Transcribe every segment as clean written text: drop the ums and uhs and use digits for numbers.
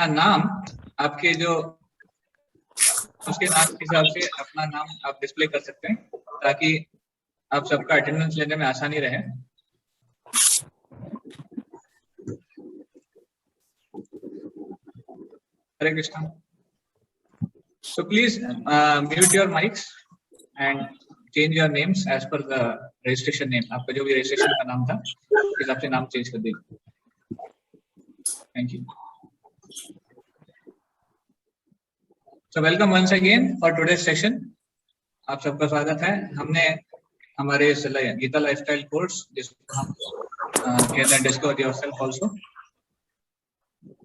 नाम आपके जो उसके नाम के हिसाब से अपना नाम आप डिस्प्ले कर सकते हैं ताकि आप सबका अटेंडेंस लेने में आसानी रहे। हरे Krishna. So please mute your mics and change your names as per the registration name. आपका जो भी registration का नाम था उस हिसाब से नाम चेंज कर दीजिए। Thank you. So welcome once again for today's session. आप सबका स्वागत है। हमने हमारे गीता लाइफस्टाइल कोर्स जिसको हम कहते हैं डिस्कवर योरसेल्फ आल्सो,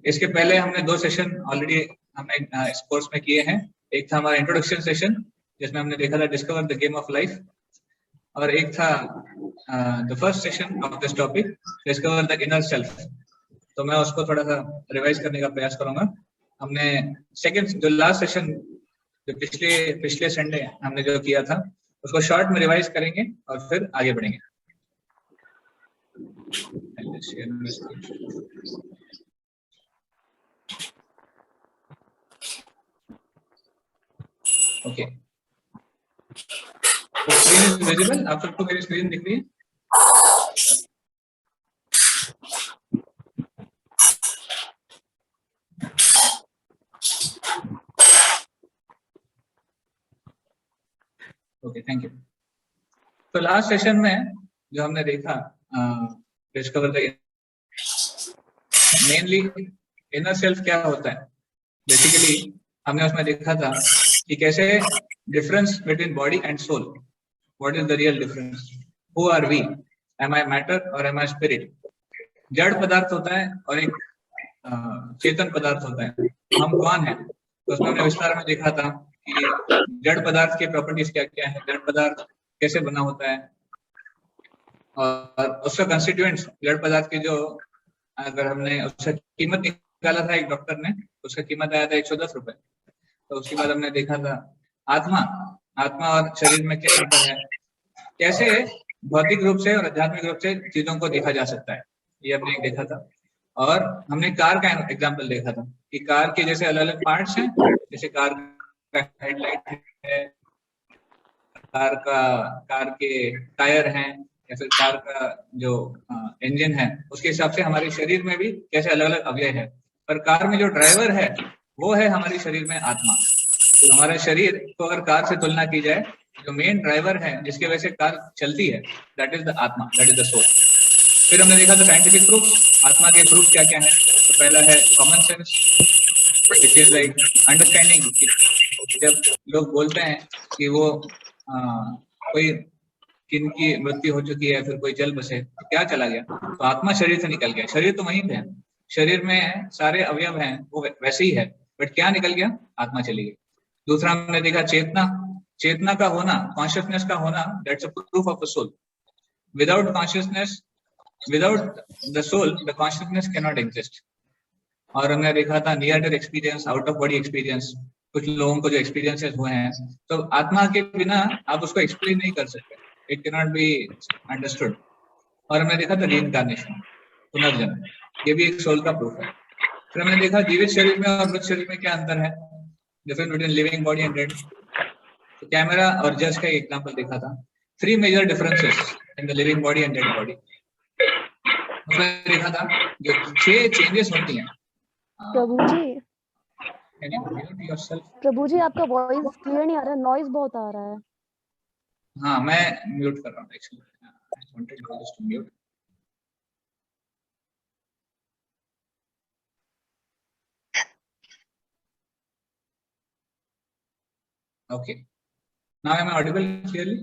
इसके पहले हमने 2 सेशन ऑलरेडी हमने इस कोर्स में किए हैं। एक था हमारा इंट्रोडक्शन सेशन जिसमें हमने देखा था discover the game of life, और एक था the first session of this topic discover the inner self. तो मैं उसको थोड़ा सा रिवाइज करने का प्रयास करूंगा। हमने सेकंड जो लास्ट सेशन जो पिछले संडे हमने जो किया था उसको शॉर्ट में रिवाइज करेंगे और फिर आगे बढ़ेंगे। ओके, तो स्क्रीन इज विजिबल, आप सबको मेरी स्क्रीन दिख रही है? Okay, thank you. तो लास्ट सेशन में जो हमने देखा discover the mainly inner self क्या होता है, बेसिकली हमने उसमें देखा था कि कैसे difference between body and soul, what is the real difference, who are we, am I matter और एम आई स्पिरिट। जड़ पदार्थ होता है और एक चेतन पदार्थ होता है, हम कौन है। तो उसमें हमने विस्तार में देखा था कि जड़ पदार्थ के प्रॉपर्टीज क्या क्या है, जड़ पदार्थ कैसे बना होता है, और उसका कंस्टिट्यूएंट्स जड़ पदार्थ के जो अगर हमने उसका कीमत निकाला था एक डॉक्टर ने, उसका कीमत आया था 110 रुपए। तो उसके बाद हमने देखा था आत्मा और शरीर में क्या अंतर है, कैसे भौतिक रूप से और आध्यात्मिक रूप से चीजों को देखा जा सकता है, ये हमने देखा था। और हमने कार का एग्जांपल देखा था कि कार के जैसे अलग अलग पार्ट्स हैं, जैसे कार का हेडलाइट है, कार के टायर हैं, या फिर कार का जो इंजन है, उसके हिसाब से हमारे शरीर में भी कैसे अलग अलग अवयव है। पर कार में जो ड्राइवर है वो है हमारे शरीर में आत्मा। तो हमारे शरीर को अगर कार से तुलना की जाए, जो मेन ड्राइवर है जिसकी वजह से कार चलती है, दैट इज द आत्मा, दैट इज द सोल। फिर हमने देखा था साइंटिफिक प्रूफ, आत्मा के प्रूफ क्या क्या है। तो पहला है common sense, which is like understanding. जब लोग बोलते हैं कि वो कोई किनकी मृत्यु हो चुकी है, फिर कोई चल बसे, तो क्या चला गया, तो आत्मा शरीर से निकल गया। शरीर तो वहीं पे है, शरीर में सारे अवयव हैं वो वैसे ही है, बट क्या निकल गया, आत्मा चली गई। दूसरा हमने देखा चेतना का होना, कॉन्शियसनेस का होना, that's a proof of the soul. Without consciousness, without the soul, the consciousness can not exist. और हमने देखा था near death experience, out of body experience, कुछ लोगों को जो एक्सपीरियंसेस हुए हैं, तो आत्मा के बिना आप उसको एक्सप्लेन नहीं कर सकते, it can not be understood. और हमने देखा था रीइंकार्नेशन, पुनर्जन्म, ये भी एक सोल का प्रूफ है। फिर हमने देखा जीवित शरीर में और मृत शरीर में क्या अंतर है, difference between living body and dead. तो कैमरा और जज का एग्जांपल देखा था। 3 major differences in the living body and dead body. उसमें देखा था जो 6 चेंजेस होती हैं। प्रभु जी आपका वॉइस क्लियर नहीं आ रहा, नॉइज बहुत आ रहा है। हाँ, मैं म्यूट कर रहा हूँ actually, I wanted to mute. Okay, now am I audible clearly?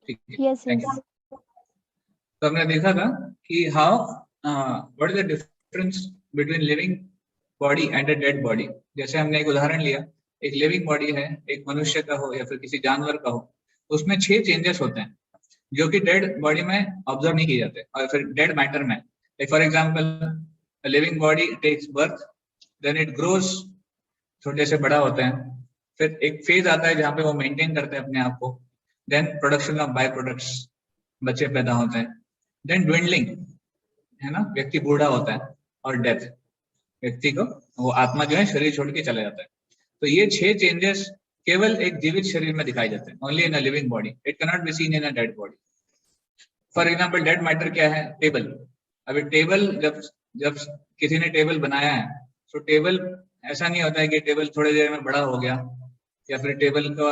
ठीक है, यस यस। तो हमने देखा था कि how what is the difference between living body and a dead body. जैसे हमने एक उदाहरण लिया, एक लिविंग बॉडी है, एक मनुष्य का हो या फिर किसी जानवर का हो, उसमें 6 चेंजेस होते हैं जो कि डेड बॉडी में ऑब्जर्व नहीं किए जाते, और फिर डेड मैटर में, like for example living body takes birth, then it grows, छोटे से बड़ा होता है, फिर एक फेज आता है जहाँ पे वो मेंटेन करते हैं अपने आप को, then production of by products, बच्चे पैदा होते हैं, देन ड्विंडलिंग, है ना, व्यक्ति बूढ़ा होता है, और डेथ। व्यक्ति को वो आत्मा जो है शरीर छोड़ के चला जाता है। तो ये 6 चेंजेस केवल एक जीवित शरीर में दिखाई देते हैं, only in a living body, it can not be seen in a dead body. For example dead matter क्या है? टेबल। अभी टेबल जब जब किसी ने टेबल बनाया है तो टेबल ऐसा नहीं होता है कि टेबल थोड़ी देर में बड़ा हो गया, या फिर टेबल का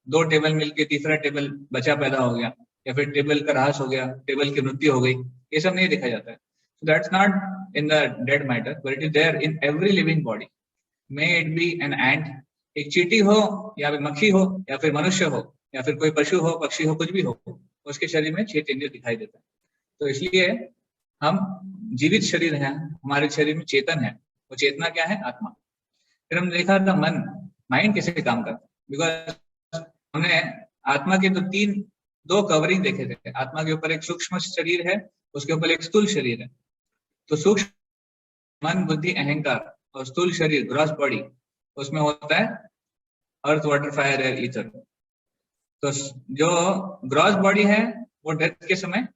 2 टेबल मिलके तीसरा टेबल बचा पैदा हो गया, या फिर टेबल का ह्रास हो गया, टेबल की मृत्यु हो गई। ये सब नहीं दिखाया जाता है। So that's not in the dead matter, but it is there in every living body. May it be an ant, एक चींटी हो या फिर मक्खी हो या फिर मनुष्य हो या फिर कोई पशु हो, पक्षी हो, कुछ भी हो, उसके शरीर में 6 चेंजेस दिखाई देते हैं। तो इसलिए हम जीवित शरीर हैं, हमारे शरीर में चेतन है। वो चेतना क्या है? आत्मा। फिर हमने देखा था मन, माइंड कैसे काम करता है, बिकॉज हमने आत्मा के तो 2 कवरिंग देखे थे। आत्मा के ऊपर एक सूक्ष्म शरीर है, उसके ऊपर एक स्थूल शरीर है। तो सूक्ष्म मन, बुद्धि, अहंकार, और स्थूल शरीर ग्रॉस बॉडी, उसमें होता है अर्थ, वाटर, फायर, एयर, ईथर। तो जो ग्रॉस बॉडी है वो डेथ के समय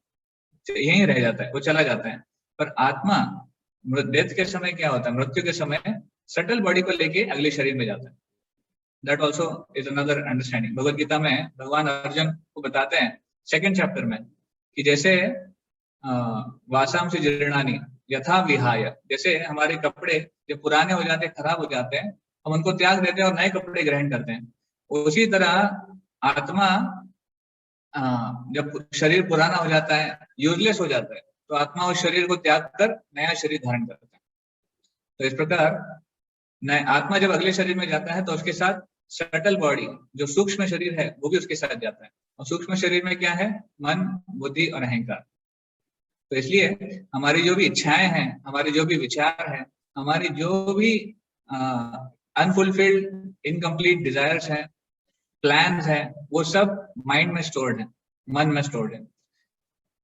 यहीं रह जाता है, वो चला जाता है। पर आत्मा डेथ के समय क्या होता है? मृत्यु के समय सटल बॉडी को लेके अगले शरीर में जाता है। That also is another understanding. Bhagavad Gita में भगवान अर्जुन को बताते हैं 2nd चैप्टर में कि जैसे वासाम से जीर्णानि यथा विहाय, जैसे हमारे कपड़े जब पुराने हो जाते हैं, खराब हो जाते हैं, हम उनको त्याग देते हैं और नए कपड़े ग्रहण करते हैं। उसी तरह आत्मा जब शरीर पुराना हो जाता है, यूजलेस हो जाता है, तो आत्मा उस शरीर को त्याग कर नया शरीर धारण करता है। तो इस प्रकार नए आत्मा जब अगले शरीर में जाता है तो उसके साथ सटल बॉडी, जो सूक्ष्म शरीर है, वो भी उसके साथ जाता है। और सूक्ष्म शरीर में क्या है? मन, बुद्धि और अहंकार। तो इसलिए हमारी जो भी इच्छाएं हैं, हमारे जो भी विचार हैं, हमारी जो भी अनफुलफिल्ड इनकम्प्लीट डिजायर्स हैं, प्लान्स हैं, वो सब माइंड में स्टोर्ड है, मन में स्टोर्ड है।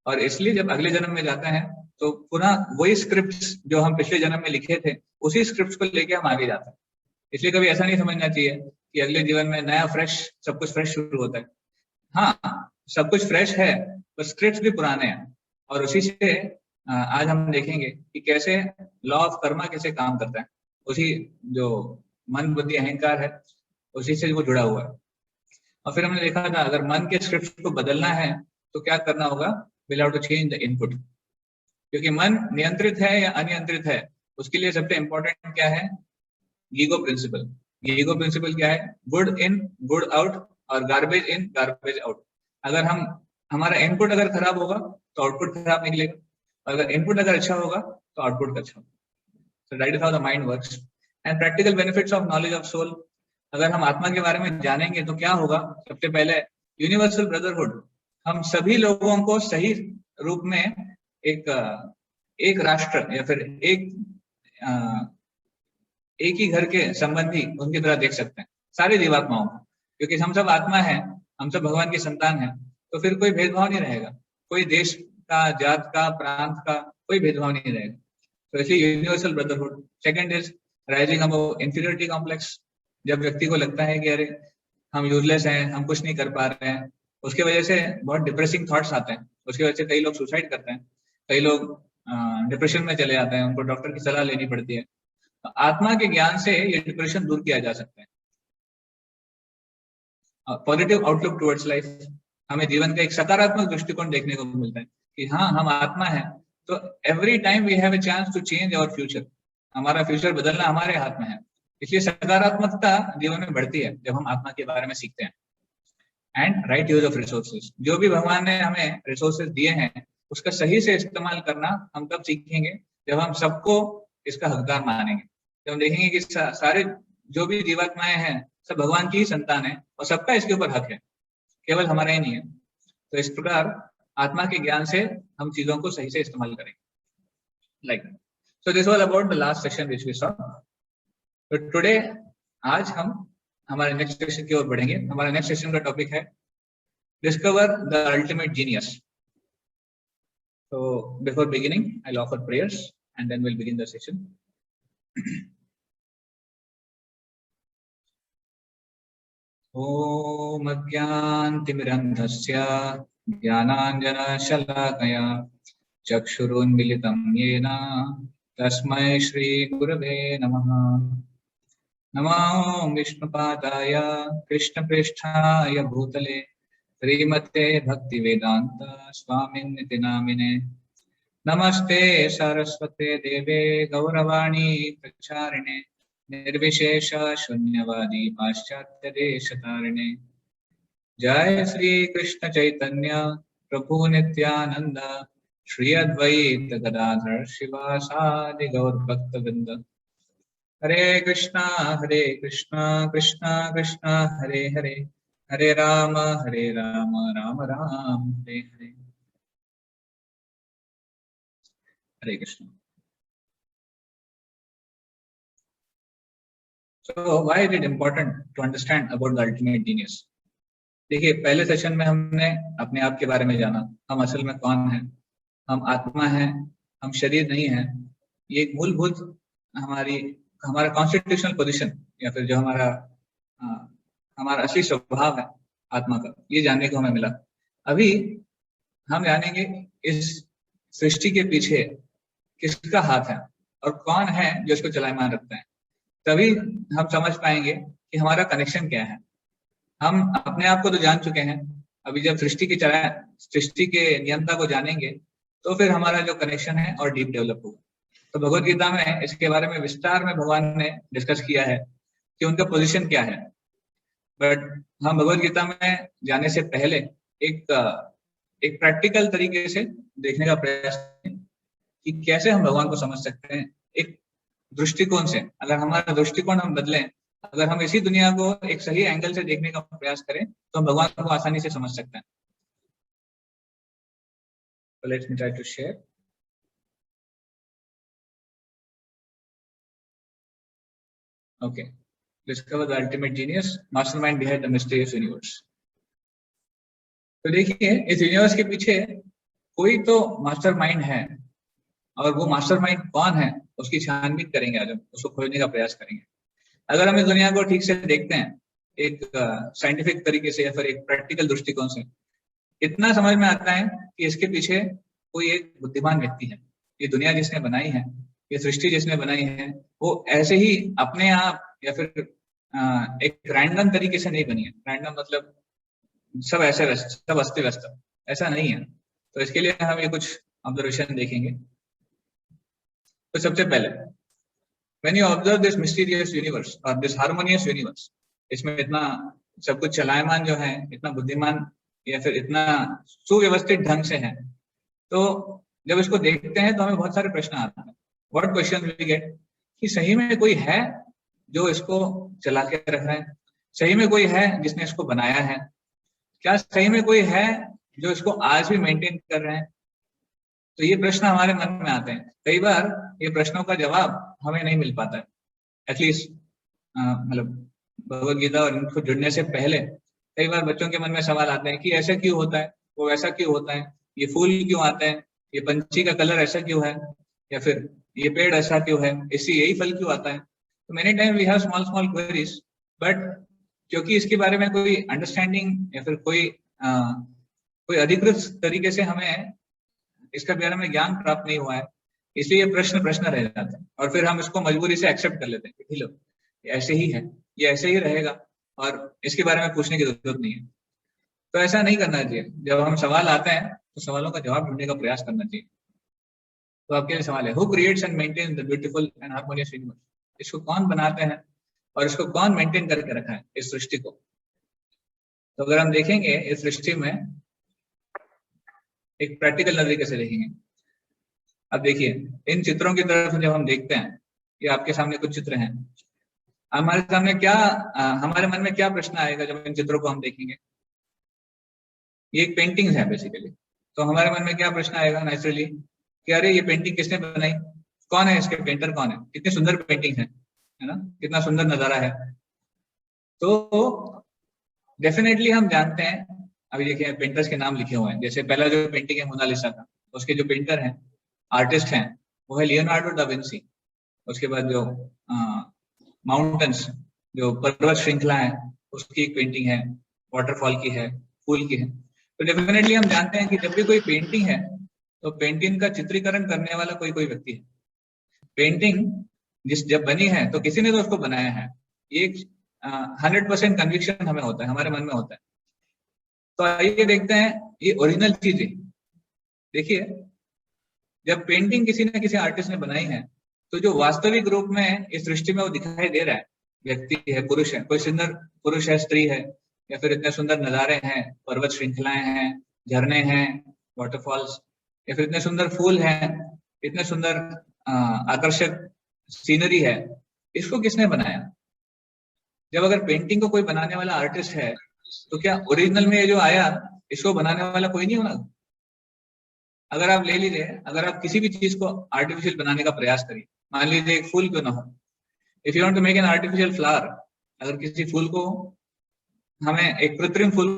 और इसलिए जब अगले जन्म में जाता है तो पुनः वही स्क्रिप्ट्स जो हम पिछले जन्म में लिखे थे, उसी स्क्रिप्ट्स को लेके हम आगे जाते हैं। इसलिए कभी ऐसा नहीं समझना चाहिए कि अगले जीवन में नया फ्रेश सब कुछ फ्रेश शुरू होता है। हाँ, सब कुछ फ्रेश है, पर स्क्रिप्ट्स भी पुराने हैं। और उसी से आज हम देखेंगे कि कैसे लॉ ऑफ कर्मा कैसे काम करता है। उसी जो मन, बुद्धि, अहंकार है, उसी से वो जुड़ा हुआ है। और फिर हमने देखा था अगर मन के स्क्रिप्ट को बदलना है तो क्या करना होगा? we'll have to change the input, क्योंकि मन नियंत्रित है या अनियंत्रित है, उसके लिए सबसे इंपॉर्टेंट क्या है? Ego principal. ईगो प्रिंसिपल क्या है? गुड इन गुड आउट और गार्बेज इन गार्बेज आउट। अगर हमारा इनपुट अगर खराब होगा तो आउटपुट खराब निकलेगा, अगर इनपुट अगर अच्छा होगा तो आउटपुट अच्छा होगा। So that is how the mind works. And practical benefits of knowledge of soul, अगर हम आत्मा के बारे में जानेंगे तो क्या होगा? सबसे पहले यूनिवर्सल ब्रदरहुड, हम सभी लोगों को सही रूप में एक राष्ट्र या फिर एक ही घर के संबंधी उनकी तरह देख सकते हैं, सारी जीवात्माओं को, क्योंकि हम सब आत्मा है, हम सब भगवान की संतान है। तो फिर कोई भेदभाव नहीं रहेगा, कोई देश का, जात का, प्रांत का कोई भेदभाव नहीं रहेगा। तो इसलिए universal brotherhood. Second is rising above inferiority complex, जब व्यक्ति को लगता है कि अरे हम यूजलेस हैं, हम कुछ नहीं कर पा रहे हैं, उसके वजह से बहुत डिप्रेसिंग थॉट्स आते हैं, उसकी वजह से कई लोग सुसाइड करते हैं, कई लोग डिप्रेशन में चले जाते हैं, उनको डॉक्टर की सलाह लेनी पड़ती है। तो आत्मा के ज्ञान से ये डिप्रेशन दूर किया जा सकता है। पॉजिटिव आउटलुक टुवर्ड्स लाइफ, हमें जीवन का एक सकारात्मक दृष्टिकोण देखने को मिलता है कि हाँ, हम आत्मा है, तो every time we have a chance to change our future. हमारा फ्यूचर बदलना हमारे हाथ में है, इसलिए सकारात्मकता जीवन में बढ़ती है जब हम आत्मा के बारे में सीखते हैं। And right use of resources, जो भी भगवान ने हमें रिसोर्सेज दिए हैं उसका सही से इस्तेमाल करना हम तब सीखेंगे जब हम सबको इसका हकदार मानेंगे। जब हम देखेंगे कि सारे जो भी जीवात्माएं हैं सब भगवान की ही संतान है और सबका इसके ऊपर हक है, केवल हमारा ही नहीं है। तो इस प्रकार आत्मा के ज्ञान से हम चीजों को सही से इस्तेमाल करेंगे। Like so this was about the last session which we saw. तो टुडे, आज हम हमारे नेक्स्ट सेशन की ओर बढ़ेंगे। हमारा नेक्स्ट सेशन का टॉपिक है discover the ultimate genius. So before beginning, I'll offer prayers and then we'll begin the session. Om Ajnantimirandhasya Jnananjana Shalakaya Chakshurunmilitam Yena तस्मै श्री गुरवे नमः। नमो विष्णुपादाय कृष्णप्रेष्ठाय भूतले श्रीमते भक्तिवेदांत स्वामिन्निति नामिने। नमस्ते सरस्वते देवे गौरवाणी प्रचारिणे निर्विशेष शून्यवादी पाश्चात्य देशतारिणे। जय श्री कृष्ण चैतन्य प्रभु नित्यानंद श्री अद्वैत गदाधर शिवासादि गौर भक्तवृंद। हरे कृष्णा कृष्णा कृष्णा हरे हरे, हरे राम राम राम हरे हरे। हरे Krishna. So why is it important to understand about the ultimate genius? देखिए, पहले सेशन में हमने अपने आप के बारे में जाना, हम असल में कौन हैं, हम आत्मा हैं, हम शरीर नहीं हैं। ये एक मूलभूत हमारा कॉन्स्टिट्यूशनल पोजीशन या फिर जो हमारा असली स्वभाव है आत्मा का, ये जानने को हमें मिला। अभी हम जानेंगे इस सृष्टि के पीछे किसका हाथ है और कौन है जो इसको चलायमान रखता है। तभी हम समझ पाएंगे कि हमारा कनेक्शन क्या है। हम अपने आप को तो जान चुके हैं, अभी जब सृष्टि के नियंता को जानेंगे तो फिर हमारा जो कनेक्शन है और डीप डेवलप होगा। तो भगवत गीता में इसके बारे में विस्तार में भगवान ने डिस्कस किया है कि उनका पोजीशन क्या है। बट हम भगवत गीता में जाने से पहले एक प्रैक्टिकल तरीके से देखने का प्रयास करें कि कैसे हम भगवान को समझ सकते हैं। एक दृष्टिकोण से, अगर हमारा दृष्टिकोण हम बदलें, अगर हम इसी दुनिया को एक सही एंगल से देखने का प्रयास करें तो हम भगवान को आसानी से समझ सकते हैं। So let me try to share. Okay. Discover the ultimate genius, mastermind behind the mysterious universe. तो देखिए, इस यूनिवर्स के पीछे कोई तो मास्टरमाइंड है, और वो मास्टरमाइंड कौन है उसकी छानबीन करेंगे आज हम, उसको खोजने का प्रयास करेंगे। अगर हम इस दुनिया को ठीक से देखते हैं एक साइंटिफिक तरीके से या फिर एक प्रैक्टिकल दृष्टिकोण से, इतना समझ में आता है कि इसके पीछे कोई एक बुद्धिमान व्यक्ति है। ये दुनिया जिसने बनाई है, ये सृष्टि जिसने बनाई है, वो ऐसे ही अपने आप या फिर एक रैंडम तरीके से नहीं बनी है। रैंडम मतलब सब ऐसे सब अस्त व्यस्त, ऐसा नहीं है। तो इसके लिए हम ये कुछ ऑब्जर्वेशन देखेंगे। तो सबसे पहले, when you observe this mysterious universe or this harmonious universe, इसमें इतना सब कुछ चलायमान जो है, इतना बुद्धिमान या फिर इतना सुव्यवस्थित ढंग से है, तो जब इसको देखते हैं तो हमें बहुत सारे प्रश्न आते हैं। What question we get? कि सही में कोई है जो इसको चला के रख रहा है? सही में कोई है जिसने इसको बनाया है? क्या सही में कोई है जो इसको आज भी मेंटेन कर रहे हैं? तो ये प्रश्न हमारे मन में आते हैं। कई बार ये प्रश्नों का जवाब हमें नहीं मिल पाता है। एटलीस्ट मतलब भगवत गीता और इनको जुड़ने से पहले कई बार बच्चों के मन में सवाल आते हैं कि ऐसा क्यों होता है, वो वैसा क्यों होता है, ये फूल क्यों आते हैं, ये पंछी का कलर ऐसा क्यों है, या फिर ये पेड़ ऐसा क्यों है, इससे यही फल क्यों आता है। तो many time we have small queries, but क्योंकि इसके बारे में कोई अंडरस्टैंडिंग या फिर कोई अधिकृत तरीके से हमें इसके बारे में ज्ञान प्राप्त नहीं हुआ है, इसलिए ये प्रश्न रह जाते हैं और फिर हम इसको मजबूरी से एक्सेप्ट कर लेते हैं कि लो ऐसे ही है, ये ऐसे ही रहेगा और इसके बारे में पूछने की जरूरत नहीं है। तो ऐसा नहीं करना चाहिए। जब हम सवाल आते हैं तो सवालों का जवाब ढूंढने का प्रयास करना चाहिए। तो आपके लिए सवाल है, who creates and maintains the beautiful and harmonious universe? इसको कौन बनाते हैं और इसको कौन मेंटेन करके रखा है, इस सृष्टि को? तो अगर हम देखेंगे इस सृष्टि में एक प्रैक्टिकल नजरिए से देखेंगे। अब देखिए, इन चित्रों की तरफ जब हम देखते हैं, ये आपके सामने कुछ चित्र हैं, हमारे सामने हमारे मन में क्या प्रश्न आएगा जब इन चित्रों को हम देखेंगे? ये एक पेंटिंग है बेसिकली। तो हमारे मन में क्या प्रश्न आएगा नेचुरली कि अरे ये पेंटिंग किसने बनाई, कौन है इसके पेंटर, कौन है, कितनी सुंदर पेंटिंग है ना, कितना सुंदर नजारा है। तो डेफिनेटली हम जानते हैं, अभी देखिए पेंटर्स के नाम लिखे हुए हैं। जैसे पहला जो पेंटिंग है मोनालिसा का, उसके जो पेंटर हैं, आर्टिस्ट हैं, वो है लियोनार्डो डा विंसी। उसके बाद जो माउंटेन्स, जो पर्वत श्रृंखला है, उसकी एक पेंटिंग है, वाटरफॉल की है, फूल की है। तो डेफिनेटली हम जानते हैं कि जब भी कोई पेंटिंग है तो पेंटिंग का चित्रीकरण करने वाला कोई व्यक्ति है। पेंटिंग जब बनी है तो किसी ने तो उसको बनाया है, ये 100% कन्विक्शन हमें होता है, हमारे मन में होता है। तो आइए देखते हैं ये ओरिजिनल चीजें। देखिए, जब पेंटिंग किसी न किसी आर्टिस्ट ने बनाई है, तो जो वास्तविक रूप में इस सृष्टि में वो दिखाई दे रहा है, व्यक्ति है, पुरुष है, कोई सुंदर पुरुष है, स्त्री है, या फिर इतने सुंदर नजारे हैं, पर्वत श्रृंखलाएं हैं, झरने हैं, वाटरफॉल्स, या फिर इतने सुंदर फूल हैं, इतने सुंदर आकर्षक सीनरी है, इसको किसने बनाया? जब अगर पेंटिंग को कोई बनाने वाला आर्टिस्ट है, तो क्या ओरिजिनल में ये जो आया, इसको बनाने वाला कोई नहीं होना? अगर आप ले लीजिए, अगर आप किसी भी चीज को आर्टिफिशियल बनाने का प्रयास करिए, मान लीजिए एक फूल क्यों ना हो, if you want to make an artificial flower, अगर किसी फूल को हमें एक कृत्रिम फूल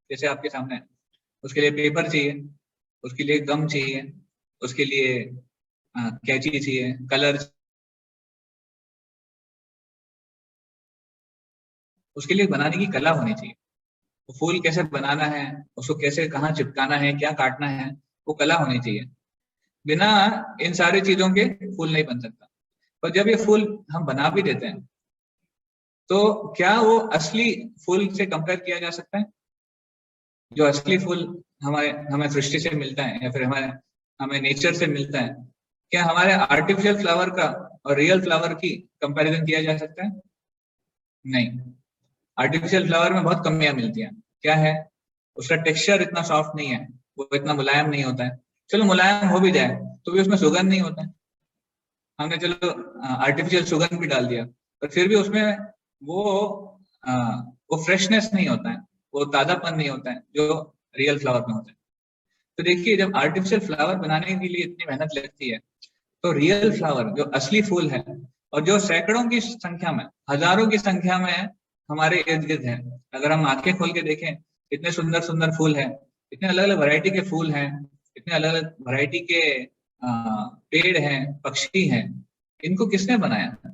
जैसे आपके सामने है, उसके लिए पेपर चाहिए, उसके लिए गम चाहिए, उसके लिए कैंची चाहिए, कलर, उसके लिए बनाने की कला होनी चाहिए। वो फूल कैसे बनाना है, उसको कैसे कहाँ चिपकाना है, क्या काटना है, वो कला होनी चाहिए। बिना इन सारी चीजों के फूल नहीं बन सकता। पर जब ये फूल हम बना भी देते हैं, तो क्या वो असली फूल से कंपेयर किया जा सकता है? जो असली फूल हमें सृष्टि से मिलता है, या फिर हमें नेचर से मिलता है, क्या हमारे आर्टिफिशियल फ्लावर का और रियल फ्लावर की कंपैरिजन किया जा सकता है? नहीं। आर्टिफिशियल फ्लावर में बहुत कमियां मिलती हैं। क्या है? उसका टेक्सचर इतना सॉफ्ट नहीं है, वो इतना मुलायम नहीं होता है। चलो मुलायम हो भी जाए तो भी उसमें सुगंध नहीं होता है। हमने चलो आर्टिफिशियल सुगंध भी डाल दिया, पर फिर भी उसमें वो फ्रेशनेस नहीं होता है, वो ताजापन नहीं होता है जो रियल फ्लावर में होता है। तो देखिए, जब आर्टिफिशियल फ्लावर बनाने के लिए इतनी मेहनत लगती है, तो रियल फ्लावर जो असली फूल है, और जो सैकड़ों की संख्या में, हजारों की संख्या में हमारे इर्द गिर्द है, अगर हम आंखें खोल के देखें, इतने सुंदर सुंदर फूल हैं, इतने अलग अलग वैरायटी के फूल हैं, इतने अलग अलग वैरायटी के पेड़ हैं, पक्षी हैं, इनको किसने बनाया?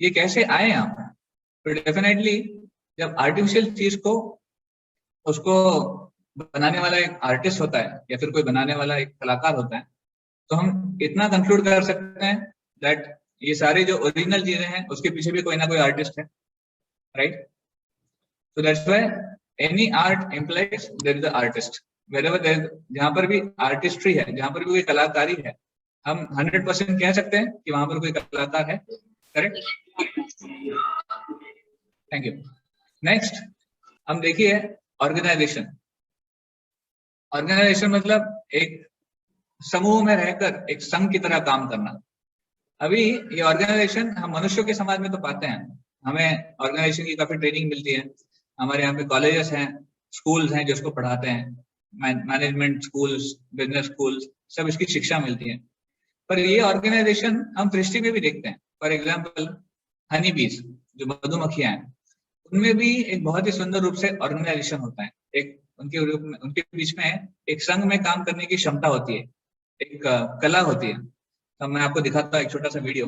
ये कैसे आए यहाँ पर? तो डेफिनेटली जब आर्टिफिशियल चीज को उसको बनाने वाला एक आर्टिस्ट होता है, या फिर कोई बनाने वाला एक कलाकार होता है, तो हम इतना कंक्लूड कर सकते हैं दैट ये सारी जो ओरिजिनल चीजें हैं, उसके पीछे भी कोई ना कोई आर्टिस्ट है, right? So that's why any art implies there is an artist. Wherever there is, जहाँ पर भी आर्टिस्ट्री है, जहाँ पर भी कोई कलाकारी है, हम 100% कह सकते हैं कि वहां पर कोई कलाकार है, करेक्ट? Thank you. नेक्स्ट हम देखिए ऑर्गेनाइजेशन। ऑर्गेनाइजेशन मतलब एक समूह में रहकर एक संघ की तरह काम करना। अभी ये ऑर्गेनाइजेशन हम मनुष्यों के समाज में तो पाते हैं, हमें ऑर्गेनाइजेशन की काफी ट्रेनिंग मिलती है, हमारे यहाँ पे कॉलेजेस हैं, स्कूल्स हैं जो इसको पढ़ाते हैं, मैनेजमेंट स्कूल्स, बिजनेस स्कूल्स, सब इसकी शिक्षा मिलती है। पर ये ऑर्गेनाइजेशन हम सृष्टि में भी देखते हैं। फॉर एग्जाम्पल हनी बीज, जो मधुमक्खियां हैं, उनमें भी एक बहुत ही सुंदर रूप से ऑर्गेनाइजेशन होता है। एक उनके बीच में एक संघ में काम करने की क्षमता होती है, एक कला होती है। तो मैं आपको दिखाता हूँ एक छोटा सा वीडियो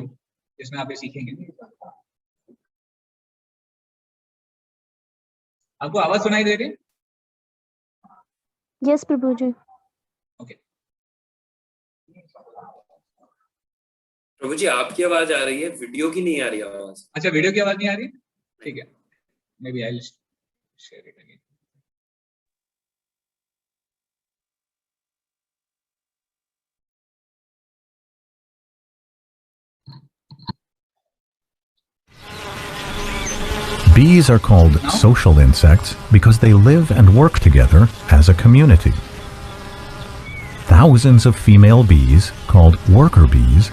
जिसमें आप ये सीखेंगे। आपको आवाज सुनाई दे रही है? यस प्रभु जी। ओके प्रभु जी, आपकी आवाज आ रही है, वीडियो की नहीं आ रही आवाज। अच्छा, वीडियो की आवाज नहीं आ रही? ठीक है, maybe I will share it again. Bees are called social insects because they live and work together as a community. Thousands of female bees, called worker bees,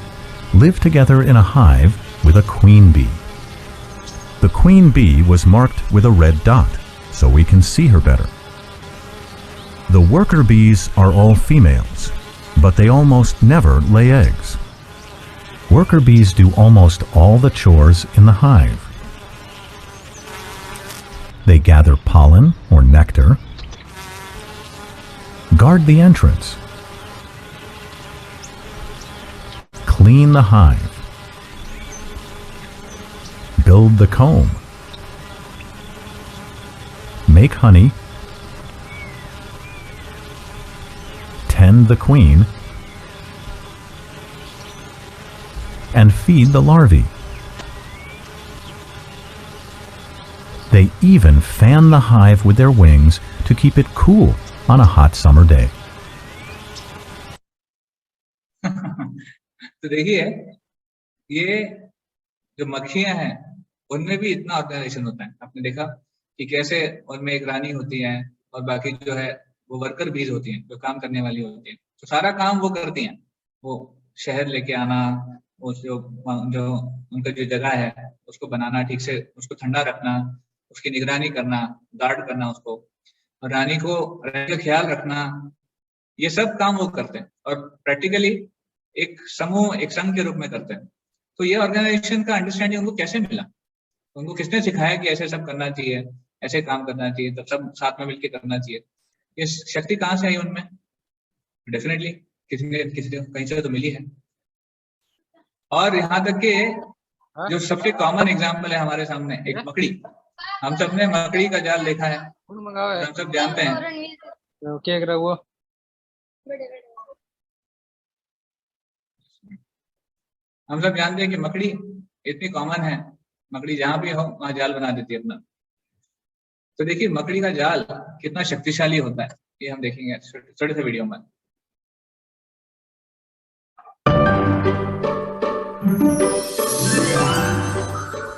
live together in a hive with a queen bee. The queen bee was marked with a red dot, so we can see her better. The worker bees are all females, but they almost never lay eggs. Worker bees do almost all the chores in the hive. They gather pollen or nectar, guard the entrance, clean the hive, build the comb, make honey, tend the queen, and feed the larvae. They even fan the hive with their wings to keep it cool on a hot summer day. तो देखिए, ये जो मक्खियां हैं उनमें भी इतना organisation होता है। आपने देखा कि कैसे उनमें एक रानी होती है और बाकी जो है वो वर्कर बीज होती हैं, जो काम करने वाली होती हैं। तो सारा काम वो करती हैं, वो शहद लेके आना, उस जो उनका जो जगह है उसको बनाना, ठीक से उसको ठंडा रखना, उसकी निगरानी करना, गार्ड करना उसको, और रानी को का ख्याल रखना, ये सब काम वो करते हैं और प्रैक्टिकली एक समूह, एक संघ के रूप में करते हैं। तो ये ऑर्गेनाइजेशन का अंडरस्टैंडिंग उनको कैसे मिला? उनको किसने सिखाया कि ऐसे सब करना चाहिए, ऐसे काम करना चाहिए, तब सब साथ में मिलकर करना चाहिए? ये शक्ति कहाँ से आई उनमें? डेफिनेटली किसी कहीं से तो मिली है। और यहाँ तक के जो सबसे कॉमन एग्जाम्पल है हमारे सामने, एक मकड़ी। हम सब ने मकड़ी का जाल देखा है, हम सब जानते हैं। हम सब जानते हैं कि मकड़ी इतनी कॉमन है, मकड़ी जहां भी हो वहां जाल बना देती है अपना। तो देखिए मकड़ी का जाल कितना शक्तिशाली होता है, ये हम देखेंगे छोटे से वीडियो में।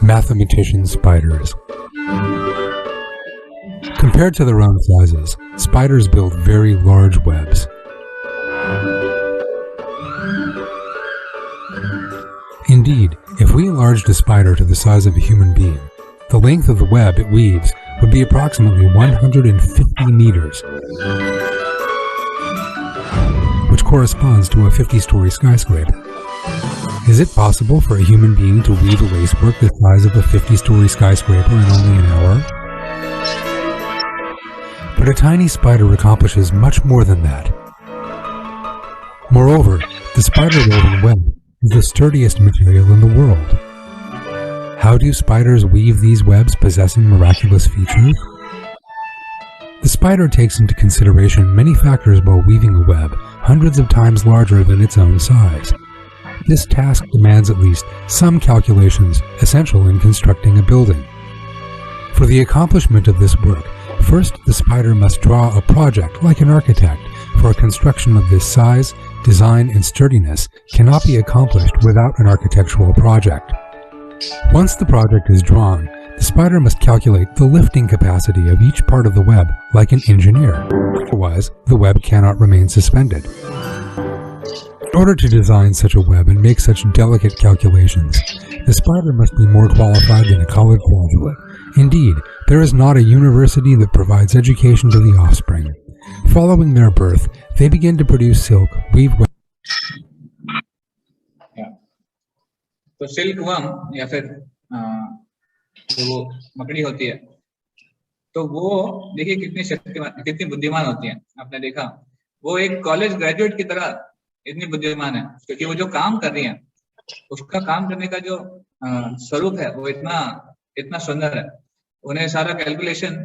Mathematician spiders. Compared to their own sizes, spiders build very large webs. Indeed, if we enlarged a spider to the size of a human being, the length of the web it weaves would be approximately 150 meters, which corresponds to a 50-story skyscraper. Is it possible for a human being to weave a lacework the size of a 50-story skyscraper in only an hour? But a tiny spider accomplishes much more than that. Moreover, the spider-woven web is the sturdiest material in the world. How do spiders weave these webs possessing miraculous features? The spider takes into consideration many factors while weaving a web hundreds of times larger than its own size. This task demands at least some calculations essential in constructing a building. For the accomplishment of this work, first the spider must draw a project like an architect, for a construction of this size, design, and sturdiness cannot be accomplished without an architectural project. Once the project is drawn, the spider must calculate the lifting capacity of each part of the web like an engineer. Otherwise, the web cannot remain suspended. In order to design such a web and make such delicate calculations, the spider must be more qualified than a college graduate. Indeed, there is not a university that provides education to the offspring. Following their birth, they begin to produce silk, weave web. तो silk worm या फिर जो वो मकड़ी होती है, तो वो देखिए कितनी बुद्धिमान होती है। आपने देखा वो एक कॉलेज ग्रेजुएट की तरह इतनी बुद्धिमान है, क्योंकि वो जो काम कर रही है उसका काम करने का जो स्वरूप है वो इतना सुंदर है। उन्हें सारा कैलकुलेशन,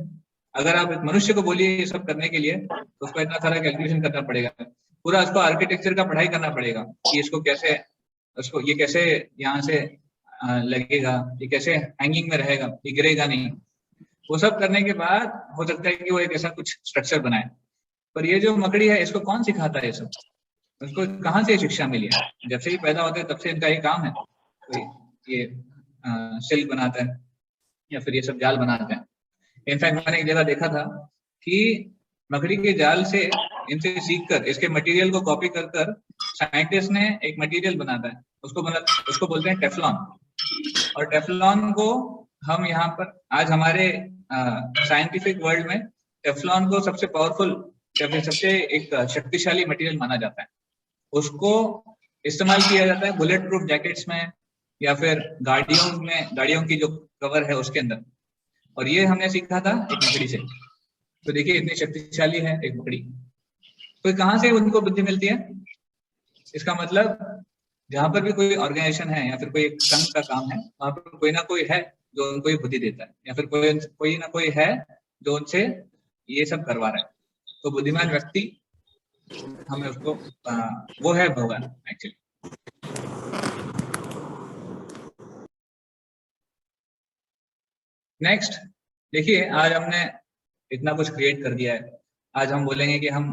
अगर आप एक मनुष्य को बोलिए ये सब करने के लिए तो उसको इतना सारा कैलकुलेशन करना पड़ेगा, पूरा उसको आर्किटेक्चर का पढ़ाई करना पड़ेगा कि इसको कैसे, ये कैसे यहाँ से लगेगा, ये कैसे हैंगिंग में रहेगा, ये गिरेगा नहीं। वो सब करने के बाद हो सकता है कि वो एक ऐसा कुछ स्ट्रक्चर बनाए। पर ये जो मकड़ी है इसको कौन सिखाता है ये सब? उसको कहाँ से शिक्षा मिली है? जब से ही पैदा होते हैं तब से इनका ये काम है, तो ये सिल्क बनाता है या फिर ये सब जाल बनाते हैं। इनफैक्ट मैंने एक जगह देखा था कि मकड़ी के जाल से, इनसे सीखकर, इसके मटेरियल को कॉपी कर साइंटिस्ट ने एक मटेरियल बनाता है, उसको बोलते हैं टेफ्लॉन। और टेफ्लॉन को हम यहाँ पर आज हमारे साइंटिफिक वर्ल्ड में टेफ्लॉन को सबसे पावरफुल या फिर सबसे एक शक्तिशाली मटेरियल माना जाता है। उसको इस्तेमाल किया जाता है बुलेट प्रूफ जैकेट्स में या फिर गाड़ियों की जो कवर है उसके अंदर। और ये हमने सीखा था एक मकड़ी से। तो देखिए इतनी शक्तिशाली है एक मकड़ी। तो कहाँ से उनको बुद्धि मिलती है? इसका मतलब जहां पर भी कोई ऑर्गेनाइजेशन है या फिर कोई एक संघ का काम है, वहां पर कोई ना कोई है जो उनको ये बुद्धि देता है, या फिर कोई ना कोई है जो उनसे ये सब करवा रहा है। तो बुद्धिमान व्यक्ति हमें उसको वो है भगवान एक्चुअली। नेक्स्ट देखिए, आज हमने इतना कुछ क्रिएट कर दिया है। आज हम बोलेंगे कि हम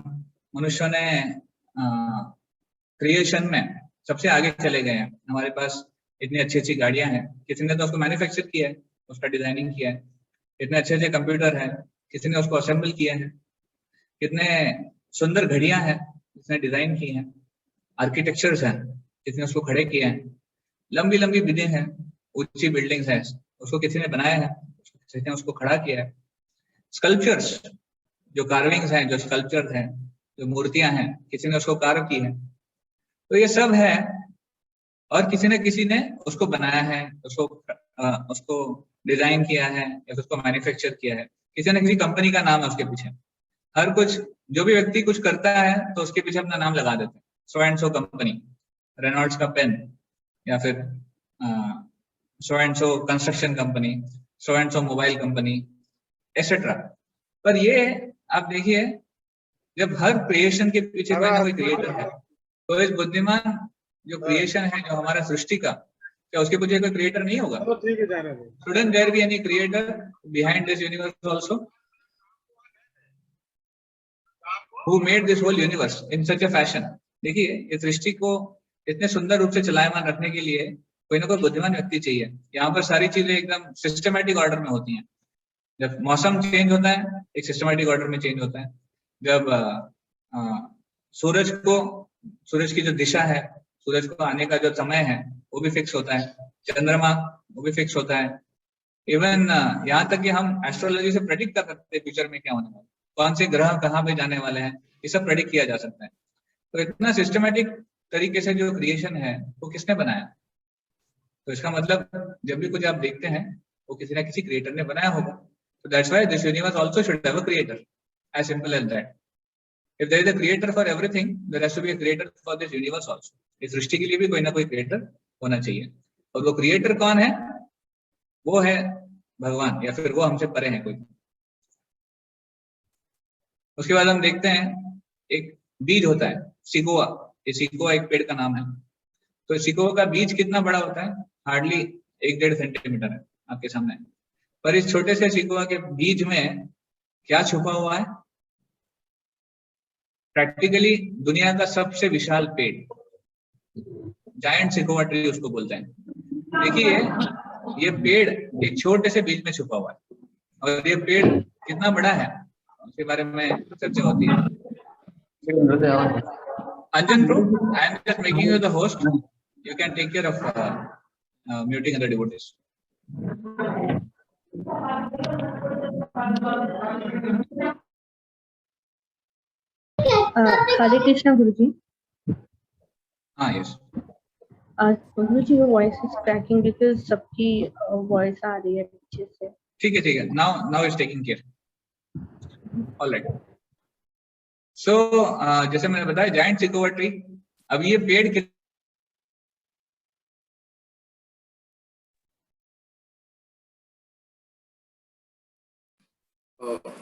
मनुष्यों ने क्रिएशन में सबसे आगे चले गए हैं। हमारे पास इतनी अच्छी अच्छी गाड़ियां हैं, किसी ने तो उसको मैन्युफैक्चर किया है, उसका डिजाइनिंग किया है। इतने अच्छे अच्छे कंप्यूटर हैं, किसी ने उसको असेंबल किया है। कितने सुंदर घड़ियां हैं, किसने डिजाइन की हैं। आर्किटेक्चर्स हैं, किसने उसको खड़े किए हैं। लंबी लंबी बिल्डिंग हैं, ऊंची बिल्डिंग्स हैं, उसको किसी ने बनाया है, किसी ने उसको खड़ा किया है। स्कल्पचर्स, जो कार्विंग्स हैं, जो स्कल्पचर्स हैं, जो मूर्तियां हैं, किसी ने उसको कार्व की है। तो ये सब है, और किसी ने उसको बनाया है, उसको डिजाइन किया है या उसको मैन्युफैक्चर किया है। किसी न किसी कंपनी का नाम है उसके पीछे। हर कुछ, जो भी व्यक्ति कुछ करता है तो उसके पीछे अपना नाम लगा देते हैं। So and so company, Reynolds का पेन, या फिर so and so construction company, so and so mobile company, etcetera. पर ये आप देखिए, जब हर क्रिएशन के पीछे कोई ना कोई क्रिएटर है, तो इस बुद्धिमान जो क्रिएशन है, जो हमारा सृष्टि का, क्या उसके पीछे कोई क्रिएटर नहीं होगा? Shouldn't there be any creator behind this universe also, who made this whole universe in such a fashion? देखिए, इस सृष्टि को इतने सुंदर रूप से चलायमान रखने के लिए कोई ना कोई बुद्धिमान व्यक्ति चाहिए। यहाँ पर सारी चीजें एकदम सिस्टमैटिक ऑर्डर में होती हैं। जब मौसम चेंज होता है, एक सिस्टमैटिक ऑर्डर में चेंज होता है। जब सूरज की जो दिशा है, सूरज को आने का जो समय है, वो भी फिक्स होता है। चंद्रमा, वो भी फिक्स होता है। इवन यहाँ तक कि हम एस्ट्रोलॉजी से प्रेडिक्ट कर सकते हैं फ्यूचर में क्या होने वाला है, कौन से ग्रह कहाँ पे जाने वाले हैं, ये सब प्रेडिक्ट किया जा सकता है। तो इतना सिस्टमैटिक तरीके से जो क्रिएशन है, वो किसने बनाया? तो इसका मतलब जब भी कुछ आप देखते हैं, वो किसी ना किसी क्रिएटर ने बनाया होगा। तो that's why this universe also should have a creator, as simple as that. If there is a creator for everything, there has to be a creator for this universe also. इस सृष्टि के लिए भी कोई ना कोई क्रिएटर होना चाहिए। और वो क्रिएटर कौन है? वो है भगवान, या फिर वो हमसे परे हैं कोई। उसके बाद हम देखते हैं, एक बीज होता है सिकोआ। ये सिकोआ एक पेड़ का नाम है। तो सिकोआ का बीज कितना बड़ा होता है? हार्डली 1-1.5 सेंटीमीटर है आपके सामने। पर इस छोटे से सिकोआ के बीज में क्या छुपा हुआ है? प्रैक्टिकली दुनिया का सबसे विशाल पेड़, जायंट सिकोआ ट्री उसको बोलते हैं। देखिए, ये पेड़ एक छोटे से बीज में छुपा हुआ है, और ये पेड़ कितना बड़ा है उसके बारे में चर्चा होती है। अंजन प्रो, I am just making you the host, you can take care of muting other devotees. Hare Krishna Guruji. Yes. Guruji, your voice is cracking because सबकी voice आ रही है पीछे से। ठीक है। Now it's taking care. All right. So जैसे मैंने बताया, जायंट सिकोआ ट्री। अब ये पेड़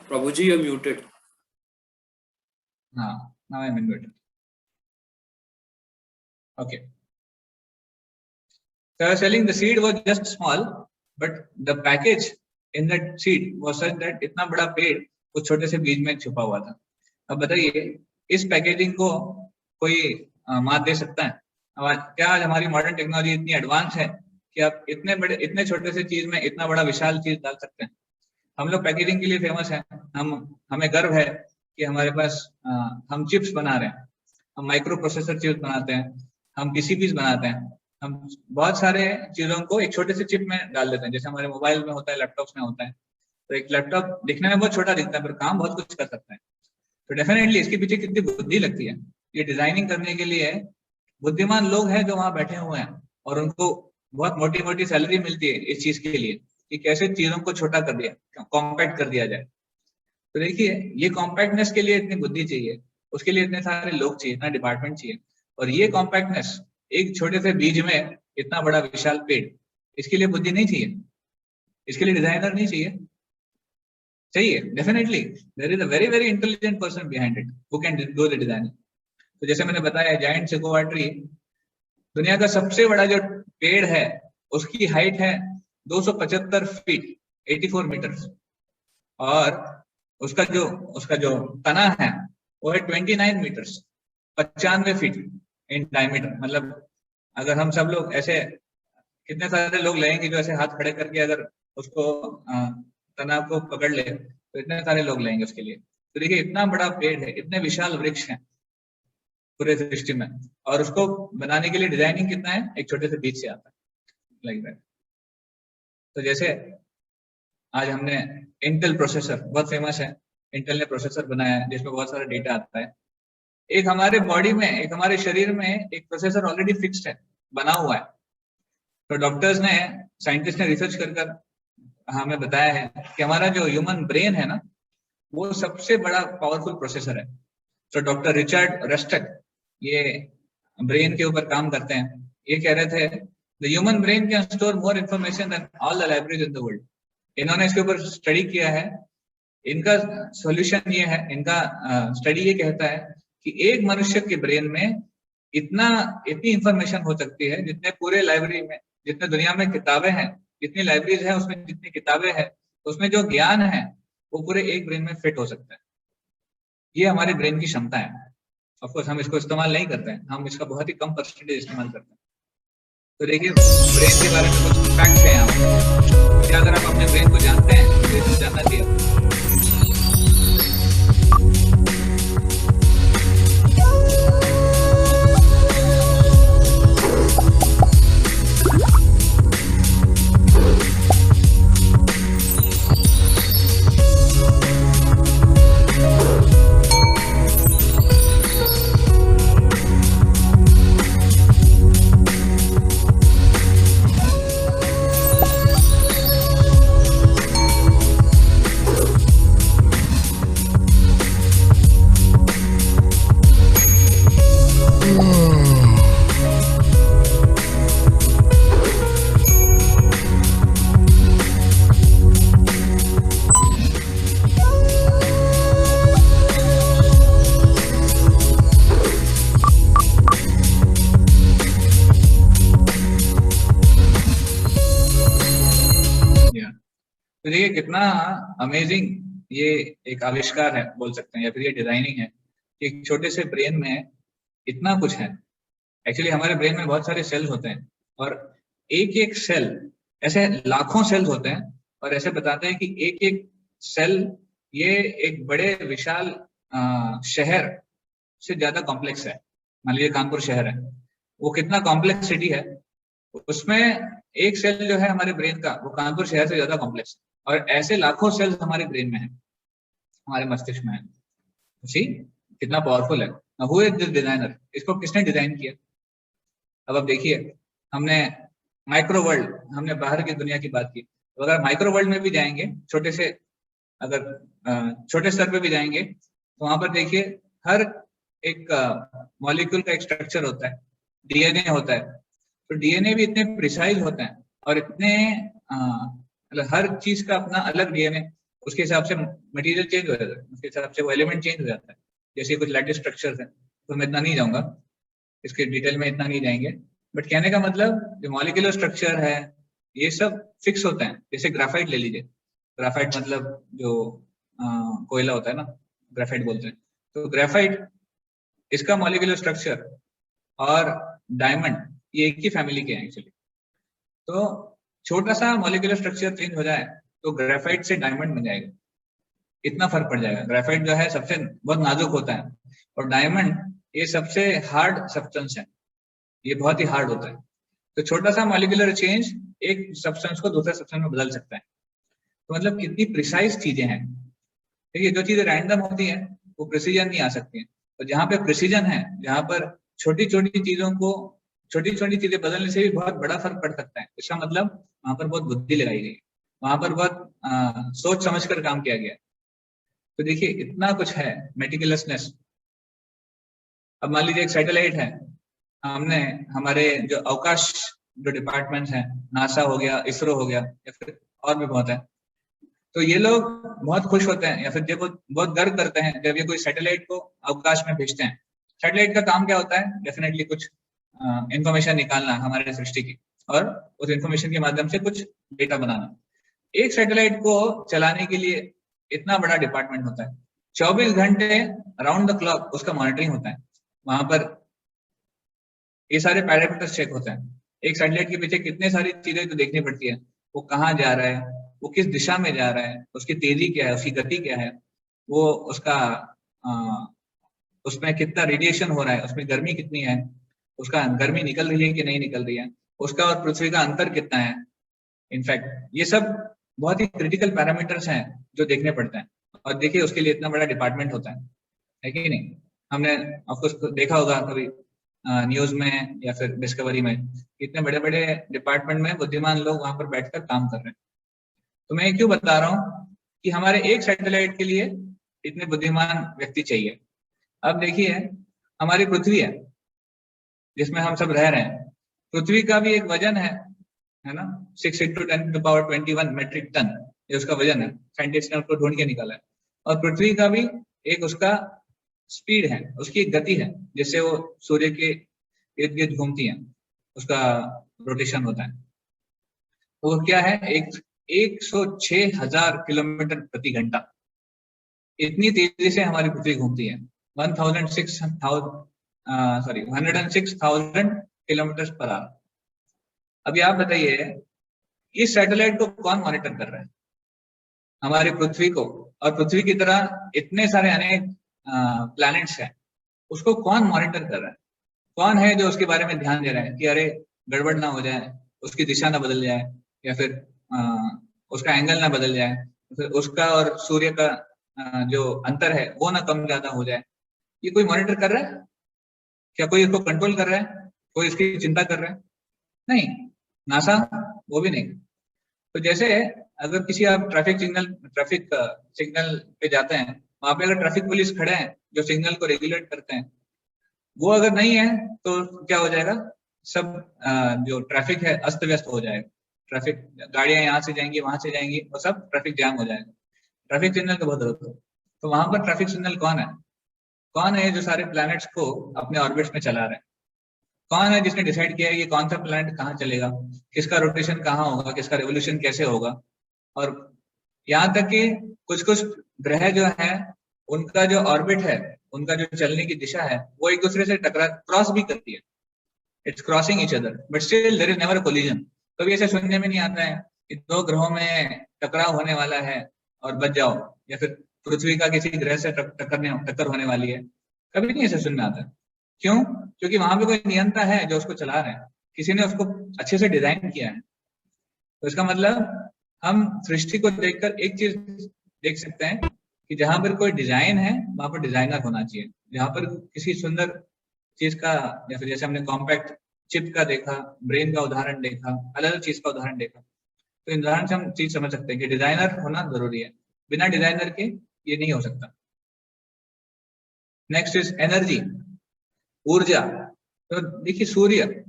Prabhuji, you're muted. Now I'm muted. Okay. So I was telling the seed was just small, but the package in that seed was such that इतना बड़ा पेड़ उस छोटे से बीज में छुपा हुआ था। अब बताइए, इस पैकेजिंग को कोई मात दे सकता है? क्या आज हमारी मॉडर्न टेक्नोलॉजी इतनी एडवांस है कि आप इतने छोटे से चीज में इतना बड़ा विशाल चीज डाल सकते हैं? हम लोग पैकेजिंग के लिए फेमस हैं। हमें गर्व है कि हमारे पास हम चिप्स बना रहे हैं, हम माइक्रो प्रोसेसर चिप्स बनाते हैं, हम पीसीबीज बनाते हैं, हम बहुत सारे चीजों को एक छोटे से चिप में डाल देते हैं। जैसे हमारे मोबाइल में होता है, लैपटॉप्स में होता है। तो एक लैपटॉप दिखने में बहुत छोटा दिखता है, पर काम बहुत कुछ कर सकता है। तो डेफिनेटली इसके पीछे कितनी बुद्धि लगती है। ये डिजाइनिंग करने के लिए बुद्धिमान लोग हैं जो वहां बैठे हुए हैं, और उनको बहुत मोटी मोटी सैलरी मिलती है इस चीज के लिए कि कैसे चीजों को छोटा कर दिया, कॉम्पैक्ट कर दिया जाए। तो देखिए, ये कॉम्पैक्टनेस के लिए इतनी बुद्धि चाहिए, उसके लिए इतने सारे लोग चाहिए, इतना डिपार्टमेंट चाहिए। और ये कॉम्पैक्टनेस एक छोटे से बीज में इतना बड़ा विशाल पेड़, इसके लिए बुद्धि नहीं चाहिए, इसके लिए डिजाइनर नहीं चाहिए? चाहिए, definitely there is a very very intelligent person behind it who can do the designing. तो जैसे मैंने बताया, जायंट सिकोआ ट्री दुनिया का सबसे बड़ा जो पेड़ है, उसकी हाइट है 275 फीट। 84 मीटर, और उसका जो तना है वो है 29 मीटर्स, 95 फीट इन डायमीटर। मतलब अगर हम सब लोग ऐसे, कितने सारे लोग लगेंगे जो ऐसे हाथ खड़े करके अगर उसको तना को पकड़ ले, तो इतने सारे लोग लगेंगे उसके लिए। तो देखिए इतना बड़ा पेड़ है, इतने विशाल वृक्ष हैं पूरे सृष्टि में, और उसको बनाने के लिए डिजाइनिंग कितना है, एक छोटे से बीज से आता है, लाइक दैट। तो जैसे आज हमने इंटेल प्रोसेसर, बहुत फेमस है, इंटेल ने प्रोसेसर बनाया है जिसमें बहुत सारा डेटा आता है। एक हमारे बॉडी में, एक हमारे शरीर में एक प्रोसेसर ऑलरेडी फिक्स्ड है, बना हुआ है। तो डॉक्टर्स ने, साइंटिस्ट ने रिसर्च कर हमें बताया है कि हमारा जो ह्यूमन ब्रेन है ना, वो सबसे बड़ा पावरफुल प्रोसेसर है। तो डॉक्टर रिचर्ड रस्टक ये ब्रेन के ऊपर काम करते हैं, ये कह रहे थे the human brain can store more information than all the libraries in the world. इन्होंने इसके ऊपर स्टडी किया है। इनका सॉल्यूशन ये है, इनका स्टडी ये कहता है कि एक मनुष्य के ब्रेन में इतनी इंफॉर्मेशन हो सकती है जितने पूरे लाइब्रेरी में, जितने दुनिया में किताबें हैं, जितनी लाइब्रेरीज है उसमें जितनी किताबें हैं, उसमें जो ज्ञान है वो पूरे एक ब्रेन में फिट हो सकता है। ये हमारे ब्रेन की क्षमता है। ऑफ कोर्स हम इसको इस्तेमाल नहीं करते हैं, हम इसका बहुत ही कम परसेंटेज इस्तेमाल करते हैं। तो देखिए ब्रेन के बारे में कुछ फैक्ट्स हैं यहाँ पे, क्या अगर आप अपने ब्रेन को जानते हैं तो ये जानना चाहिए। तो देखिए कितना अमेजिंग ये एक आविष्कार है बोल सकते हैं, या फिर ये डिजाइनिंग है कि एक छोटे से ब्रेन में इतना कुछ है। एक्चुअली हमारे ब्रेन में बहुत सारे सेल्स होते हैं, और एक एक सेल, ऐसे लाखों सेल्स होते हैं, और ऐसे बताते हैं कि एक एक सेल ये एक बड़े विशाल शहर से ज्यादा कॉम्प्लेक्स है। मान लीजिए कानपुर शहर है, वो कितना कॉम्प्लेक्स सिटी है, उसमें एक सेल जो है हमारे ब्रेन का, वो कानपुर शहर से ज्यादा कॉम्प्लेक्स है। और ऐसे लाखों सेल्स हमारे ब्रेन में है, हमारे मस्तिष्क में है। सी कितना पावरफुल है। हु इज दिस डिजाइनर, इसको किसने डिजाइन किया? अब आप देखिए, हमने माइक्रो वर्ल्ड, हमने बाहर की दुनिया की बात की, तो अगर माइक्रो वर्ल्ड में भी जाएंगे, छोटे से, अगर छोटे स्तर पे भी जाएंगे, तो वहां पर देखिए हर एक मॉलिक्यूल का एक स्ट्रक्चर होता है, डीएनए होता है। तो डीएनए भी इतने प्रिसाइज होते हैं, और इतने मतलब हर चीज का अपना अलग डीएनए, उसके हिसाब से मटेरियल चेंज हो जाता है, उसके हिसाब से वो एलिमेंट चेंज हो जाता है। जैसे कुछ लैटिस स्ट्रक्चर्स हैं, तो मैं इतना नहीं जाऊंगा, इसके डिटेल में इतना नहीं जाएंगे, बट कहने का मतलब जो मॉलिक्यूलर स्ट्रक्चर है ये सब फिक्स होता है। जैसे ग्राफाइट ले लीजिए, ग्राफाइट मतलब जो कोयला होता है ना, ग्राफाइट बोलते हैं। तो ग्राफाइट, इसका मॉलिक्यूलर स्ट्रक्चर और डायमंड ये एक ही फैमिली के हैं एक्चुअली। तो छोटा सा मॉलिक्यूलर स्ट्रक्चर चेंज हो जाए तो ग्राफाइट से डायमंड बन जाएगा, इतना फर्क पड़ जाएगा। ग्राफाइट जो है सबसे बहुत नाजुक होता है, और डायमंड ये सबसे हार्ड सब्सटेंस है, ये बहुत ही हार्ड होता है। तो छोटा सा मॉलिक्यूलर चेंज एक सब्सटेंस को दूसरे सब्सटेंस में बदल सकता है। तो मतलब कितनी प्रिसाइज चीजें हैं। देखिए जो चीजें रैंडम होती हैं वो प्रिसीजन नहीं आ सकती हैं, तो जहाँ पे प्रिसीजन है, जहाँ पर छोटी छोटी चीजों को, छोटी छोटी चीजें बदलने से भी बहुत बड़ा फर्क पड़ सकता है। इसका मतलब वहां पर बहुत बुद्धि लगाई गई, वहां पर बहुत सोच समझ कर काम किया गया। तो देखिए इतना कुछ है, मेटिकुलसनेस। अब मान लीजिए एक सैटेलाइट है, हमने हमारे जो अवकाश जो डिपार्टमेंट्स हैं, नासा हो गया, इसरो हो गया, या फिर और भी बहुत है, तो ये लोग बहुत खुश होते हैं, या फिर जब बहुत गर्व करते हैं जब ये कोई सैटेलाइट को अवकाश में भेजते हैं। सैटेलाइट का काम क्या होता है? डेफिनेटली कुछ इंफॉर्मेशन निकालना हमारे सृष्टि की, और उस इंफॉर्मेशन के माध्यम से कुछ डेटा बनाना। एक सैटेलाइट को चलाने के लिए इतना बड़ा डिपार्टमेंट होता है, 24 घंटे अराउंड द क्लॉक उसका मॉनिटरिंग होता है। वहां पर ये सारे पैरामीटर्स चेक होते हैं। एक सैटेलाइट के पीछे कितने सारी चीजें तो देखनी पड़ती है, वो कहाँ जा रहा है, वो किस दिशा में जा रहा है, उसकी तेजी क्या है, उसकी गति क्या है, वो उसका उसमें कितना रेडिएशन हो रहा है, उसमें गर्मी कितनी है, उसका गर्मी निकल रही है कि नहीं निकल रही है, उसका और पृथ्वी का अंतर कितना है। इनफैक्ट ये सब बहुत ही क्रिटिकल पैरामीटर्स हैं जो देखने पड़ते हैं, और देखिए उसके लिए इतना बड़ा डिपार्टमेंट होता है कि नहीं। हमने ऑफकोर्स देखा होगा कभी न्यूज में या फिर डिस्कवरी में, इतने बड़े बड़े डिपार्टमेंट में बुद्धिमान लोग वहां पर बैठकर काम कर रहे हैं। तो मैं क्यों बता रहा हूँ कि हमारे एक सैटेलाइट के लिए इतने बुद्धिमान व्यक्ति चाहिए। अब देखिए हमारी पृथ्वी है जिसमें हम सब रह रहे हैं, पृथ्वी का भी एक वजन है ना, 6 × 10⁻21 मेट्रिक टन, ये उसका वजन है, साइंटिस्ट ने उसको ढूंढ के निकाला है। और पृथ्वी का भी एक उसका स्पीड है, उसकी एक गति है, जिससे वो सूर्य के इर्द गिर्द घूमती है, उसका रोटेशन होता है। वो क्या है, 106,000 किलोमीटर प्रति घंटा, इतनी तेजी से हमारी पृथ्वी घूमती है। 106,000 किलोमीटर पर आवर। अभी आप बताइए इस सैटेलाइट को कौन मॉनिटर कर रहा है, हमारी पृथ्वी को, और पृथ्वी की तरह इतने सारे अनेक प्लैनेट्स हैं, उसको कौन मॉनिटर कर रहा है? कौन है जो उसके बारे में ध्यान दे रहा है कि अरे गड़बड़ ना हो जाए, उसकी दिशा ना बदल जाए, या फिर उसका एंगल ना बदल जाए, फिर उसका और सूर्य का जो अंतर है वो ना कम ज्यादा हो जाए। ये कोई मॉनिटर कर रहा है क्या? कोई इसको कंट्रोल कर रहा है? कोई इसकी चिंता कर रहा है? नहीं, नासा वो भी नहीं। तो जैसे अगर किसी आप ट्रैफिक सिग्नल पे जाते हैं, वहां पे अगर ट्रैफिक पुलिस खड़े हैं जो सिग्नल को रेगुलेट करते हैं, वो अगर नहीं है तो क्या हो जाएगा, सब जो ट्रैफिक है अस्त व्यस्त हो जाएगा। ट्रैफिक गाड़ियां यहाँ से जाएंगी, वहां से जाएंगी, और सब ट्रैफिक जाम हो जाएगा। ट्रैफिक सिग्नल का बहुत जरूरत है। तो वहां पर ट्रैफिक सिग्नल कौन है? कौन है जो सारे प्लैनेट्स को अपने ऑर्बिट्स में चला रहे हैं? कौन है जिसने डिसाइड किया है कि कौन सा प्लैनेट कहाँ चलेगा, किसका रोटेशन कहाँ होगा, किसका रेवोल्यूशन कैसे होगा। और यहाँ तक कि कुछ कुछ ग्रह जो है उनका जो ऑर्बिट है, उनका जो चलने की दिशा है, वो एक दूसरे से क्रॉस भी करती है। It's crossing each other, but still there is never a collision. कभी ऐसे सुनने में नहीं आता है कि दो ग्रहों में टकराव होने वाला है और बच जाओ, या फिर पृथ्वी का किसी ग्रह से टक्कर होने वाली है। कभी नहीं ऐसे सुनने आता। क्यों? क्योंकि वहां पे कोई नियंता है जो उसको चला रहा है, किसी ने उसको अच्छे से डिजाइन किया है। तो इसका मतलब हम सृष्टि को देखकर एक चीज देख सकते हैं कि जहां पर कोई डिजाइन है वहां पर डिजाइनर होना चाहिए। जहां पर किसी सुंदर चीज का, या फिर जैसे हमने कॉम्पैक्ट चिप का देखा, ब्रेन का उदाहरण देखा, अलग अलग चीज का उदाहरण देखा, तो इन उदाहरण से हम चीज समझ सकते हैं कि डिजाइनर होना जरूरी है। बिना डिजाइनर के ये नहीं हो सकता। नेक्स्ट इज एनर्जी, ऊर्जा। तो देखिए सूर्य,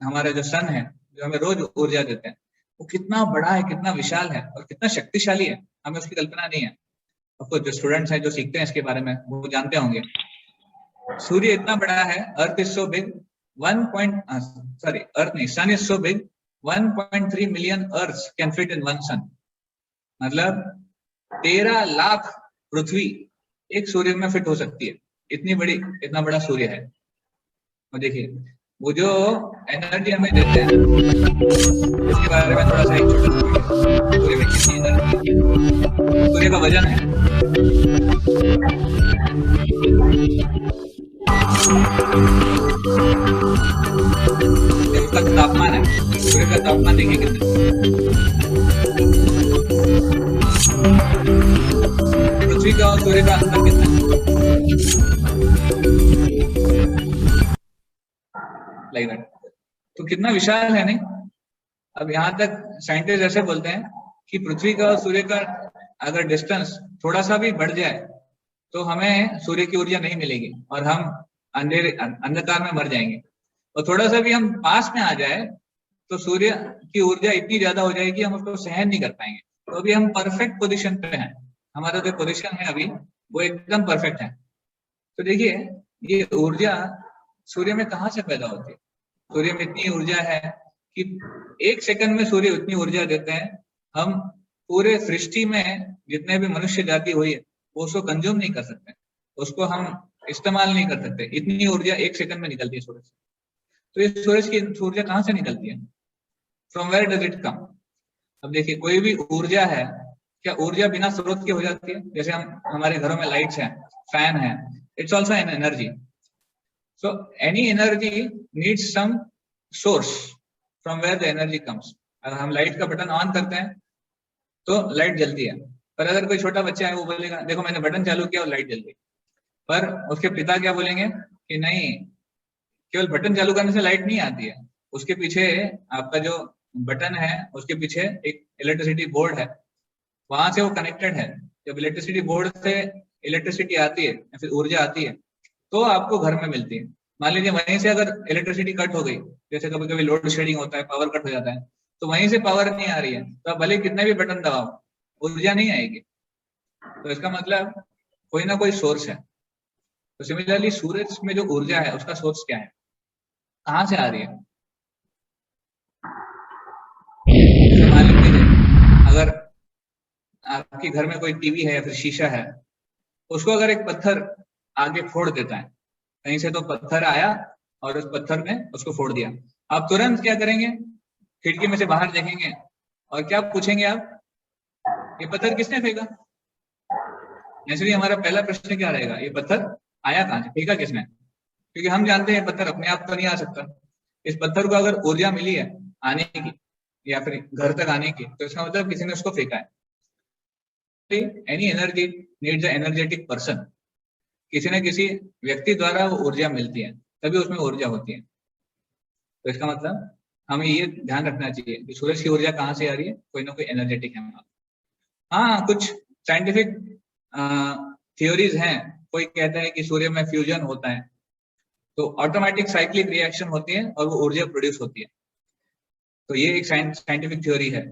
हमारा जो सन है, जो हमें रोज ऊर्जा देते हैं, वो कितना बड़ा है, कितना विशाल है और कितना शक्तिशाली है, हमें उसकी कल्पना नहीं है। आपको जो स्टूडेंट्स हैं जो सीखते हैं इसके बारे में, वो जानते होंगे। सूर्य इतना बड़ा है, earth is so big, sun is so big, 1.3 million earth can fit in one sun. मतलब 13 लाख पृथ्वी एक सूर्य में फिट हो सकती है, इतना बड़ा सूर्य है। और देखिए वो जो एनर्जी हमें देते हैं इसके बारे में थोड़ा सा एक छोटा, सूर्य में कितनी एनर्जी है, सूर्य का वजन है, उसका तापमान है, सूर्य का तापमान देखिए कितना, पृथ्वी का और सूर्य का अंतर कितना है, तो कितना विशाल है नहीं। अब यहाँ तक साइंटिस्ट ऐसे बोलते हैं कि पृथ्वी का और सूर्य का अगर डिस्टेंस थोड़ा सा भी बढ़ जाए तो हमें सूर्य की ऊर्जा नहीं मिलेगी और हम अंधकार में मर जाएंगे। और थोड़ा सा भी हम पास में आ जाए तो सूर्य की ऊर्जा इतनी ज्यादा हो जाएगी हम उसको सहन नहीं कर पाएंगे। तो अभी हम परफेक्ट पोजीशन पे हैं, हमारा जो पोजीशन है अभी वो एकदम परफेक्ट है। तो देखिए ये ऊर्जा सूर्य में कहाँ से पैदा होती है? सूर्य में इतनी ऊर्जा है कि 1 सेकंड में सूर्य उतनी ऊर्जा देते हैं, हम पूरे सृष्टि में जितने भी मनुष्य जाति हुई है वो उसको कंज्यूम नहीं कर सकते, उसको हम इस्तेमाल नहीं कर सकते। इतनी ऊर्जा 1 सेकंड में निकलती है सूरज से। तो ये सूरज की ऊर्जा कहाँ से निकलती है? From where does it come? अब देखिए, कोई भी ऊर्जा है, क्या ऊर्जा बिना स्रोत की हो जाती है? जैसे हम हमारे घरों में लाइट्स हैं, फैन है, it's also an energy. So any energy needs some source from where the energy comes. अगर हम लाइट का बटन ऑन करते हैं तो लाइट जलती है, पर अगर कोई छोटा बच्चा है वो बोलेगा देखो मैंने बटन चालू किया और लाइट जल गई, पर उसके पिता क्या बोलेंगे कि नहीं, केवल बटन चालू करने से लाइट नहीं आती है, उसके पीछे आपका जो बटन है उसके पीछे एक इलेक्ट्रिसिटी बोर्ड है, वहां से वो कनेक्टेड है। जब इलेक्ट्रिसिटी बोर्ड से इलेक्ट्रिसिटी आती है या फिर ऊर्जा आती है तो आपको घर में मिलती है। मान लीजिए वहीं से अगर इलेक्ट्रिसिटी कट हो गई, जैसे कभी कभी लोड शेडिंग होता है, पावर कट हो जाता है, तो वहीं से पावर नहीं आ रही है तो आप भले कितने भी बटन दबाओ ऊर्जा नहीं आएगी। तो इसका मतलब कोई ना कोई सोर्स है। तो सिमिलरली सूरज में जो ऊर्जा है उसका सोर्स क्या है, कहाँ से आ रही है? जैसे मान लीजिए अगर आपके घर में कोई टीवी है या फिर शीशा है, उसको अगर एक पत्थर आगे फोड़ देता है, कहीं से तो पत्थर आया और उस पत्थर ने उसको फोड़ दिया, आप तुरंत क्या करेंगे? खिड़की में से बाहर देखेंगे और क्या पूछेंगे आप, ये पत्थर किसने फेंका? नेचुरली हमारा पहला प्रश्न क्या रहेगा, ये पत्थर आया कहाँ से, फेंका किसने? क्योंकि हम जानते हैं पत्थर अपने आप तो नहीं आ सकता। इस पत्थर को अगर ऊर्जा मिली है आने की या फिर घर तक आने की, तो इसका मतलब किसी ने उसको फेंका है। Any energy needs a energetic person. किसी न किसी व्यक्ति द्वारा वो ऊर्जा मिलती है, तभी उसमें ऊर्जा होती है। तो इसका मतलब हमें ये ध्यान रखना चाहिए कि सूरज की ऊर्जा कहाँ से आ रही है, कोई ना कोई एनर्जेटिक है। हाँ, कुछ साइंटिफिक थ्योरीज हैं। कोई कहता है कि सूर्य में फ्यूजन होता है तो ऑटोमेटिक साइक्लिक रिएक्शन होती है और वो ऊर्जा प्रोड्यूस होती है। तो ये एक साइंटिफिक थ्योरी है।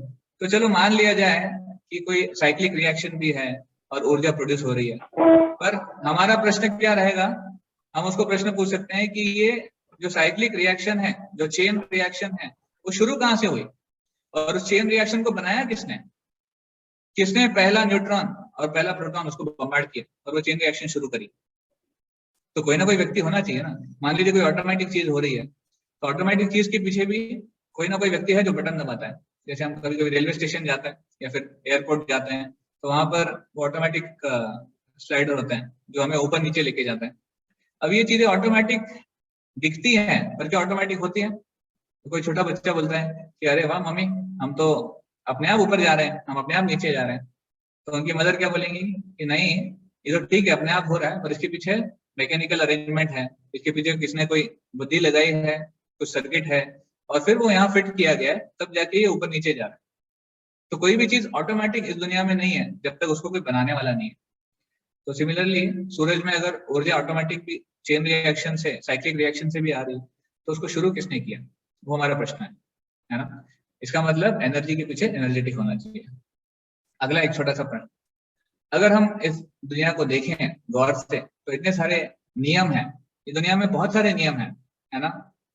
तो चलो मान लिया जाए कि कोई साइक्लिक रिएक्शन भी है और ऊर्जा प्रोड्यूस हो रही है, पर हमारा प्रश्न क्या रहेगा, हम उसको प्रश्न पूछ सकते हैं कि ये जो साइक्लिक रिएक्शन है, जो चेन रिएक्शन है, वो शुरू कहाँ से हुई और उस चेन रिएक्शन को बनाया किसने? किसने पहला न्यूट्रॉन और पहला प्रोटॉन उसको बम्बार्ड किया और वो चेन रिएक्शन शुरू करी? तो कोई ना कोई व्यक्ति होना चाहिए ना। मान लीजिए कोई ऑटोमेटिक चीज हो रही है, तो ऑटोमेटिक चीज के पीछे भी कोई ना कोई व्यक्ति है जो बटन दबाता है। जैसे हम कभी कभी रेलवे स्टेशन जाते हैं या फिर एयरपोर्ट जाते हैं, तो वहां पर वो ऑटोमेटिक स्लाइडर होते हैं जो हमें ऊपर नीचे लेके जाते हैं। अब ये चीजें ऑटोमेटिक दिखती हैं, पर क्या ऑटोमेटिक होती है? तो कोई छोटा बच्चा बोलता है कि अरे वाह मम्मी, हम तो अपने आप ऊपर जा रहे हैं, हम अपने आप नीचे जा रहे हैं। तो उनकी मदर क्या बोलेंगी कि नहीं, ये तो ठीक है अपने आप हो रहा है, पर इसके पीछे मैकेनिकल अरेंजमेंट है, इसके पीछे किसने कोई बुद्धि लगाई है, कुछ सर्किट है और फिर वो यहाँ फिट किया गया है, तब जाके ये ऊपर नीचे जा रहा है। तो कोई भी चीज ऑटोमेटिक इस दुनिया में नहीं है जब तक उसको कोई बनाने वाला नहीं है। तो सिमिलरली सूरज में अगर ऊर्जा ऑटोमेटिक भी चेन रिएक्शन से, साइक्लिक रिएक्शन से भी आ रही है, तो उसको शुरू किसने किया, वो हमारा प्रश्न है ना। इसका मतलब एनर्जी के पीछे एनर्जेटिक होना चाहिए। अगला एक छोटा सा प्रश्न, अगर हम इस दुनिया को देखें गौर से तो इतने सारे नियम हैं, इस दुनिया में बहुत सारे नियम हैं, है ना।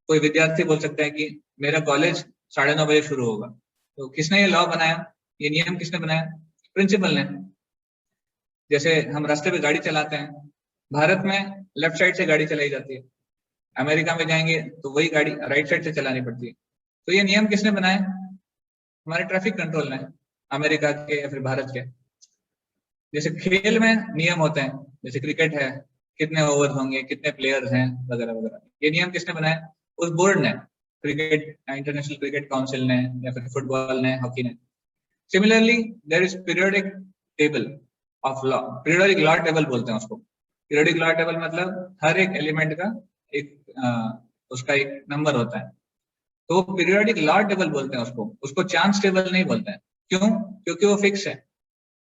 कोई विद्यार्थी बोल सकता है कि मेरा कॉलेज 9:30 बजे शुरू होगा, तो किसने ये लॉ बनाया, ये नियम किसने बनाया? प्रिंसिपल ने। जैसे हम रास्ते पे गाड़ी चलाते हैं, भारत में लेफ्ट साइड से गाड़ी चलाई जाती है, अमेरिका में जाएंगे तो वही गाड़ी राइट साइड से चलानी पड़ती है। तो ये नियम किसने बनाए? हमारे ट्रैफिक कंट्रोल ने, अमेरिका के या फिर भारत के। जैसे खेल में नियम होते हैं, जैसे क्रिकेट है, कितने ओवर होंगे, कितने प्लेयर्स हैं, वगैरह वगैरह, ये नियम किसने बनाए? उस बोर्ड ने, क्रिकेट इंटरनेशनल क्रिकेट काउंसिल ने या फिर फुटबॉल ने, हॉकी ने। Similarly there is periodic table of law, periodic law table बोलते हैं उसको। पीरियोडिक लॉ टेबल मतलब हर एक एलिमेंट का एक उसका एक नंबर होता है, तो पीरियोडिक लॉ टेबल बोलते हैं उसको चांस टेबल नहीं बोलते हैं। क्यों? क्योंकि वो फिक्स है,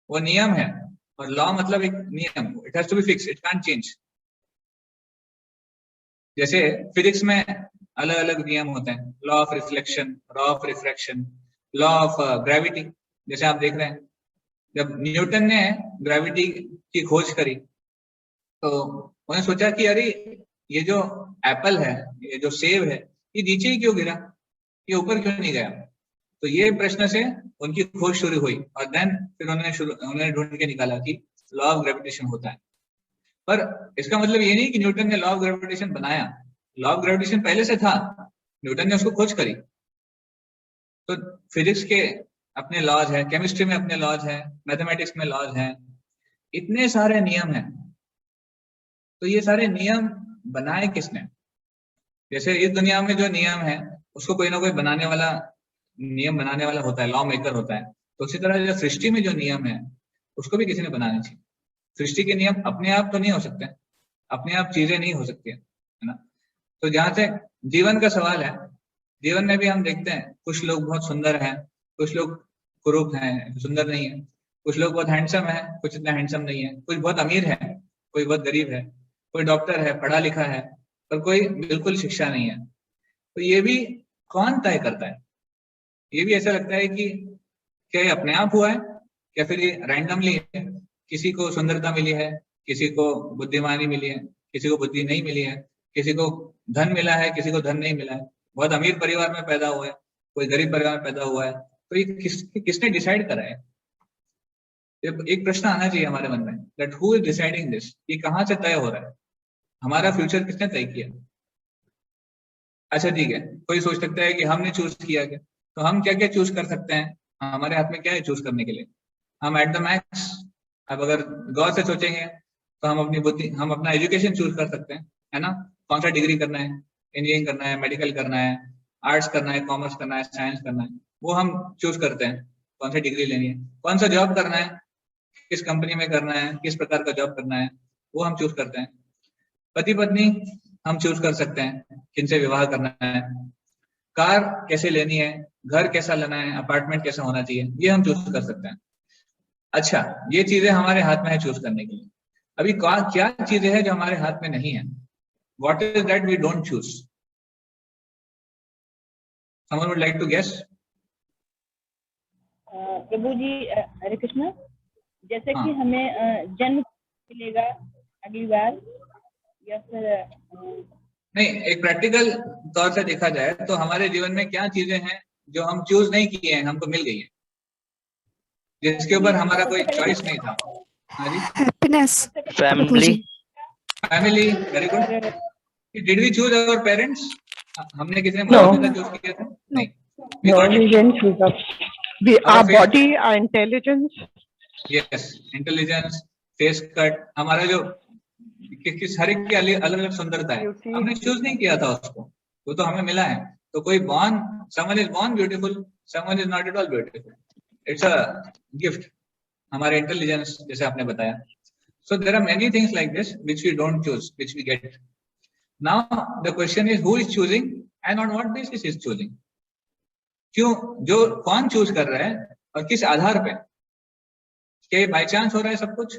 वो नियम है, और लॉ मतलब एक नियम, it has to be fix, it can't change. जैसे फिजिक्स में अलग अलग नियम होते हैं, law of reflection, law of refraction, law of gravity. जैसे आप देख रहे हैं, जब न्यूटन ने ग्रेविटी की खोज करी तो उन्होंने सोचा कि अरे ये जो एप्पल है, ये जो सेब है, ये नीचे ही क्यों गिरा, ये ऊपर क्यों नहीं गया? तो ये प्रश्न से उनकी खोज शुरू हुई और देन फिर उन्होंने ढूंढ के निकाला कि लॉ ऑफ ग्रेविटेशन होता है। पर इसका मतलब ये नहीं कि न्यूटन ने लॉ ऑफ ग्रेविटेशन बनाया, लॉ ऑफ ग्रेविटेशन पहले से था, न्यूटन ने उसको खोज करी। तो फिजिक्स के अपने लॉज है, केमिस्ट्री में अपने लॉज है, मैथमेटिक्स में लॉज है, इतने सारे नियम हैं। तो ये सारे नियम बनाए किसने? जैसे इस दुनिया में जो नियम है उसको कोई ना कोई नियम बनाने वाला होता है, लॉ मेकर होता है। तो उसी तरह जो सृष्टि में जो नियम है उसको भी किसी ने बनाने चाहिए। सृष्टि के नियम अपने आप तो नहीं हो सकते, अपने आप चीजें नहीं हो सकती है ना। तो जहां से जीवन का सवाल है, जीवन में भी हम देखते हैं कुछ लोग बहुत सुंदर हैं, कुछ लोग कुरूप हैं, सुंदर नहीं है, कुछ लोग बहुत हैंडसम है, कुछ इतना हैंडसम नहीं है, कुछ बहुत अमीर है, कोई बहुत गरीब है, कोई डॉक्टर है, पढ़ा लिखा है, पर कोई बिल्कुल शिक्षा नहीं है। तो ये भी कौन तय करता है? ये भी ऐसा लगता है कि क्या ये अपने आप हुआ है या फिर ये रैंडमली है? किसी को सुंदरता मिली है, किसी को बुद्धिमानी मिली है, किसी को बुद्धि नहीं मिली है, किसी को धन मिला है, किसी को धन नहीं मिला है, बहुत अमीर परिवार में पैदा हुआ है, कोई गरीब परिवार में पैदा हुआ है। तो ये किसने डिसाइड करा है? एक प्रश्न आना चाहिए हमारे मन में, that who is deciding this? ये कहाँ से तय हो रहा है? हमारा फ्यूचर किसने तय किया? अच्छा ठीक है, कोई सोच सकता है कि हमने चूज किया क्या? तो हम क्या क्या चूज कर सकते हैं? हमारे हाथ में क्या है चूज करने के लिए? हम एट द मैक्स, अब अगर गौर से सोचेंगे तो हम अपना एजुकेशन चूज कर सकते हैं, है ना? कौन सा डिग्री करना है, इंजीनियरिंग करना है, मेडिकल करना है, आर्ट्स करना है, कॉमर्स करना है, साइंस करना है, वो हम चूज करते हैं कौन सा डिग्री लेनी है। कौन सा जॉब करना है, किस कंपनी में करना है, किस प्रकार का जॉब करना है, वो हम चूज करते हैं। पति पत्नी हम चूज कर सकते हैं किनसे विवाह करना है, कार कैसे लेनी है, घर कैसा लेना है, अपार्टमेंट कैसा होना चाहिए, ये हम चूज कर सकते हैं। अच्छा, ये चीजें हमारे हाथ में है चूज करने के लिए। अभी क्या चीजें हैं जो हमारे हाथ में नहीं है? What is that we don't choose? Someone would like to guess? प्रभु जी, हरे कृष्ण। जैसे कि हमें जन्म मिलेगा अगली बार या फिर नहीं, एक प्रैक्टिकल तौर से देखा जाए तो हमारे जीवन में क्या चीजें हैं जो हम चूज नहीं किए हैं, हमको मिल गई है, जिसके ऊपर हमारा कोई चॉइस नहीं था। हाँ जी, happiness, family, very good. Did we choose our parents? हमने किसी ने माता-पिता चूज किया था? नहीं। we didn't choose us. Our body, our intelligence. Yes, intelligence, face cut, हमारा जो किस हर एक की अलग अलग सुंदरता है, हमने चूज नहीं किया था उसको, वो तो हमें मिला है। तो कोई someone is born beautiful, someone is not at all beautiful. It's a gift. हमारे इंटेलिजेंस जैसे आपने बताया। So there are many things like this which we don't choose, which we get. Now the question is who is choosing and on what basis is choosing? क्यों, जो कौन choose कर रहा है और किस आधार पे? क्या ये बाय चांस हो रहा है सब कुछ?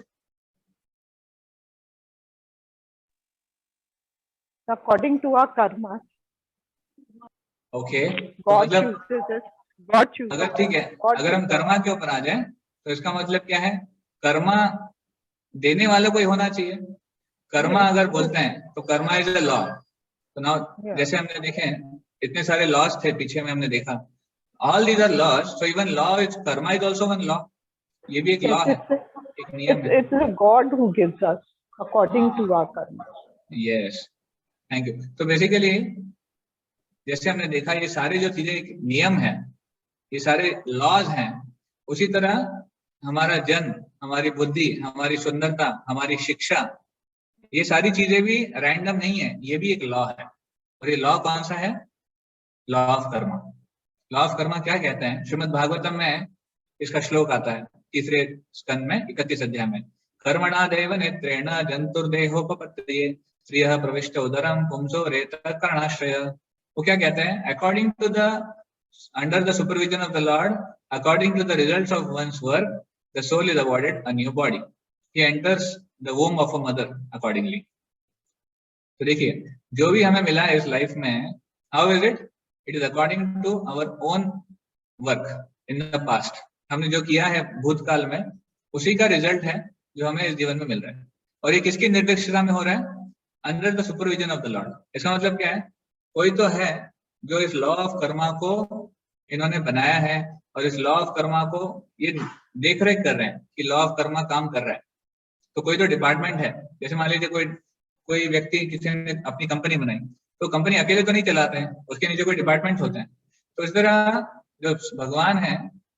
According to our karma. Okay, God मतलब chooses us. God chooses. अगर ठीक है, अगर हम कर्मा के ऊपर आ जाए तो इसका मतलब क्या है? कर्मा देने वाला कोई होना चाहिए। कर्मा अगर बोलते हैं तो कर्मा इज अ लॉ। तो नाउ जैसे हमने देखे इतने सारे लॉज थे पीछे में, हमने देखा all these are laws, so even law is karma is also one law. ये भी एक लॉ है, एक नियम है। It's a God who gives us according to our karma. Yes, thank you. तो बेसिकली जैसे हमने देखा ये सारे जो चीजें नियम है, ये सारे लॉज हैं, उसी तरह हमारा जन्म, हमारी बुद्धि, हमारी सुंदरता, हमारी शिक्षा, ये सारी चीजें भी रैंडम नहीं है, ये भी एक लॉ है। और ये लॉ कौन सा है? Law of Karma. Law of Karma क्या कहते हैं? श्रीमद् भागवतम में इसका श्लोक आता है, तीसरे स्कंद में 31 अध्याय में। कर्मणा देव नेत्रेण जंतुर्देहोपपत्तये श्रियः प्रविष्ट उदरम पुंसो रेत कर्णाश्रय। वो क्या कहते हैं? According to the under the supervision of the Lord, according to the results of one's work, the soul is awarded a new body. He enters the womb of a mother accordingly. तो देखिए, जो भी हमें मिला है इस life में, how is it? It is according to our own work in the past. हमने जो किया है भूतकाल में, उसी का रिजल्ट है जो हमें इस जीवन में मिल रहा है। और ये किसकी निर्देशता में हो रहा है? Under the supervision of the Lord. इसका मतलब क्या है? कोई तो है जो इस लॉ ऑफ कर्मा को इन्होंने बनाया है और इस लॉ ऑफ कर्मा को ये देख रेख कर रहे हैं कि लॉ ऑफ कर्मा काम कर रहा है। तो कोई तो डिपार्टमेंट है, जैसे मान लीजिए कोई व्यक्ति किसी ने अपनी कंपनी बनाई, तो कंपनी अकेले तो नहीं चलाते हैं, उसके नीचे कोई डिपार्टमेंट होते हैं। तो इस तरह जो भगवान है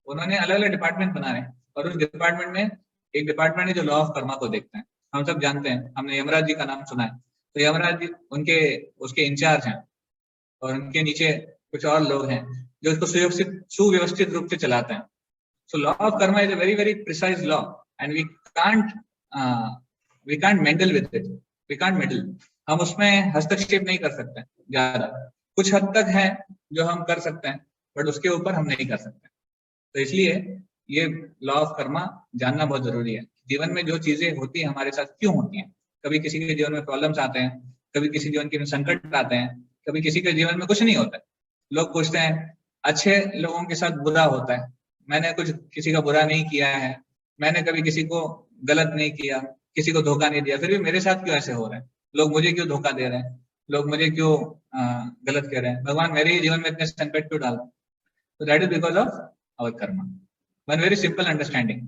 उन्होंने अलग अलग डिपार्टमेंट बना रहे हैं, और उस डिपार्टमेंट में एक डिपार्टमेंट है जो लॉ ऑफ कर्मा को देखते हैं। हम सब जानते हैं, हमने यमराज जी का नाम सुना है, तो यमराज जी उसके इंचार्ज हैं, और उनके नीचे कुछ और लोग हैं जो उसको सुव्यवस्थित रूप से चलाते हैं। So law of karma is a very very precise law and we can't meddle with it, we can't meddle. हम उसमें हस्तक्षेप नहीं कर सकते ज्यादा, कुछ हद तक है जो हम कर सकते हैं, बट उसके ऊपर हम नहीं कर सकते। तो इसलिए ये लॉ ऑफ कर्मा जानना बहुत जरूरी है। जीवन में जो चीजें होती हैं हमारे साथ क्यों होती हैं, कभी किसी के जीवन में प्रॉब्लम्स आते हैं, कभी किसी जीवन के संकट आते हैं, कभी किसी के जीवन में कुछ नहीं होता है। लोग पूछते हैं अच्छे लोगों के साथ बुरा होता है, मैंने कुछ किसी का बुरा नहीं किया है, मैंने कभी किसी को गलत नहीं किया, किसी को धोखा नहीं दिया, फिर भी मेरे साथ क्यों ऐसे हो रहा है, लोग मुझे क्यों धोखा दे रहे हैं, लोग मुझे क्यों गलत कह रहे हैं, भगवान मेरे ही जीवन में इतने संकट क्यों डाल रहे हैं। तो that is because of our karma. One very simple understanding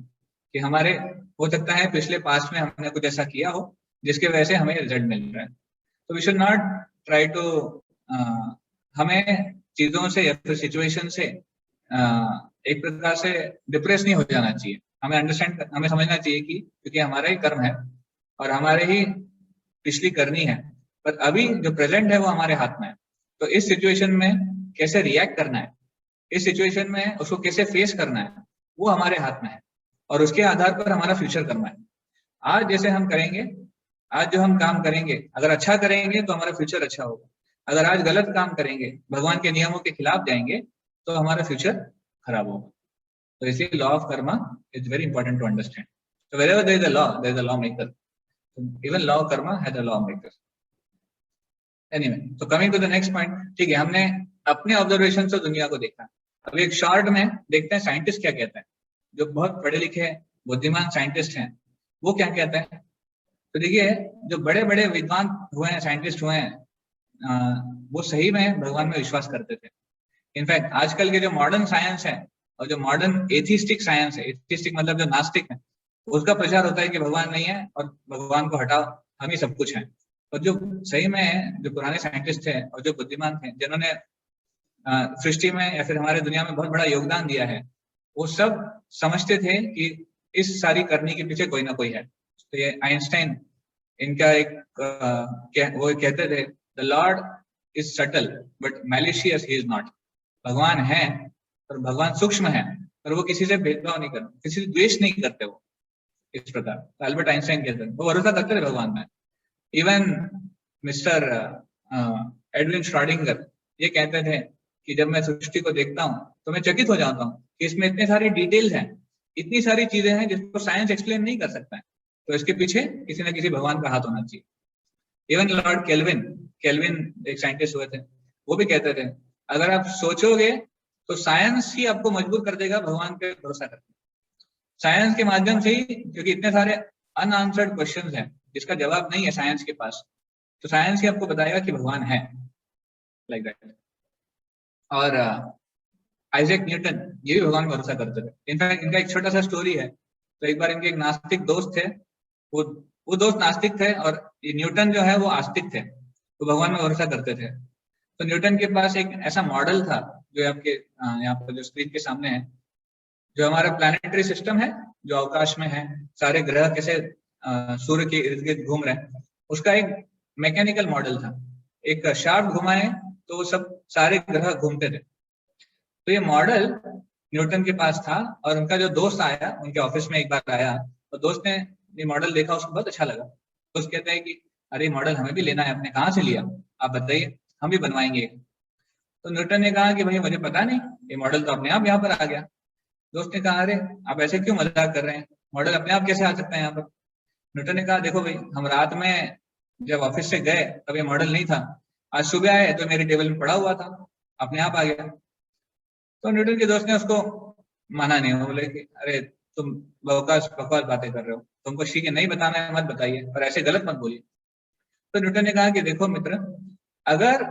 कि हमारे हो सकता है पिछले पास्ट में हमने कुछ ऐसा किया हो जिसके वजह से हमें रिजल्ट मिल रहा है। तो we should not try to, हमें चीजों से या फिर सिचुएशन से एक प्रकार से डिप्रेस नहीं हो जाना चाहिए। हमें समझना चाहिए कि क्योंकि हमारा ही कर्म है और हमारे ही पिछली करनी है, पर अभी जो प्रेजेंट है वो हमारे हाथ में है। तो इस सिचुएशन में कैसे रिएक्ट करना है, इस सिचुएशन में उसको कैसे फेस करना है, वो हमारे हाथ में है, और उसके आधार पर हमारा फ्यूचर करना है। आज जैसे हम करेंगे, आज जो हम काम करेंगे, अगर अच्छा करेंगे तो हमारा फ्यूचर अच्छा होगा। अगर आज गलत काम करेंगे, भगवान के नियमों के खिलाफ जाएंगे, तो हमारा फ्यूचर खराब होगा। तो इसलिए law of karma is very important to understand. So wherever there is a law, there is a lawmaker. So even law of karma has a lawmaker. Anyway, so coming to the next point, ठीक है, हमने अपने observation से दुनिया को देखा। अब एक शॉर्ट में देखते हैं साइंटिस्ट क्या कहते हैं, जो बहुत पढ़े लिखे बुद्धिमान साइंटिस्ट हैं, वो क्या कहते हैं। तो देखिए, जो बड़े बड़े विद्वान हुए हैं, साइंटिस्ट हुए हैं, वो सही में भगवान में विश्वास करते थे। इनफैक्ट आजकल के जो मॉडर्न साइंस है और जो मॉडर्न एथिस्टिक साइंस है, एथिस्टिक मतलब जो नास्तिक है, उसका प्रचार होता है कि भगवान नहीं है और भगवान को हटाओ, हम ही सब कुछ हैं। और जो सही में जो पुराने साइंटिस्ट थे और जो बुद्धिमान थे, जिन्होंने सृष्टि में या फिर हमारे दुनिया में बहुत बड़ा योगदान दिया है, वो सब समझते थे कि इस सारी करने के पीछे कोई ना कोई है। तो ये आइंस्टाइन, इनका एक वो कहते थे, the Lord is subtle but malicious he is not. भगवान है और भगवान सूक्ष्म है, पर वो किसी से भेदभाव नहीं करते, किसी से द्वेष नहीं करते। वो इस प्रकार अल्बर्ट आइंस्टाइन कहते हैं, वो भरोसा करते थे भगवान में। इवन मिस्टर एडविन श्रोडिंगर ये कहते थे कि जब मैं सृष्टि को देखता हूँ तो मैं चकित हो जाता हूँ कि इसमें इतने सारे डिटेल्स हैं, इतनी सारी चीजें हैं जिसको साइंस एक्सप्लेन नहीं कर सकता है, तो इसके पीछे किसी न किसी भगवान का हाथ होना चाहिए। इवन लॉर्ड केल्विन एक साइंटिस्ट हुए थे, वो भी कहते थे अगर आप सोचोगे तो साइंस ही आपको मजबूर कर देगा भगवान पे भरोसा करने। साइंस के माध्यम से ही, क्योंकि इतने सारे अनआंसर्ड क्वेश्चंस हैं जिसका जवाब नहीं है साइंस के पास, तो साइंस ही आपको बताएगा कि भगवान है, लाइक दैट। और आइजैक न्यूटन ये भी भगवान भरोसा करते थे। इनफैक्ट इनका एक छोटा सा स्टोरी है। तो एक बार इनके एक नास्तिक दोस्त थे, वो दोस्त नास्तिक थे और ये न्यूटन जो है वो आस्तिक थे, तो भगवान में भरोसा करते थे। तो न्यूटन के पास एक ऐसा मॉडल था जो आपके यहाँ पर जो स्क्रीन के सामने है, जो हमारा प्लैनेटरी सिस्टम है जो अवकाश में है, सारे ग्रह कैसे सूर्य के इर्द गिर्द घूम रहे हैं, उसका एक मैकेनिकल मॉडल था। एक शाफ्ट घुमाए तो वो सब सारे ग्रह घूमते थे। तो ये मॉडल न्यूटन के पास था और उनका जो दोस्त आया, उनके ऑफिस में एक बार आया, तो दोस्त ने ये मॉडल देखा, उसको बहुत अच्छा लगा। दोस्त कहते हैं कि अरे मॉडल हमें भी लेना है, आपने कहाँ से लिया, आप बताइए, हम भी बनवाएंगे। तो न्यूटन ने कहा कि भाई मुझे पता नहीं, ये मॉडल तो अपने आप यहाँ पर आ गया। दोस्त ने कहा अरे आप ऐसे क्यों मजाक कर रहे हैं, मॉडल अपने आप कैसे आ सकता है यहाँ पर। न्यूटन ने कहा देखो भाई, हम रात में जब ऑफिस से गए तब ये मॉडल नहीं था, आज सुबह आए तो मेरे टेबल में पड़ा हुआ था, अपने आप आ गया। तो न्यूटन के दोस्त ने उसको माना नहीं, बोले कि अरे तुम बकवास बातें कर रहे हो, तुमको ठीक है नहीं बताना है मत बताइए, पर ऐसे गलत मत बोलिए। तो न्यूटन ने कहा कि देखो मित्र, अगर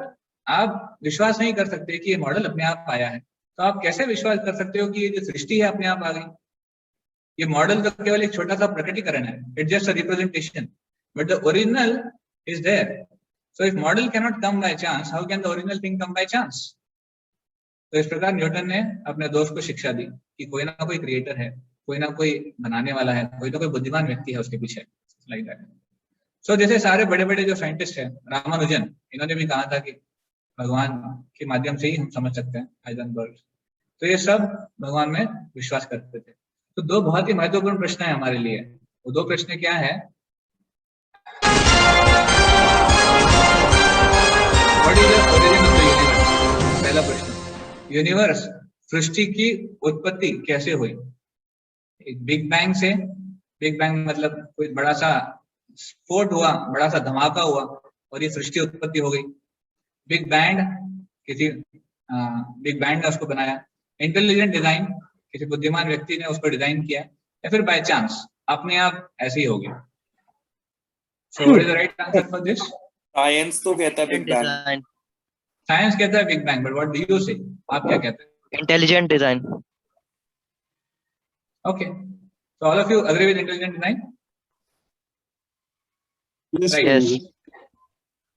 आप विश्वास नहीं कर सकते कि ये मॉडल अपने आप आया है, तो आप कैसे विश्वास कर सकते हो कि ये जो सृष्टि है अपने आप आ गई? ये मॉडल तो केवल एक छोटा सा प्रकटीकरण है, it's just a representation, but the original is there. So if model can not come by chance, how can the original thing come by chance? तो इस प्रकार न्यूटन ने अपने दोस्त को शिक्षा दी कि कोई ना कोई क्रिएटर है, कोई ना कोई बनाने वाला है, कोई ना कोई बुद्धिमान व्यक्ति है उसके पीछे, लाइक दैट. सो जैसे सारे बड़े बड़े जो साइंटिस्ट हैं, रामानुजन, इन्होंने भी कहा था कि भगवान के माध्यम से ही हम समझ सकते हैं, हाइजेनबर्ग. तो ये सब भगवान में विश्वास करते थे. तो दो बहुत ही महत्वपूर्ण प्रश्न है हमारे लिए. वो दो प्रश्न क्या है? What is the origin of the universe? पहला प्रश्न, यूनिवर्स, सृष्टि की उत्पत्ति कैसे हुई? एक बिग बैंग से, बिग बैंग मतलब कोई बड़ा सा स्फोट हुआ, बड़ा सा धमाका हुआ और ये सृष्टि उत्पत्ति हो गई. बिग बैंड, किसी बिग बैंड ने उसको बनाया. इंटेलिजेंट डिजाइन, किसी बुद्धिमान व्यक्ति ने उसको डिजाइन किया, या फिर बाय चांस अपने आप ऐसे ही हो गया. So what is the right answer for this? Science तो कहता है बिग बैंग. साइंस कहता है big bang, but what do you से? आप क्या कहते हैं? Intelligent design. Okay, so all of you agree with intelligent design? Yes. Right. Yes.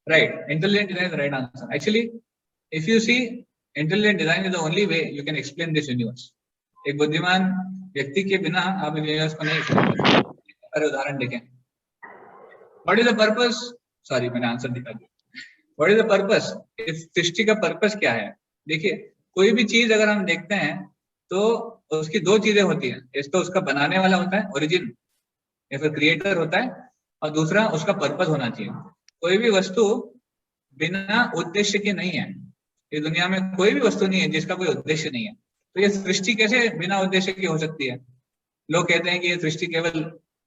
Right. Intelligent design is the right answer. Actually, if you see, intelligent design is the only way you can explain this universe. एक बुद्धिमान व्यक्ति के बिना आप universe को नहीं explain कर सकते. अरे उदाहरण देखें. What is the purpose? Sorry, मैंने आंसर दिखा दिया. What is the purpose? इस सृष्टि का पर्पस क्या है? देखिए, कोई भी चीज अगर हम देखते हैं तो उसकी दो चीजें होती हैं. एक तो उसका बनाने वाला होता है, ओरिजिन या फिर क्रिएटर होता है, और दूसरा उसका पर्पस होना चाहिए. कोई भी वस्तु बिना उद्देश्य के नहीं है. इस दुनिया में कोई भी वस्तु नहीं है जिसका कोई उद्देश्य नहीं है. तो ये सृष्टि कैसे बिना उद्देश्य की हो सकती है? लोग कहते हैं कि ये सृष्टि केवल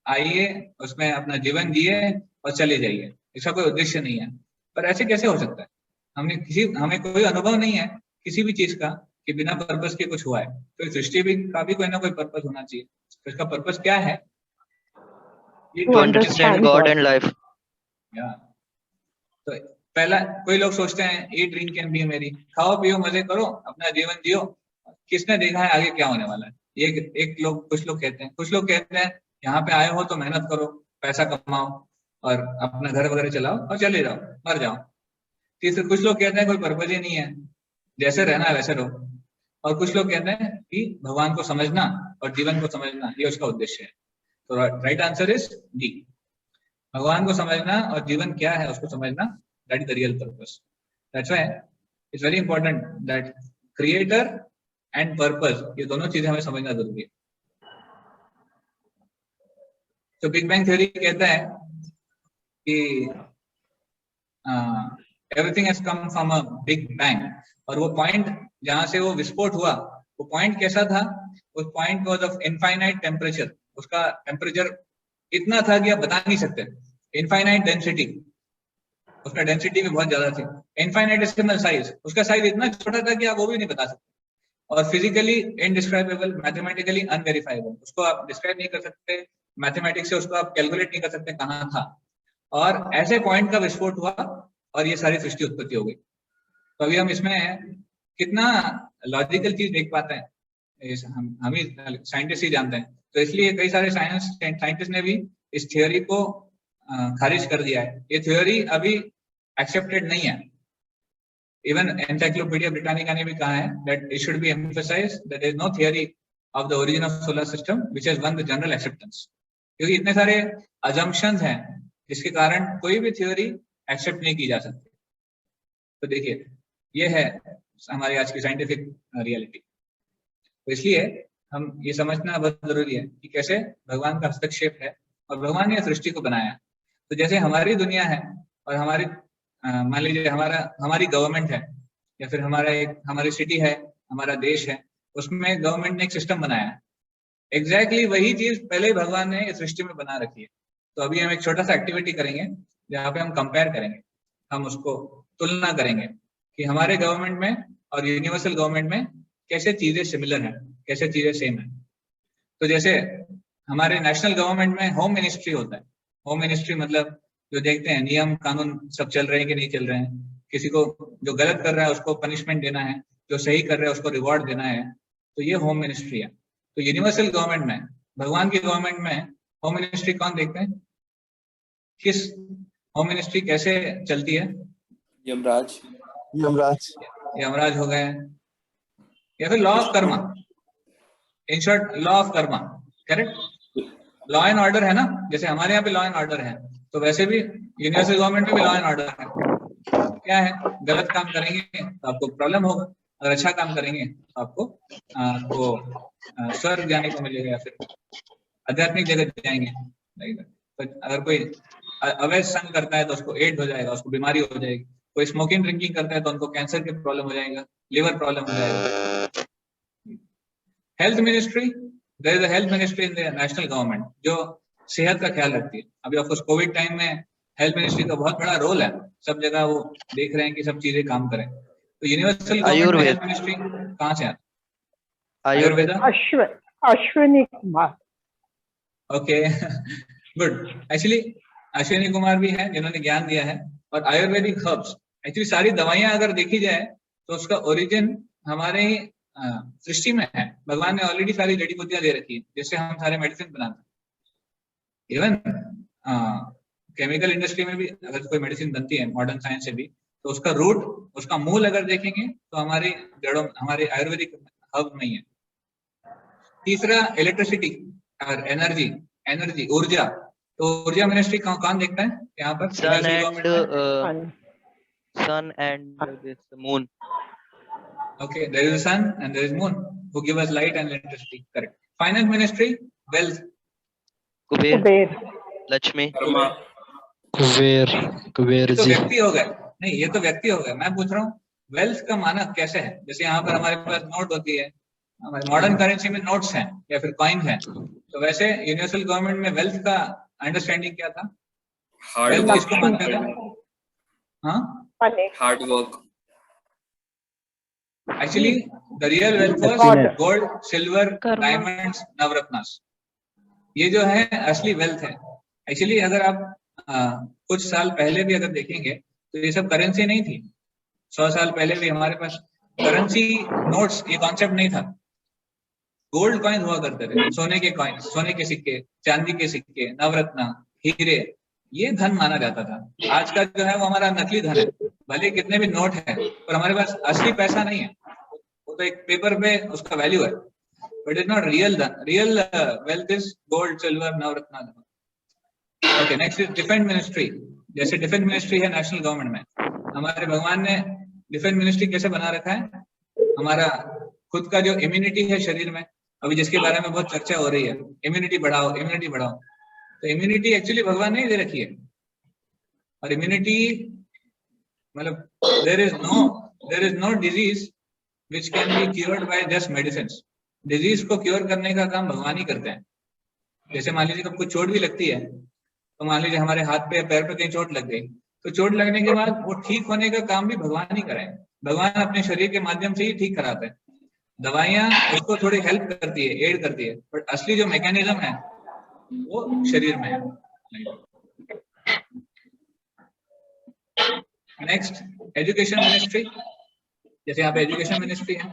आइए, उसमें अपना जीवन जिए और चले जाइए, इसका कोई उद्देश्य नहीं है. पर ऐसे कैसे हो सकता है? हमें कोई अनुभव नहीं है किसी भी चीज का कि बिना पर्पस के कुछ हुआ है. तो सृष्टि भी का भी कोई ना कोई पर्पस होना चाहिए. तो इसका पर्पस क्या है? To understand God and life. तो पहला, कोई लोग सोचते हैं ईट ड्रिंक एंड बी मेरी, खाओ पियो मजे करो, अपना जीवन जियो, किसने देखा है आगे क्या होने वाला है? कुछ लोग कहते हैं यहाँ पे आए हो तो मेहनत करो, पैसा कमाओ और अपना घर वगैरह चलाओ और चले जाओ, मर जाओ. तीसरे कुछ लोग कहते हैं कोई पर्पस ही नहीं है, जैसे रहना है वैसे रहो. और कुछ लोग कहते हैं कि भगवान को समझना और जीवन को समझना ये उसका उद्देश्य है. तो राइट आंसर इज डी. भगवान को समझना और जीवन क्या है उसको समझना, that is the real purpose. That's why it's very important that creator and purpose, ये दोनों चीजें हमें समझना जरूरी है. तो बिग बैंग थ्योरी कहता है कि everything has come from a big bang. और वो पॉइंट जहां से वो विस्फोट हुआ, वो पॉइंट कैसा था? उस point was of infinite temperature. उसका टेम्परेचर इतना था कि आप बता नहीं सकते. इनफाइनाइट डेंसिटी, उसका डेंसिटी भी बहुत ज्यादा थी. इनफाइनाइटेसिमल साइज, उसका साइज इतना छोटा था कि आप वो भी नहीं बता सकते. और फिजिकली इनडिस्क्राइबेबल, मैथमेटिकली अनवेरीफाइबल, उसको आप डिस्क्राइब नहीं कर सकते, मैथमेटिक्स से उसको आप कैलकुलेट नहीं कर सकते कहाँ था. और ऐसे पॉइंट का विस्फोट हुआ और ये सारी सृष्टि उत्पत्ति हो गई. तो अभी हम इसमें कितना लॉजिकल चीज देख पाते हैं, हम ही साइंटिस्ट ही जानते हैं. तो इसलिए कई सारे साइंटिस्ट ने भी इस थ्योरी को खारिज कर दिया है. ये थ्योरी अभी एक्सेप्टेड नहीं है. इवन एनसाइक्लोपीडिया ब्रिटानिका ने भी कहा है that it should be emphasized that there is no theory of the origin of solar system which has won the general acceptance. क्योंकि इतने सारे अजम्पशंस हैं जिसके कारण कोई भी थ्योरी एक्सेप्ट नहीं की जा सकती. तो देखिए, ये है हमारी आज की साइंटिफिक रियलिटी. तो इसलिए हम ये समझना बहुत जरूरी है कि कैसे भगवान का हस्तक्षेप है और भगवान ने सृष्टि को बनाया. तो जैसे हमारी दुनिया है और हमारी मान लीजिए हमारी गवर्नमेंट है, या फिर हमारी सिटी है, हमारा देश है, उसमें गवर्नमेंट ने एक सिस्टम बनाया है. एग्जैक्टली वही चीज पहले भगवान ने इस सृष्टि में बना रखी है. तो अभी हम एक छोटा सा एक्टिविटी करेंगे जहाँ पे हम कंपेयर करेंगे, हम उसको तुलना करेंगे कि हमारे गवर्नमेंट में और यूनिवर्सल गवर्नमेंट में कैसे चीजें सिमिलर हैं, कैसे चीजें सेम है. तो जैसे हमारे नेशनल गवर्नमेंट में होम मिनिस्ट्री होता है. होम मिनिस्ट्री मतलब जो देखते हैं नियम कानून सब चल रहे हैं कि नहीं चल रहे हैं, किसी को जो गलत कर रहा है उसको पनिशमेंट देना है, जो सही कर रहे हैं उसको रिवॉर्ड देना है, तो ये होम मिनिस्ट्री है। तो यूनिवर्सल गवर्नमेंट में, भगवान की गवर्नमेंट में होम मिनिस्ट्री कौन देखते हैं? किस होम मिनिस्ट्री कैसे चलती है? यमराज यमराज हो गए, या फिर law of Karma, in short law of Karma, correct? Law and order है ना, जैसे हमारे यहाँ पे लॉ एंड ऑर्डर है, तो वैसे भी यूनिवर्सल गवर्नमेंट में भी लॉ एंड ऑर्डर है। क्या है? गलत काम करेंगे तो आपको प्रॉब्लम होगा, अगर अच्छा काम करेंगे तो आपको स्वर्ग जाने को मिलेगा या फिर आध्यात्मिक जगत जाएंगे। तो अगर कोई अवैध संग करता है तो उसको एड्स हो जाएगा, उसको बीमारी हो जाएगी। कोई स्मोकिंग ड्रिंकिंग करता है तो उनको कैंसर के प्रॉब्लम हो जाएगा, लिवर प्रॉब्लम हो जाएगा। Health ministry, there is a health ministry in the national government जो सेहत का ख्याल रखती है। अभी ऑफकोर्स कोविड टाइम में हेल्थ मिनिस्ट्री का बहुत बड़ा रोल है, सब जगह वो देख रहे हैं कि सब चीजें काम करें। तो यूनिवर्सल गवर्नमेंट हेल्थ मिनिस्ट्री कहाँ से आती? Ayurveda, Ashwini Kumar. Okay good. Actually Ashwini Kumar भी है जिन्होंने ज्ञान दिया है। और आयुर्वेदिक हर्ब्स, एक्चुअली सारी दवाइयां अगर देखी जाए तो उसका ओरिजिन हमारे ही सृष्टि में है। भगवान ने ऑलरेडी सारी जड़ी बूटियां दे रखी है जिससे हम सारे मेडिसिन बनाते हैं। इवन केमिकल इंडस्ट्री में भी अगर कोई मेडिसिन बनती है मॉडर्न साइंस से भी, तो उसका रूट, उसका मूल अगर देखेंगे तो हमारी जड़ों, हमारे आयुर्वेदिक हर्ब में ही है। तीसरा इलेक्ट्रिसिटी और एनर्जी, ऊर्जा। तो ऊर्जा मिनिस्ट्री कौन देखता है यहाँ पर? sun and this moon. Okay, there is a sun and there is moon who give us light and electricity. Correct. Finance ministry, wealth. Kuber, Lakshmi, Kuber ji. तो व्यक्ति हो गए, नहीं ये तो व्यक्ति हो गए। मैं पूछ रहा हूँ वेल्थ का मानक कैसे है? जैसे यहाँ पर हमारे पास नोट होती है, हमारे मॉडर्न करेंसी में नोट्स हैं या फिर कॉइन हैं, तो वैसे यूनिवर्सल गवर्नमेंट में वेल्थ का अंडरस्टैंडिंग क्या था? वेल्थ किसको मानते थे? हाँ, hard work. Actually, the real wealth was gold, silver, diamonds, नवरत्नास। ये जो है असली वेल्थ है। एक्चुअली अगर आप कुछ साल पहले भी अगर देखेंगे तो ये सब करेंसी नहीं थी। 100 साल पहले भी हमारे पास करेंसी, नोट्स, ये कॉन्सेप्ट नहीं था। गोल्ड कॉइन हुआ करते थे, सोने के कॉइन, सोने के सिक्के, चांदी के सिक्के, नवरत्ना, हीरे, ये धन माना जाता था। आज का जो है वो हमारा नकली धन है। भले कितने भी नोट है पर हमारे पास असली पैसा नहीं है, वो तो एक पेपर पे उसका वैल्यू है, बट इज नॉट रियल धन। Real wealth is gold, silver, Navratna. Okay, next is defence ministry. जैसे डिफेंस मिनिस्ट्री है नेशनल गवर्नमेंट में, हमारे भगवान ने डिफेंस मिनिस्ट्री कैसे बना रखा है? हमारा खुद का जो इम्यूनिटी है शरीर में, अभी जिसके बारे में बहुत चर्चा हो रही है, इम्यूनिटी बढ़ाओ, इम्यूनिटी बढ़ाओ। तो इम्यूनिटी एक्चुअली भगवान ने दे रखी है। और इम्यूनिटी मतलब there is no disease which can be cured by just medicine. Disease को क्योर करने का काम भगवान ही करते हैं। जैसे मान लीजिए आपको चोट भी लगती है, तो मान लीजिए हमारे हाथ पे पैर पे कहीं चोट लग गई, तो चोट लगने के बाद वो ठीक होने का काम भी भगवान ही कराए। भगवान अपने शरीर के माध्यम से ही ठीक कराते हैं। दवाइयां उसको थोड़ी हेल्प करती है, एड करती है, बट असली जो मैकेनिज्म है वो शरीर में है। Next, education ministry. जैसे यहाँ पे एजुकेशन मिनिस्ट्री है,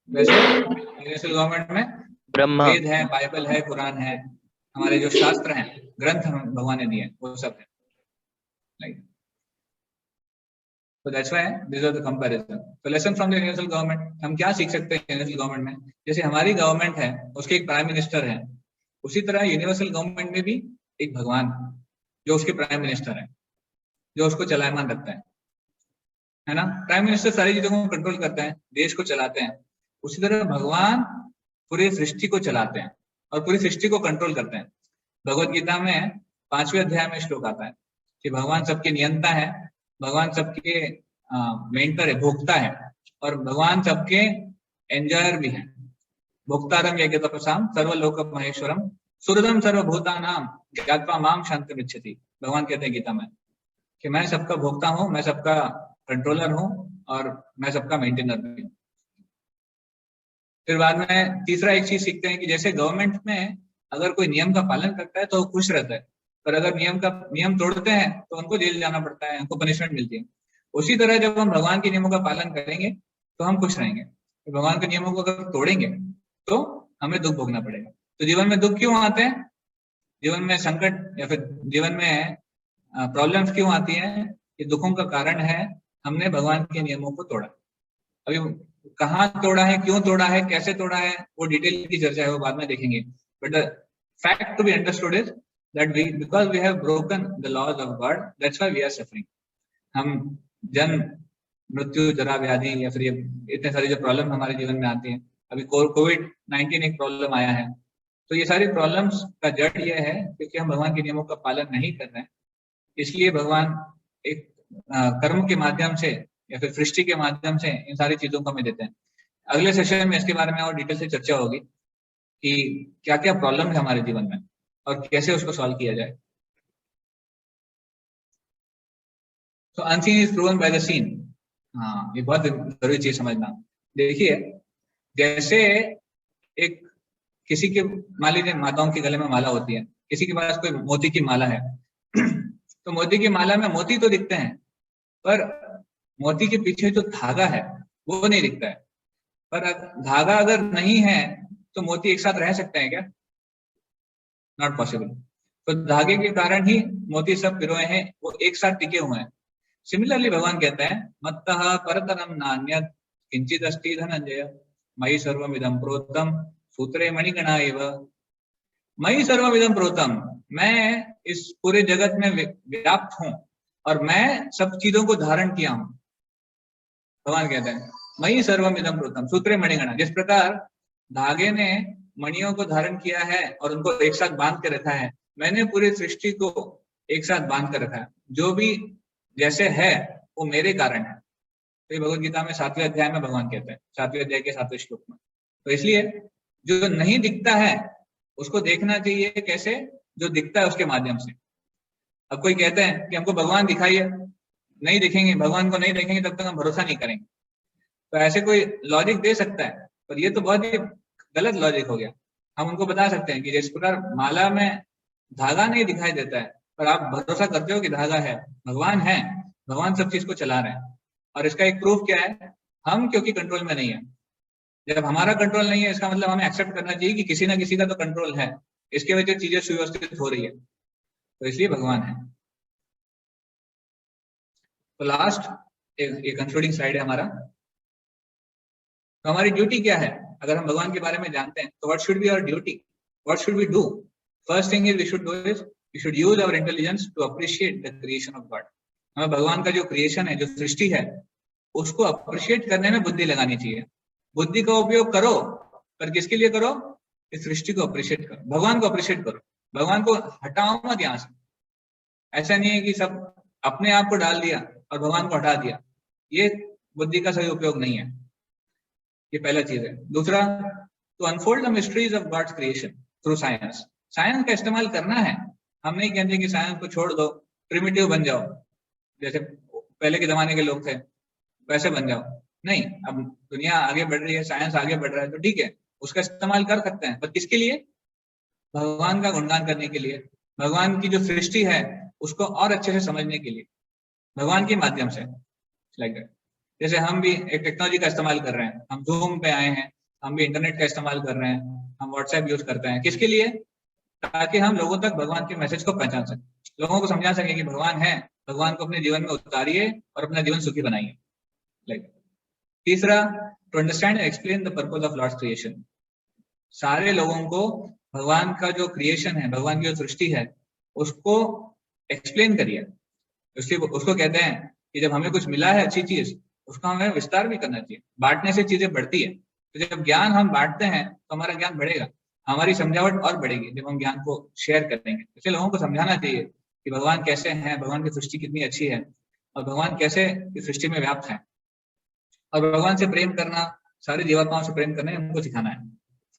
वैसे यूनिवर्सल गवर्नमेंट में ब्रह्मा, वेद है, बाइबल है, कुरान है, हमारे जो शास्त्र हैं, ग्रंथ भगवान ने दिए, वो सब है। So that's why these are the comparison. So lesson from the universal government, हम क्या सीख सकते हैं यूनिवर्सल गवर्नमेंट में? जैसे हमारी गवर्नमेंट है, उसके एक प्राइम मिनिस्टर है, उसी तरह यूनिवर्सल गवर्नमेंट में भी एक भगवान जो उसके प्राइम मिनिस्टर है, जो उसको चलायमान रखता है ना। प्राइम मिनिस्टर सारी चीजों को कंट्रोल करते हैं, देश को चलाते हैं। उसी तरह भगवान पूरी सृष्टि को चलाते हैं और पूरी सृष्टि को कंट्रोल करते हैं। भगवत गीता में 5वें अध्याय में श्लोक आता है कि भगवान सबके नियंता है, भगवान सबके मेंटर है, भोक्ता है, और भगवान सबके एंजॉयर भी है। भोक्तारम यज्ञ तपसाम सर्वलोक महेश्वरम सुहृदम सर्वभूतानाम ज्ञात्वा माम शांतिमिच्छति। भगवान कहते हैं गीता में कि मैं सबका भोक्ता हूँ, मैं सबका कंट्रोलर हूँ और मैं सबका मेंटेनर भी हूँ। फिर बाद में तीसरा एक चीज सीखते हैं कि जैसे गवर्नमेंट में अगर कोई नियम का पालन करता है तो वो खुश रहता है, पर अगर नियम तोड़ते हैं तो उनको जेल जाना पड़ता है, उनको पनिशमेंट मिलती है। उसी तरह जब हम भगवान के नियमों का पालन करेंगे तो हम खुश रहेंगे। तो भगवान के नियमों को अगर तोड़ेंगे तो हमें दुख भोगना पड़ेगा। तो जीवन में दुख क्यों आते हैं, जीवन में संकट या फिर जीवन में प्रॉब्लम्स क्यों आती हैं? ये दुखों का कारण है हमने भगवान के नियमों को तोड़ा। अभी कहाँ तोड़ा है, क्यों तोड़ा है, कैसे तोड़ा है, वो डिटेल की चर्चा है, वो बाद में देखेंगे। But the fact to be understood is that we because we have broken the laws of God, that's why we are suffering. हम जन्म, मृत्यु, जरा, व्याधि या फिर ये इतने सारी जो प्रॉब्लम हमारे जीवन में आती हैं, अभी कोविड-19 एक प्रॉब्लम आया है, तो ये सारी प्रॉब्लम्स का जड़ ये है क्योंकि हम भगवान के नियमों का पालन नहीं कर रहे हैं। इसलिए भगवान एक कर्म के माध्यम से या फिर सृष्टि के माध्यम से इन सारी चीजों को हमें देते हैं। अगले सेशन में इसके बारे में और डिटेल से चर्चा होगी कि क्या क्या प्रॉब्लम है हमारे जीवन में और कैसे उसको सॉल्व किया जाए। तो unseen is proven by the seen. हाँ, ये बहुत जरूरी चीज समझना। देखिए, जैसे एक किसी के, मान लीजिए माताओं के गले में माला होती है, किसी के पास कोई मोती की माला है तो मोती की माला में मोती तो दिखते हैं, पर मोती के पीछे जो धागा है वो नहीं दिखता है। पर धागा अगर नहीं है तो मोती एक साथ रह सकते हैं क्या? Not possible. तो धागे के कारण ही मोती सब पिरोए हैं, वो एक साथ टिके हुए हैं। सिमिलरली भगवान कहते हैं मत्तः परतरम नान्यत् किंचित् अस्ति धनंजय मयि सर्वमिदं प्रोतम सूत्रे मणिगणा एव। मयि सर्वमिदं प्रोतम, मैं इस पूरे जगत में व्याप्त हूँ और मैं सब चीजों को धारण किया हूँ। भगवान कहते हैं मयि सर्वमिदं प्रोतम सूत्रे मणिगणा। जिस प्रकार धागे ने मणियों को धारण किया है और उनको एक साथ बांध के रखा है, मैंने पूरी सृष्टि को एक साथ बांध कर रखा है। जो भी जैसे है वो मेरे कारण है। तो भगवद गीता में 7वें अध्याय में भगवान कहते हैं, 7वें अध्याय के 7वें श्लोक में। तो इसलिए जो नहीं दिखता है उसको देखना चाहिए कैसे? जो दिखता है उसके माध्यम से। अब कोई कहते हैं कि हमको भगवान दिखाइए, नहीं दिखेंगे, भगवान को नहीं देखेंगे तब तक हम भरोसा नहीं करेंगे। तो ऐसे कोई लॉजिक दे सकता है, पर ये तो बहुत ही गलत लॉजिक हो गया। हम उनको बता सकते हैं कि जिस प्रकार माला में धागा नहीं दिखाई देता है पर आप भरोसा करते हो कि धागा है, भगवान है, भगवान सब चीज को चला रहे हैं। और इसका एक प्रूफ क्या है? हम क्योंकि कंट्रोल में नहीं है। जब हमारा कंट्रोल नहीं है इसका मतलब हमें एक्सेप्ट करना चाहिए कि किसी ना किसी का तो कंट्रोल है, इसके वजह से चीजें सुव्यवस्थित हो रही है, तो इसलिए भगवान है। तो लास्ट एक कंक्लूडिंग स्लाइड है हमारा। तो हमारी ड्यूटी क्या है? अगर हम भगवान के बारे में जानते हैं तो what should be our duty, what should we do? First thing is we should do is we should use our intelligence to appreciate the creation of God. हमें भगवान का जो क्रिएशन है, जो सृष्टि है, उसको अप्रिशिएट करने में बुद्धि लगानी चाहिए। बुद्धि का उपयोग करो, पर किसके लिए करो? इस सृष्टि को अप्रिशिएट करो, भगवान को अप्रिशिएट करो। भगवान को हटाओ मत यहाँ से। ऐसा नहीं है कि सब अपने आप को डाल दिया और भगवान को हटा दिया, ये बुद्धि का सही उपयोग नहीं है। ये पहला चीज है। दूसरा, to unfold the mysteries of God's creation through science. Science का इस्तेमाल करना है। हम नहीं कहते कि साइंस को छोड़ दो, प्रिमिटिव बन जाओ, जैसे पहले के जमाने के लोग थे वैसे बन जाओ। नहीं, अब दुनिया आगे बढ़ रही है, साइंस आगे बढ़ रहा है, तो ठीक है, उसका इस्तेमाल कर सकते हैं, पर किसके लिए? भगवान का गुणगान करने के लिए, भगवान की जो सृष्टि है उसको और अच्छे से समझने के लिए, भगवान के माध्यम से। Like that. जैसे हम भी एक टेक्नोलॉजी का इस्तेमाल कर रहे हैं, हम जूम पे आए हैं, हम भी इंटरनेट का इस्तेमाल कर रहे हैं, हम व्हाट्सएप यूज करते हैं, किसके लिए? ताकि हम लोगों तक भगवान के मैसेज को पहुंचा सकें, लोगों को समझा सके कि भगवान है, भगवान को अपने जीवन में उतारिए और अपना जीवन सुखी बनाइए। लाइक तीसरा, to understand and explain the purpose of Lord's creation. सारे लोगों को भगवान का जो क्रिएशन है, भगवान की जो सृष्टि है, उसको एक्सप्लेन करिए। उसको कहते हैं कि जब हमें कुछ मिला है अच्छी चीज, उसका हमें विस्तार भी करना चाहिए। बांटने से चीजें बढ़ती है। तो जब ज्ञान हम बांटते हैं तो हमारा ज्ञान बढ़ेगा, हमारी समझावट और बढ़ेगी जब हम ज्ञान को शेयर करेंगे। इसलिए लोगों को समझाना चाहिए कि भगवान कैसे हैं, भगवान की सृष्टि कितनी अच्छी है और भगवान कैसे इस सृष्टि में व्याप्त है। और भगवान से प्रेम करना, सारी जीवात्माओं से प्रेम करना उनको सिखाना है।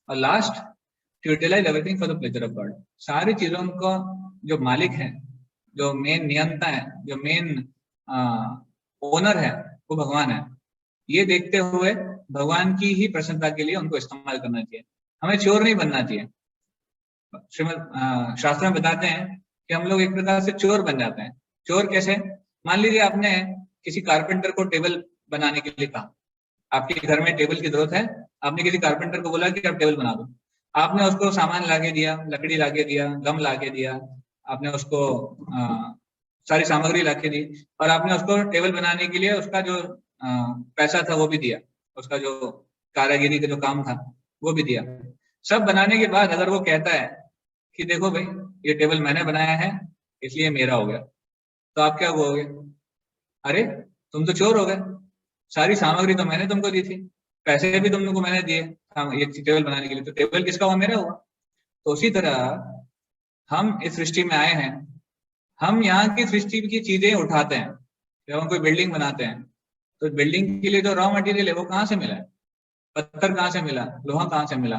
और last, to utilise everything for the pleasure of God. सारी चीजों को जो मालिक है, जो मेन नियंता है, जो मेन ओनर है, वो भगवान है। ये देखते हुए भगवान की ही प्रसन्नता के लिए उनको इस्तेमाल करना चाहिए। हमें चोर नहीं बनना चाहिए। श्रीमद् शास्त्र में बताते हैं कि हम लोग एक प्रकार से चोर बन जाते हैं। चोर कैसे? मान लीजिए आपने किसी कारपेंटर को टेबल बनाने के लिए कहा, आपके घर में टेबल की जरूरत है, आपने किसी कारपेंटर को बोला कि आप टेबल बना दो, आपने उसको सामान लाके दिया, लकड़ी लाके दिया, गम लाके दिया, आपने उसको सारी सामग्री लाके दी, और आपने उसको टेबल बनाने के लिए उसका जो पैसा था वो भी दिया, उसका जो कारीगरी का जो काम था वो भी दिया। सब बनाने के बाद अगर वो कहता है कि देखो भाई ये टेबल मैंने बनाया है इसलिए मेरा हो गया, तो आप क्या बोलोगे? अरे तुम तो चोर हो गए, सारी सामग्री तो मैंने तुमको दी थी, पैसे भी तुमको मैंने दिए ये टेबल बनाने के लिए, तो टेबल किसका हुआ? मेरा हुआ। तो उसी तरह हम इस सृष्टि में आए हैं, हम यहाँ की सृष्टि की चीजें उठाते हैं। जब हम कोई बिल्डिंग बनाते हैं तो बिल्डिंग के लिए जो रॉ मटेरियल है वो कहाँ से मिला है? पत्थर कहाँ से मिला, लोहा कहाँ से मिला,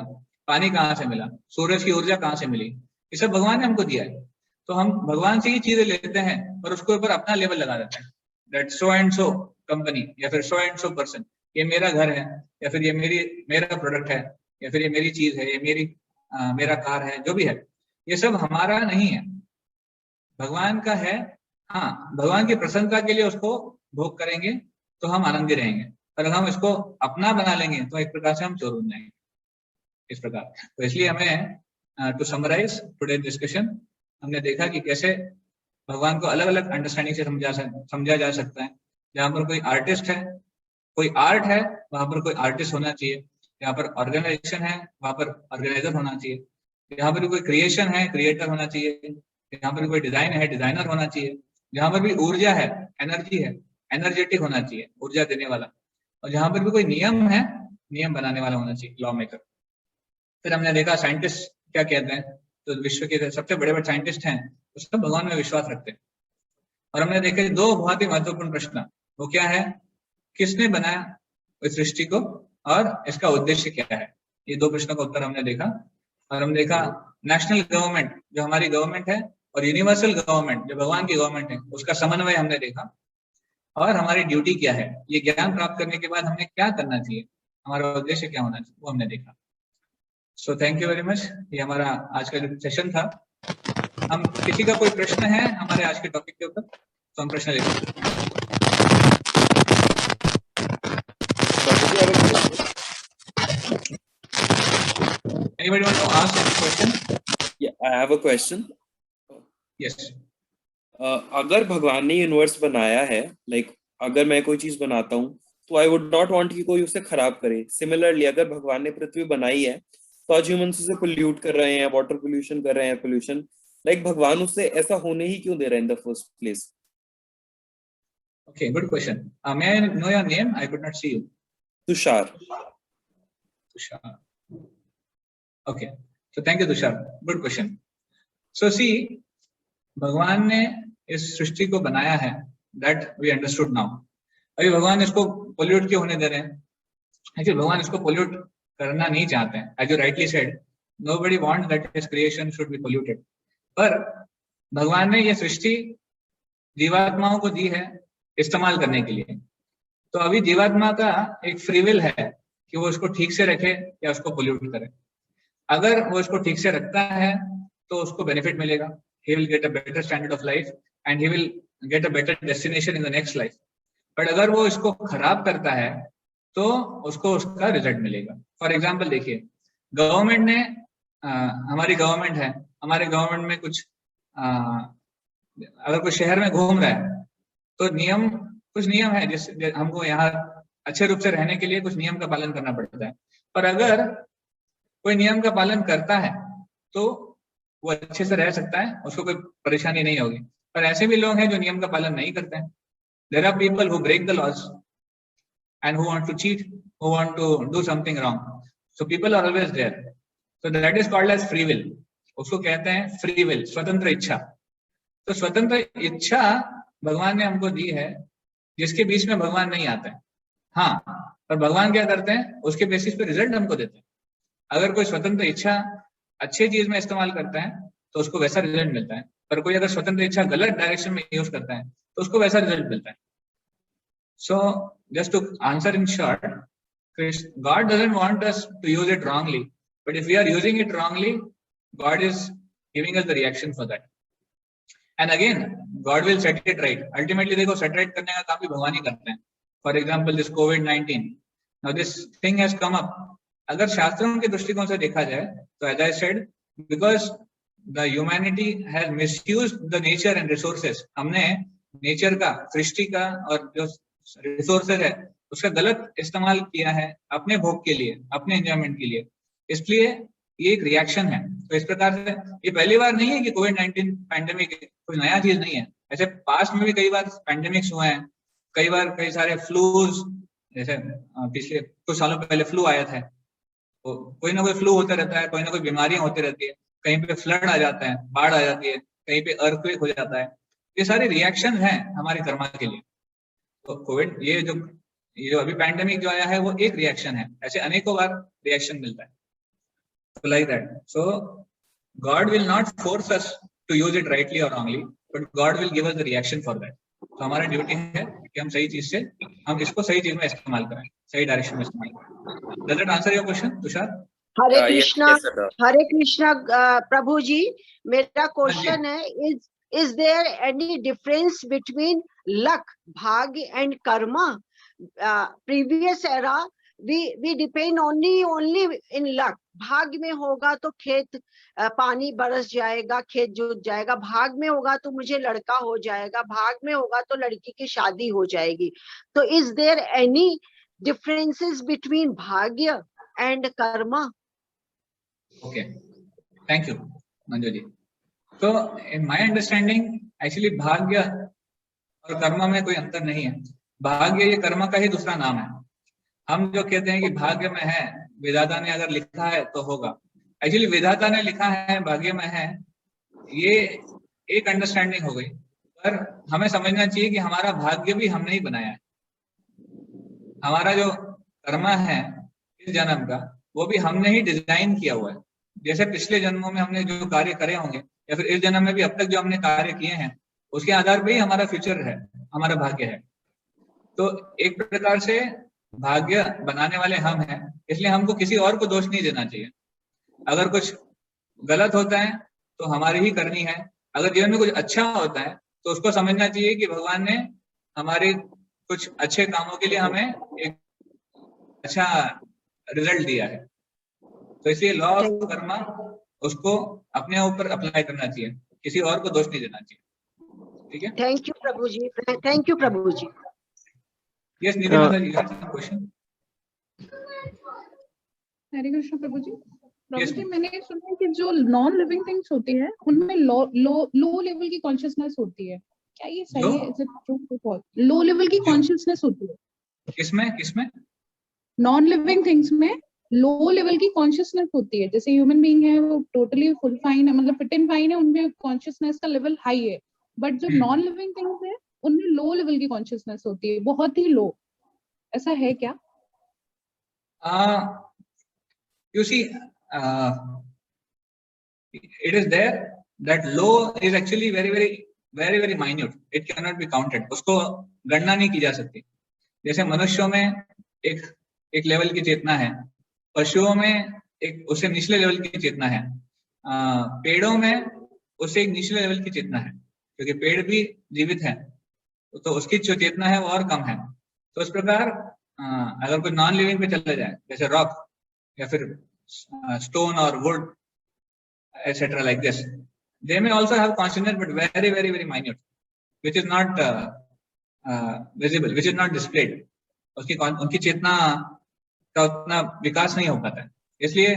पानी कहाँ से मिला, सूरज की ऊर्जा कहाँ से मिली? ये सब भगवान ने हमको दिया है। तो हम भगवान से ही चीजें लेते हैं और उसके ऊपर अपना लेवल लगा देते हैं, that so and so company या फिर सो एंड सो पर्सन, ये मेरा घर है, या फिर ये मेरा प्रोडक्ट है, या फिर ये मेरी चीज है, ये मेरा कार है, जो भी है, ये सब हमारा नहीं है, भगवान का है। हाँ, भगवान की प्रसन्नता के लिए उसको भोग करेंगे तो हम आनंदी रहेंगे, और अगर हम इसको अपना बना लेंगे तो एक प्रकार से हम चोर बन जाएंगे, इस प्रकार। तो इसलिए हमें टू समराइज टुडे डिस्कशन, हमने देखा कि कैसे भगवान को अलग अलग अंडरस्टैंडिंग से समझा जा सकता है। जहाँ पर कोई आर्टिस्ट है, कोई आर्ट है, वहां पर कोई आर्टिस्ट होना चाहिए। यहाँ पर ऑर्गेनाइजेशन है, वहां पर ऑर्गेनाइजर होना चाहिए। यहाँ पर कोई क्रिएशन है, क्रिएटर होना चाहिए। यहाँ पर कोई डिजाइन है, डिजाइनर होना चाहिए। जहाँ पर भी ऊर्जा है, एनर्जी है, एनर्जेटिक होना चाहिए, ऊर्जा देने वाला। और जहाँ पर भी कोई नियम है, नियम बनाने वाला होना चाहिए, लॉ मेकर। फिर हमने देखा साइंटिस्ट क्या कहते हैं, तो विश्व के सबसे बड़े बड़े साइंटिस्ट हैं वो सब भगवान में विश्वास रखते हैं। और हमने देखा दो बहुत ही महत्वपूर्ण प्रश्न, वो क्या है? किसने बनाया इस सृष्टि को और इसका उद्देश्य क्या है? ये दो प्रश्नों का उत्तर हमने देखा। और हमने देखा नेशनल गवर्नमेंट जो हमारी गवर्नमेंट है और यूनिवर्सल गवर्नमेंट जो भगवान की गवर्नमेंट है, उसका समन्वय हमने देखा। और हमारी ड्यूटी क्या है, ये ज्ञान प्राप्त करने के बाद हमें क्या करना चाहिए, हमारा उद्देश्य क्या होना चाहिए, वो हमने देखा। So thank you very much. ये हमारा आज का जो सेशन था। हम किसी का कोई प्रश्न है हमारे आज के टॉपिक के ऊपर, तो हम प्रश्न लेते हैं। Anybody want to ask any question? Yeah, I have a question. Yes. अगर भगवान ने यूनिवर्स बनाया है, अगर मैं कोई चीज बनाता हूँ तो आई वुड नॉट वांट कि कोई उसे खराब करे। सिमिलरली अगर भगवान ने पृथ्वी बनाई है तो आज ह्यूमंस उसे पोल्यूट कर रहे हैं, वाटर पोल्यूशन कर रहे हैं, पोल्यूशन भगवान उससे ऐसा होने ही क्यों दे रहे हैं in the first place? Okay, good question. May I know your name? I could not see you. Tushar. Tushar. Okay. So thank you, Tushar. Good question. So see, भगवान ने इस सृष्टि को बनाया है, that we understood now. अभी भगवान इसको pollute क्यों होने दे रहे हैं? Actually, भगवान इसको पोल्यूट करना नहीं चाहते हैं। As you rightly said, nobody wants that his creation should be polluted. पर भगवान ने ये सृष्टि जीवात्माओं को दी है इस्तेमाल करने के लिए। तो अभी जीवात्मा का एक फ्री विल है कि वो उसको ठीक से रखे या उसको पोल्यूट करे। अगर वो इसको ठीक से रखता है तो उसको बेनिफिट मिलेगा, he will get a better standard of life and he will get a better destination in the next life. But अगर वो इसको खराब करता है तो उसको उसका रिजल्ट मिलेगा। फॉर एग्जाम्पल देखिए, गवर्नमेंट ने हमारी गवर्नमेंट है, हमारे गवर्नमेंट में कुछ अगर कोई शहर में घूम रहा है तो कुछ नियम है जिससे हमको यहाँ अच्छे रूप से रहने के लिए कुछ नियम का पालन करना पड़ता है। पर अगर कोई नियम का पालन करता है तो वो अच्छे से रह सकता है, उसको कोई परेशानी नहीं होगी। पर ऐसे भी लोग हैं जो नियम का पालन नहीं करते हैं। There are people who break the laws and who want to cheat, who want to do something wrong. So people are always there. So that is called as free will. उसको कहते हैं फ्री विल, स्वतंत्र इच्छा। तो स्वतंत्र इच्छा भगवान ने हमको दी है, जिसके बीच में भगवान नहीं आते हैं। हाँ, पर भगवान क्या करते हैं, उसके बेसिस पे रिजल्ट हमको देते हैं। अगर कोई स्वतंत्र इच्छा अच्छी चीज में इस्तेमाल करता है तो उसको वैसा रिजल्ट मिलता है, पर कोई अगर स्वतंत्र इच्छा गलत डायरेक्शन में यूज करता है तो उसको वैसा रिजल्ट मिलता है। So just to answer in short, God doesn't want us to use it wrongly, but if we are using it wrongly, God is giving us the reaction for that. And again, God will set it right. Ultimately, देखो set right करने का काम भी भगवान ही करते हैं। For example this COVID-19, now this thing has come up. अगर शास्त्रों के दृष्टिकोण से देखा जाए तो as I said, because the humanity has misused the nature and resources, हमने नेचर का, सृष्टि का और जो रिसोर्सेज है उसका गलत इस्तेमाल किया है अपने भोग के लिए, अपने एंजॉयमेंट के लिए, इसलिए ये एक रिएक्शन है। तो इस प्रकार से ये पहली बार नहीं है कि कोविड-19 पैंडेमिक कोई नया चीज नहीं है, ऐसे पास्ट में भी कई बार पैंडेमिक्स हुए हैं, कई बार कई सारे फ्लूज, जैसे पिछले कुछ सालों पहले फ्लू आया था, तो कोई ना कोई फ्लू होता रहता है, कोई ना कोई बीमारियां होती रहती है, कहीं पे फ्लड आ जाता है, बाढ़ आ जाती है, कहीं पे अर्थक्वेक हो जाता है, ये सारे रिएक्शन हैं हमारे कर्मा के लिए। तो कोविड ये जो अभी पैंडेमिक जो आया है वो एक रिएक्शन है, ऐसे अनेकों बार रिएक्शन मिलता है। So like that. So God will not force us to use it rightly or wrongly, but God will give us the reaction for that. तो हमारा ड्यूटी है कि हम सही चीज से, हम इसको सही चीज में इस्तेमाल करें, सही डायरेक्शन में इस्तेमाल करें। Does that answer your question, Tushar? Hare Krishna, yes, sir. हरे कृष्णा प्रभु जी, मेरा क्वेश्चन है, is there any difference between luck, भाग्य and karma? Previous era we depend only in luck. भाग्य में होगा तो खेत पानी बरस जाएगा, खेत जुत जाएगा, भाग में होगा तो मुझे लड़का हो जाएगा, भाग में होगा तो लड़की की शादी हो जाएगी। तो is there any differences between भाग्य and karma? Okay, thank you, Manju ji. तो in my understanding, actually भाग्य और कर्म में कोई अंतर नहीं है। भाग्य ये कर्म का ही दूसरा नाम है। हम जो कहते हैं कि भाग्य में है, विधाता ने अगर लिखा है तो होगा, एक्चुअली विधाता ने लिखा है, भाग्य में है, ये एक अंडरस्टैंडिंग हो गई। पर हमें समझना चाहिए कि हमारा भाग्य भी हमने ही बनाया है। हमारा जो कर्म है इस जन्म का, वो भी हमने ही डिजाइन किया हुआ है। जैसे पिछले जन्मों में हमने जो कार्य करे होंगे, या फिर इस जन्म में भी अब तक जो हमने कार्य किए हैं, उसके आधार पर ही हमारा फ्यूचर है, हमारा भाग्य है। तो एक प्रकार से भाग्य बनाने वाले हम हैं, इसलिए हमको किसी और को दोष नहीं देना चाहिए। अगर कुछ गलत होता है तो हमारी ही करनी है, अगर जीवन में कुछ अच्छा होता है तो उसको समझना चाहिए कि भगवान ने हमारे कुछ अच्छे कामों के लिए हमें एक अच्छा रिजल्ट दिया है। तो इसलिए लॉ ऑफ कर्मा उसको अपने ऊपर अप्लाई करना चाहिए, किसी और को दोष नहीं देना चाहिए। ठीक है, थैंक यू प्रभु जी, थैंक यू प्रभु जी। Yes, Nidhi Mother, you have some question? Hare Krishna प्रभु जी। प्रभु Yes, जी, ma'am. मैंने सुना है कि जो नॉन लिविंग थिंग्स होती है उनमें लो लेवल की कॉन्शियसनेस होती है, क्या ये सही है? इज इट ट्रू और फॉल्स? लो लेवल की कॉन्शियसनेस होती है किसमें? नॉन लिविंग थिंग्स में लो लेवल की कॉन्शियसनेस होती है। जैसे ह्यूमन बीइंग है वो टोटली फुल फाइन है, मतलब फिट एंड फाइन है, उनमें कॉन्शियसनेस का लेवल हाई है, बट जो नॉन लिविंग थिंग्स है उनमें लो लेवल की कॉन्शियसनेस होती है, बहुत ही लो। ऐसा है क्या? You see, it is there that low is actually very minute. It cannot be counted. उसको गणना नहीं की जा सकती। जैसे मनुष्यों में एक लेवल की चेतना है, पशुओं में एक उससे निचले लेवल की चेतना है, पेड़ों में उससे एक निचले लेवल की चेतना है, क्योंकि पेड़ भी जीवित है, तो उसकी जो चेतना है वो और कम है। तो इस प्रकार अगर कोई नॉन लिविंग पे चला जाए, जैसे रॉक या फिर स्टोन और would etcetera like this, they may also have consciousness but very minute, which is not visible, which is not displayed. उनकी चेतना का उतना विकास नहीं हो पाता है। इसलिए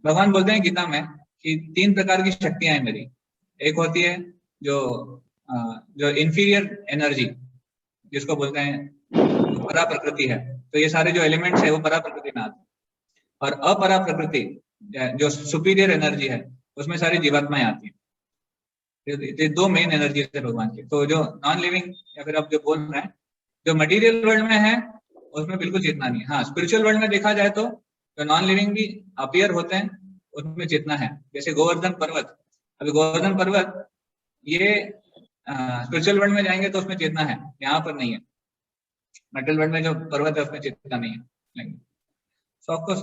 भगवान बोलते हैं गीता में कि 3 प्रकार की शक्तियां हैं मेरी। एक होती है जो इंफीरियर एनर्जी, जिसको बोलते हैं परा प्रकृति है, तो ये सारे जो एलिमेंट्स है वो परा प्रकृति में आते हैं। और अपरा प्रकृति जो सुपीरियर एनर्जी है, उसमें सारी जीवात्माएं आती हैं। ये 2 मेन एनर्जी है भगवान की। तो जो नॉन लिविंग या फिर आप जो बोल रहे हैं, जो मटेरियल वर्ल्ड में है उसमें बिल्कुल चेतना नहीं है। हाँ, स्पिरिचुअल वर्ल्ड में देखा जाए तो जो नॉन लिविंग भी अपीयर होते हैं उसमें चेतना है। जैसे गोवर्धन पर्वत, अभी गोवर्धन पर्वत ये स्पिरिचुअल वर्ल्ड में जाएंगे तो उसमें चेतना है, यहाँ पर नहीं है। मेटल वर्ल्ड में जो पर्वत है उसमें चेतना नहीं है। So of course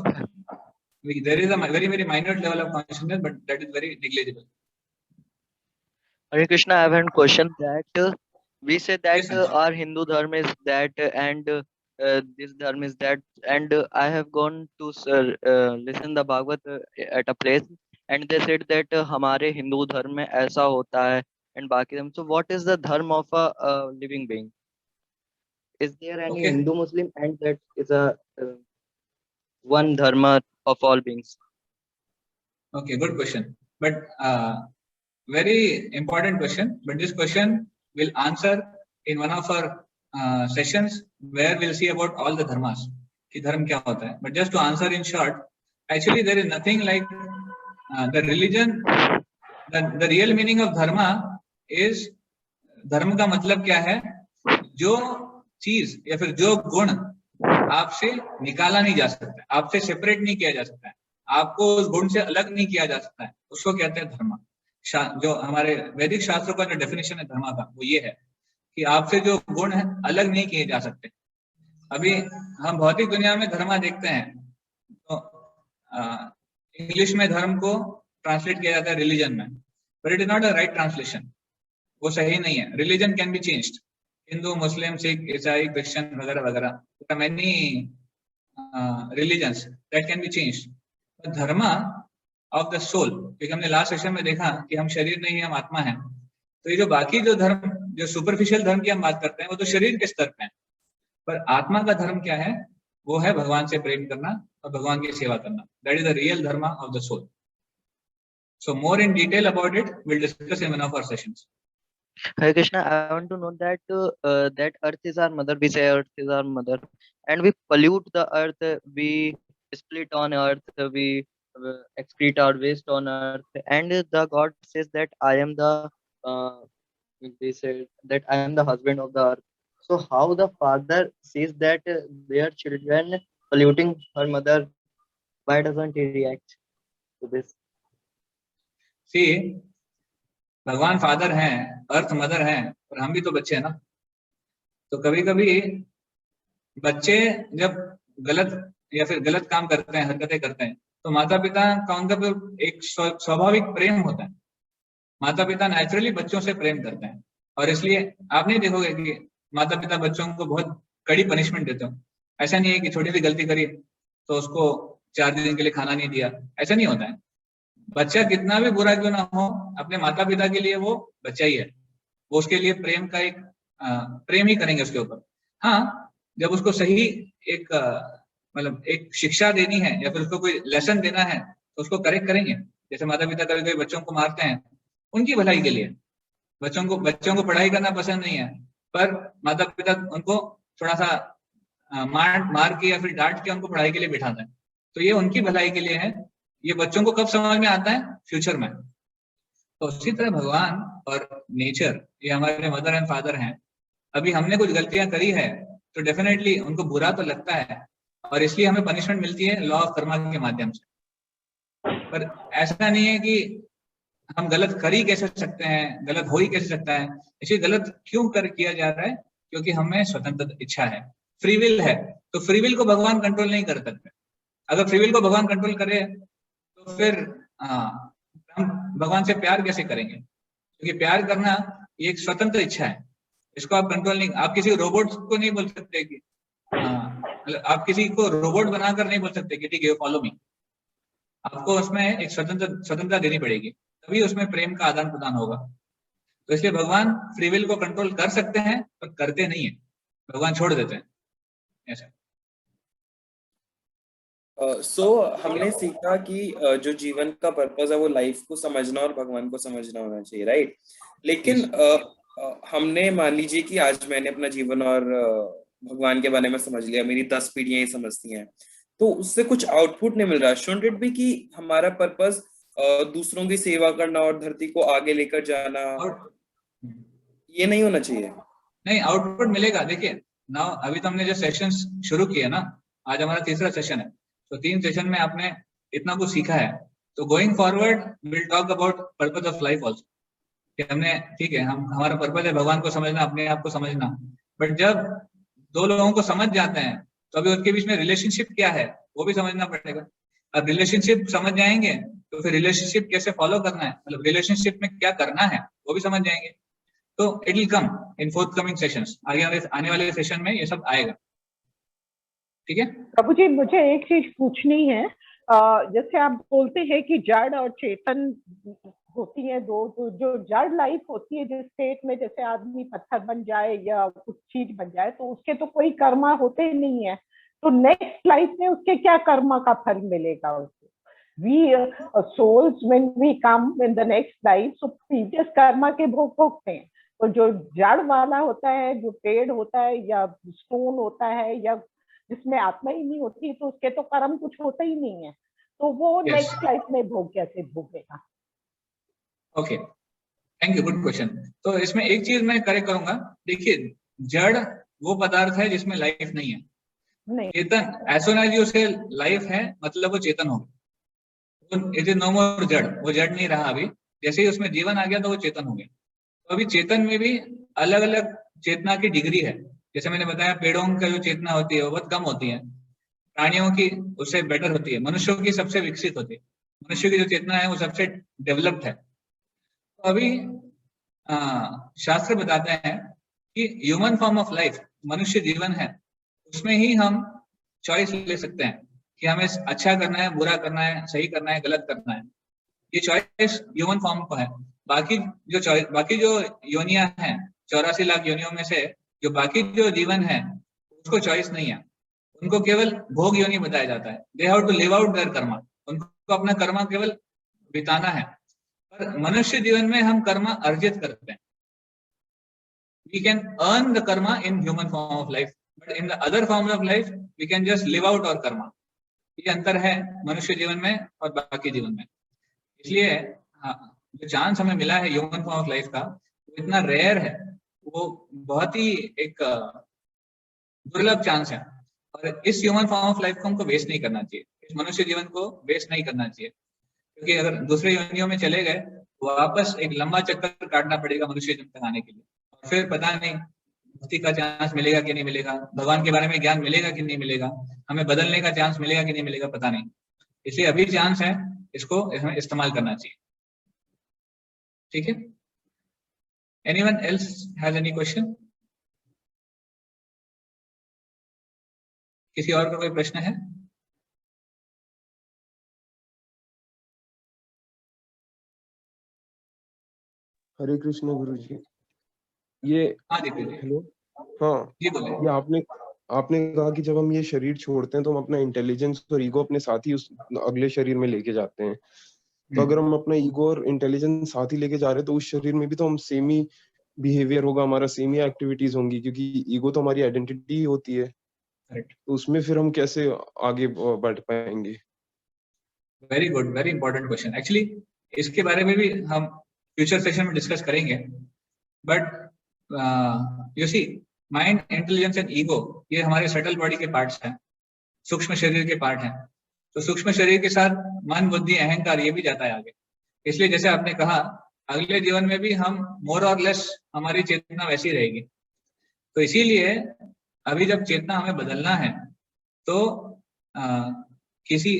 there is a very minute level of consciousness, but that is very negligible. Hare Krishna, I have a question that we say that Yes, our Hindu dharma is that, and this dharma is that, and I have gone to listen the Bhagavad at a place, and they said that हमारे हिंदू धर्म में ऐसा होता है and बाकी धर्म. So what is the dharma of a living being? Is there any Okay. Hindu Muslim and that is a one dharma of all beings? Okay, good question. But very important question. But this question we'll answer in one of our sessions where we'll see about all the dharmas. कि धर्म क्या होता है. But just to answer in short, actually there is nothing like the religion. The real meaning of dharma is, धर्म का मतलब क्या है? जो चीज या फिर जो गुण आपसे निकाला नहीं जा सकता, आपसे सेपरेट नहीं किया जा सकता है, आपको उस गुण से अलग नहीं किया जा सकता है, उसको कहते हैं धर्म. जो हमारे वैदिक शास्त्रों का जो डेफिनेशन है धर्म का, वो ये है कि आपसे जो गुण है अलग नहीं किए जा सकते. अभी हम भौतिक दुनिया में धर्म देखते हैं तो इंग्लिश में धर्म को ट्रांसलेट किया जाता है रिलीजन में, but it is not a right translation. वो सही नहीं है. Religion can be changed. Hindu, Muslim, Sikh, ईसाई, क्रिश्चियन वगैरह वगैरह, many religions that can be changed. Dharma of the soul, क्योंकि हमने लास्ट सेशन में देखा कि हम शरीर नहीं, हम आत्मा हैं. तो ये जो बाकी जो धर्म, जो सुपरफिशियल धर्म की हम बात करते हैं, वो तो शरीर के स्तर पे है. पर आत्मा का धर्म क्या है? वो है भगवान से प्रेम करना और भगवान की सेवा करना. That is the real dharma of the soul. So more in detail about it, we'll discuss in one of our sessions. Hare Krishna, I want to know that that earth is our mother. We say earth is our mother, and we pollute the earth. We split on earth. We excrete our waste on earth. And the God says that I am the. They say that I am the husband of the earth. So how the father says that their children polluting her mother? Why doesn't he react to this? See, भगवान father हैं, अर्थ mother हैं, और हम भी तो बच्चे हैं ना. तो कभी कभी बच्चे जब गलत या फिर गलत काम करते हैं, हरकतें करते हैं, तो माता पिता का उनका एक स्वाभाविक प्रेम होता है. माता पिता नेचुरली बच्चों से प्रेम करते हैं, और इसलिए आप नहीं देखोगे कि माता पिता बच्चों को बहुत कड़ी पनिशमेंट देते हो. ऐसा नहीं है कि छोटी सी गलती करी तो उसको 4 दिन के लिए खाना नहीं दिया. ऐसा नहीं होता है. बच्चा कितना भी बुरा क्यों ना हो, अपने माता पिता के लिए वो बच्चा ही है. वो उसके लिए प्रेम का एक प्रेम ही करेंगे उसके ऊपर. हाँ, जब उसको सही एक मतलब एक शिक्षा देनी है या फिर उसको कोई लेसन देना है तो उसको करेक्ट करेंगे. जैसे माता पिता कभी कभी बच्चों को मारते हैं उनकी भलाई के लिए. बच्चों को पढ़ाई करना पसंद नहीं है, पर माता पिता उनको थोड़ा सा मार के या फिर डांट के उनको पढ़ाई के लिए बिठाते हैं. तो ये उनकी भलाई के लिए है. ये बच्चों को कब समझ में आता है? फ्यूचर में. तो उसी तरह भगवान और नेचर ये हमारे मदर एंड फादर हैं. अभी हमने कुछ गलतियां करी है तो डेफिनेटली उनको बुरा तो लगता है, और इसलिए हमें पनिशमेंट मिलती है लॉ ऑफ कर्मा के माध्यम से. पर ऐसा नहीं है कि हम गलत कर ही कैसे सकते हैं, गलत हो ही कैसे सकता है. इसलिए गलत क्यों किया जा रहा है? क्योंकि हमें स्वतंत्र इच्छा है, फ्री विल है. तो फ्री विल को भगवान कंट्रोल नहीं कर सकते. अगर फ्री विल को भगवान कंट्रोल करे तो फिर हम भगवान से प्यार कैसे करेंगे? क्योंकि प्यार करना ये एक स्वतंत्र इच्छा है. इसको आप कंट्रोल नहीं, आप किसी रोबोट को नहीं बोल सकते कि आप किसी को रोबोट बनाकर नहीं बोल सकते कि ठीक है फॉलो मी. आपको उसमें एक स्वतंत्रता देनी पड़ेगी, तभी उसमें प्रेम का आदान प्रदान होगा. तो इसलिए भगवान फ्री विल को कंट्रोल कर सकते हैं पर करते नहीं है. भगवान छोड़ देते हैं ऐसा. हमने सीखा कि जो जीवन का पर्पस है वो लाइफ को समझना और भगवान को समझना होना चाहिए, राइट? लेकिन हमने मान लीजिए कि आज मैंने अपना जीवन और भगवान के बारे में समझ लिया, मेरी 10 पीढ़ियां ही समझती हैं, तो उससे कुछ आउटपुट नहीं मिल रहा. शुड इट बी कि हमारा पर्पस दूसरों की सेवा करना और धरती को आगे लेकर जाना, ये नहीं होना चाहिए? नहीं, आउटपुट मिलेगा. देखिए नाउ अभी तो हमने जो सेशंस शुरू किए ना, आज हमारा 3रा सेशन है. तो 3 सेशन में आपने इतना कुछ सीखा है. तो going forward will talk about purpose of life also. हमने ठीक है, हमारा पर्पस है भगवान को समझना, अपने आप को समझना. बट जब 2 लोगों को समझ जाते हैं तो अभी उनके बीच में रिलेशनशिप क्या है वो भी समझना पड़ेगा. अब रिलेशनशिप समझ जाएंगे तो फिर रिलेशनशिप कैसे फॉलो करना है, मतलब रिलेशनशिप में क्या करना है वो भी समझ जाएंगे. तो it will come in fourth coming sessions. आगे आने वाले सेशन में ये सब आएगा. ठीक है। प्रभु जी मुझे एक चीज पूछनी है, जैसे आप बोलते हैं कि जड़ और चेतन होती है दो, तो जो जड़ लाइफ होती है जिस स्टेट में जैसे आदमी पत्थर बन जाए या कुछ चीज बन जाए, तो उसके तो कोई कर्मा होते ही नहीं है, तो नेक्स्ट लाइफ में उसके क्या कर्मा का फल मिलेगा उसको? We souls when we come in the next life, so previous Karma के भोग भोगते हैं। तो जो जड़ वाला होता है, जो पेड़ होता है या स्टोन होता है या जिसमें आत्मा ही नहीं होती, तो उसके तो कर्म कुछ होता ही नहीं है, तो वो नेक्स्ट लाइफ में भोग कैसे भोगेगा? Okay, thank you, good question. तो इसमें एक चीज मैं करेक्ट करूंगा। देखिए, जड़ वो पदार्थ है जिसमें लाइफ नहीं है। नहीं। चेतन एज सोन एज उसे लाइफ है, मतलब वो चेतन हो गया। इट इज नो मोर जड़, वो जड़ नहीं रहा। अभी जैसे ही उसमें जीवन आ गया तो वो चेतन हो गया। तो अभी चेतन में भी अलग अलग चेतना की डिग्री है। जैसे मैंने बताया, पेड़ों का जो चेतना होती है वो बहुत कम होती है, प्राणियों की उससे बेटर होती है, मनुष्यों की सबसे विकसित होती है। मनुष्य की जो चेतना है वो सबसे डेवलप्ड है। तो अभी शास्त्र बताते हैं कि ह्यूमन फॉर्म ऑफ लाइफ, मनुष्य जीवन है, उसमें ही हम चॉइस ले सकते हैं कि हमें अच्छा करना है, बुरा करना है, सही करना है, गलत करना है। ये चॉइस ह्यूमन फॉर्म को है। बाकी जो योनियां हैं, 84 लाख योनियों में से जो बाकी जो जीवन है उसको चॉइस नहीं है, उनको केवल भोग योनि बताया जाता है। They have to live out their karma, उनको अपना कर्मा केवल बिताना है। पर मनुष्य जीवन में हम कर्मा अर्जित करते हैं। We can earn the karma in human form of life, but in the other form of life we can just live out our karma. ये अंतर है मनुष्य जीवन में और बाकी जीवन में। इसलिए जो चांस हमें मिला है ह्यूमन फॉर्म ऑफ लाइफ का, वो इतना रेयर है, वो बहुत ही एक दुर्लभ चांस है। और इस ह्यूमन फॉर्म ऑफ लाइफ को हमको वेस्ट नहीं करना चाहिए, इस मनुष्य जीवन को वेस्ट नहीं करना चाहिए। क्योंकि अगर दूसरे योनियों में चले गए तो वापस एक लंबा चक्कर काटना पड़ेगा मनुष्य जन्म तक आने के लिए। और फिर पता नहीं मुक्ति का चांस मिलेगा कि नहीं मिलेगा, भगवान के बारे में ज्ञान मिलेगा कि नहीं मिलेगा, हमें बदलने का चांस मिलेगा कि नहीं मिलेगा, पता नहीं। इसलिए अभी चांस है, इसको हमें इस्तेमाल करना चाहिए। ठीक है। Anyone else has any question? किसी और का कोई प्रश्न है? हरे कृष्ण गुरु जी। ये हेलो, हाँ जी बोले। ये आपने कहा कि जब हम ये शरीर छोड़ते हैं तो हम अपना इंटेलिजेंस और ईगो अपने साथ ही उस अगले शरीर में लेके जाते हैं। तो अगर हम अपना ईगो और इंटेलिजेंस साथ ही लेके जा रहे हैं तो उस शरीर में भी तो हम सेम ही बिहेवियर होगा हमारा, सेम ही एक्टिविटीज होंगी, क्योंकि ईगो तो हमारी आइडेंटिटी होती है। तो उसमें फिर हम कैसे आगे बढ़ पाएंगे? Very good, very important question. Actually इसके बारे में भी हम फ्यूचर सेशन में डिस्कस करेंगे। But you see, mind, intelligence and ego ये हमारे सटल बॉडी के पार्ट्स हैं, सूक्ष्म शरीर के पार्ट हैं। तो सूक्ष्म शरीर के साथ मन, बुद्धि, अहंकार ये भी जाता है आगे। इसलिए जैसे आपने कहा, अगले जीवन में भी हम मोर और लेस हमारी चेतना वैसी रहेगी। तो इसीलिए अभी जब चेतना हमें बदलना है तो किसी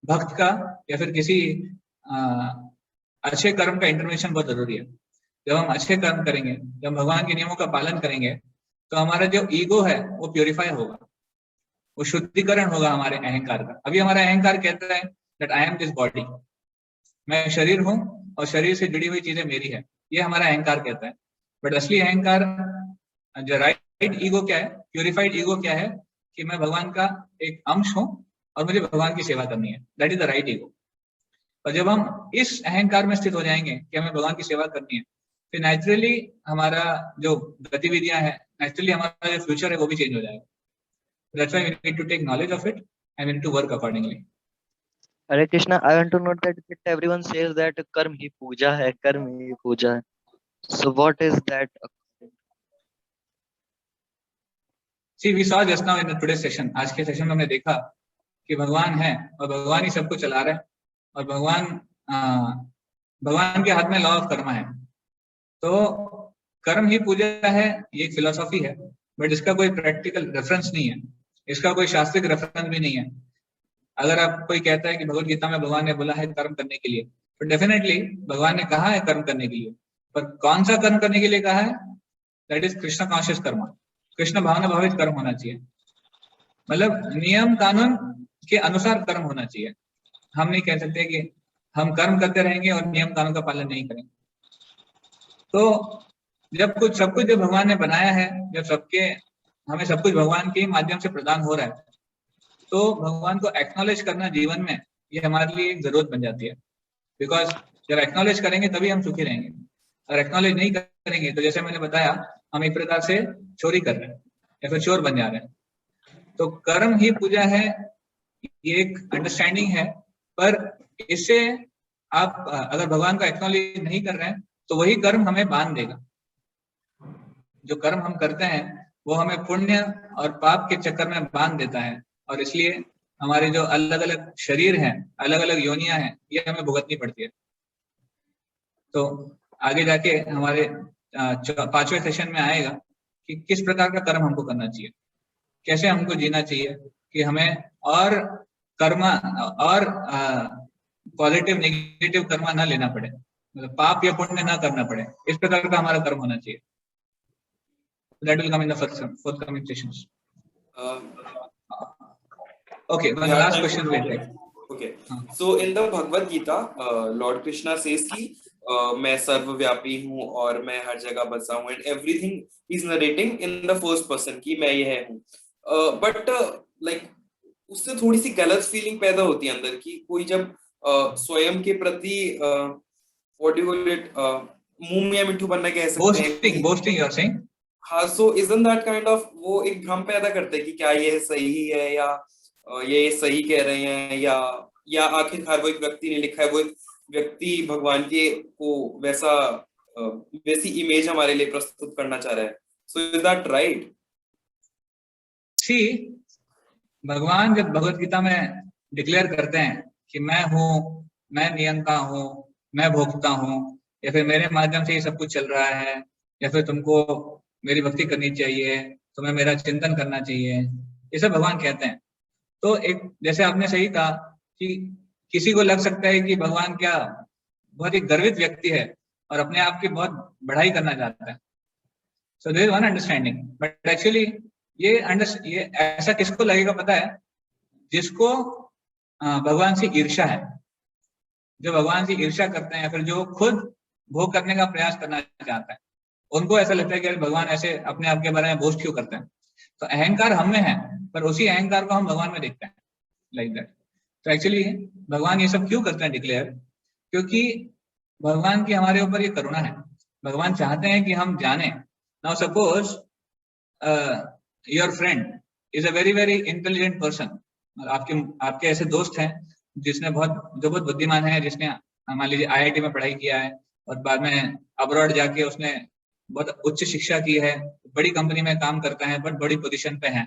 भक्त का या फिर किसी अच्छे कर्म का इंटरवेंशन बहुत जरूरी है। जब हम अच्छे कर्म करेंगे, जब भगवान के नियमों का पालन करेंगे, तो हमारा जो ईगो है वो प्योरीफाई होगा, वो शुद्धिकरण होगा हमारे अहंकार का। अभी हमारा अहंकार कहता है that I am this body, मैं शरीर हूँ और शरीर से जुड़ी हुई चीजें मेरी है, ये हमारा अहंकार कहता है। बट असली अहंकार, जो राइट ईगो क्या है, प्योरीफाइड ईगो क्या है, कि मैं भगवान का एक अंश हूँ और मुझे भगवान की सेवा करनी है। That is the right ego. और जब हम इस अहंकार में स्थित हो जाएंगे कि हमें भगवान की सेवा करनी है, फिर नेचुरली हमारा जो गतिविधियां हैं, नेचुरली हमारा जो फ्यूचर है वो भी चेंज हो जाएगा। That's why we need to take knowledge of it and we need to work accordingly. Hare Krishna, I want to note that everyone says that कर्म ही पूजा है, कर्म ही पूजा है. So what is that? See, we saw just now in the today's session, आज के session में हमने देखा कि भगवान है और भगवान ही सबको चला रहा है, और भगवान के हाथ में लॉ ऑफ कर्मा है। तो कर्म ही पूजा है, ये एक फिलोसॉफी है, बट इसका कोई प्रैक्टिकल रेफरेंस नहीं है, इसका कोई शास्त्रिक रेफरेंस भी नहीं है। अगर आप कोई कहता है कि भगवद गीता में भगवान ने बोला है कर्म करने के लिए, तो डेफिनेटली भगवान ने कहा है कर्म करने के लिए, पर कौन सा कर्म करने के लिए कहा है? दैट इज कृष्ण कॉन्शियस कर्म, कृष्ण भावना भावित कर्म होना चाहिए। मतलब नियम कानून के अनुसार कर्म होना चाहिए। हम नहीं कह सकते कि हम कर्म करते रहेंगे और नियम कानून का पालन नहीं करेंगे। तो जब सब कुछ जो भगवान ने बनाया है, जब हमें सब कुछ भगवान के माध्यम से प्रदान हो रहा है, तो भगवान को एक्नॉलेज करना जीवन में ये हमारे लिए एक जरूरत बन जाती है। बिकॉज जब एक्नॉलेज करेंगे तभी हम सुखी रहेंगे, और एक्नॉलेज नहीं करेंगे तो जैसे मैंने बताया हम एक प्रकार से चोरी कर रहे हैं या फिर चोर बन जा रहे हैं। तो कर्म ही पूजा है, ये एक अंडरस्टैंडिंग है, पर इससे आप अगर भगवान को एक्नॉलेज नहीं कर रहे हैं तो वही कर्म हमें बांध देगा। जो कर्म हम करते हैं वो हमें पुण्य और पाप के चक्कर में बांध देता है, और इसलिए हमारे जो अलग अलग शरीर हैं, अलग अलग योनियां हैं, ये हमें भुगतनी पड़ती है। तो आगे जाके हमारे 5वें सेशन में आएगा कि किस प्रकार का कर्म हमको करना चाहिए, कैसे हमको जीना चाहिए कि हमें और कर्मा और पॉजिटिव नेगेटिव कर्मा ना लेना पड़े, मतलब पाप या पुण्य ना करना पड़े, इस प्रकार का हमारा कर्म होना चाहिए। That will come in the forthcoming sessions. Okay, one last question we'll take. Okay. So in the Bhagavad Gita, Lord Krishna says कि मैं सर्वव्यापी हूँ और मैं हर जगह बसा हूँ, and everything he's narrating in the first person कि मैं यह हूँ। But like उससे थोड़ी सी गलत फीलिंग पैदा होती है अंदर की, कोई जब स्वयं के प्रति what do you call it, मुंह मियां मिट्ठू बनना कह सकते हैं, boasting you're saying? हाँ, so isn't that kind of वो एक भ्रम पैदा करते हैं कि क्या ये सही है या ये सही कह रहे हैं, या आखिरकार वो एक व्यक्ति ने लिखा है, वो एक व्यक्ति भगवान के को वैसी इमेज हमारे लिए प्रस्तुत करना चाह रहा है। So is that right? See, भगवान जब भगवत गीता में डिक्लेयर करते हैं कि मैं हूँ, मैं नियंता हूँ, मैं भोक्ता हूँ, या फिर मेरे माध्यम से ये सब कुछ चल रहा है, या फिर तुमको मेरी भक्ति करनी चाहिए, तुम्हें मेरा चिंतन करना चाहिए, ये सब भगवान कहते हैं। तो एक जैसे आपने सही कहा कि किसी को लग सकता है कि भगवान क्या बहुत ही गर्वित व्यक्ति है और अपने आप की बहुत बढ़ाई करना चाहता है। So there is one understanding, but actually ये ऐसा किसको लगेगा पता है? जिसको भगवान से ईर्ष्या है, जो भगवान से ईर्ष्या करते हैं या फिर जो खुद भोग करने का प्रयास करना चाहता है, उनको ऐसा लगता है कि भगवान ऐसे अपने आप के बारे में बोस्ट क्यों करते हैं। तो अहंकार हम में है, पर उसी अहंकार को हम भगवान में देखते हैं, लाइक दैट। तो एक्चुअली भगवान ये सब क्यों करते हैं डिक्लेयर? क्योंकि भगवान की हमारे ऊपर ये करुणा है। भगवान चाहते हैं कि हम जाने। Now suppose your friend is a very very intelligent person, आपके ऐसे दोस्त हैं जो बहुत बुद्धिमान है, जिसने मान लीजिए IIT में पढ़ाई किया है और बाद में अब्रॉड जाके उसने बहुत उच्च शिक्षा की है, बड़ी कंपनी में काम करता है, बहुत बड़ी पोजीशन पे है।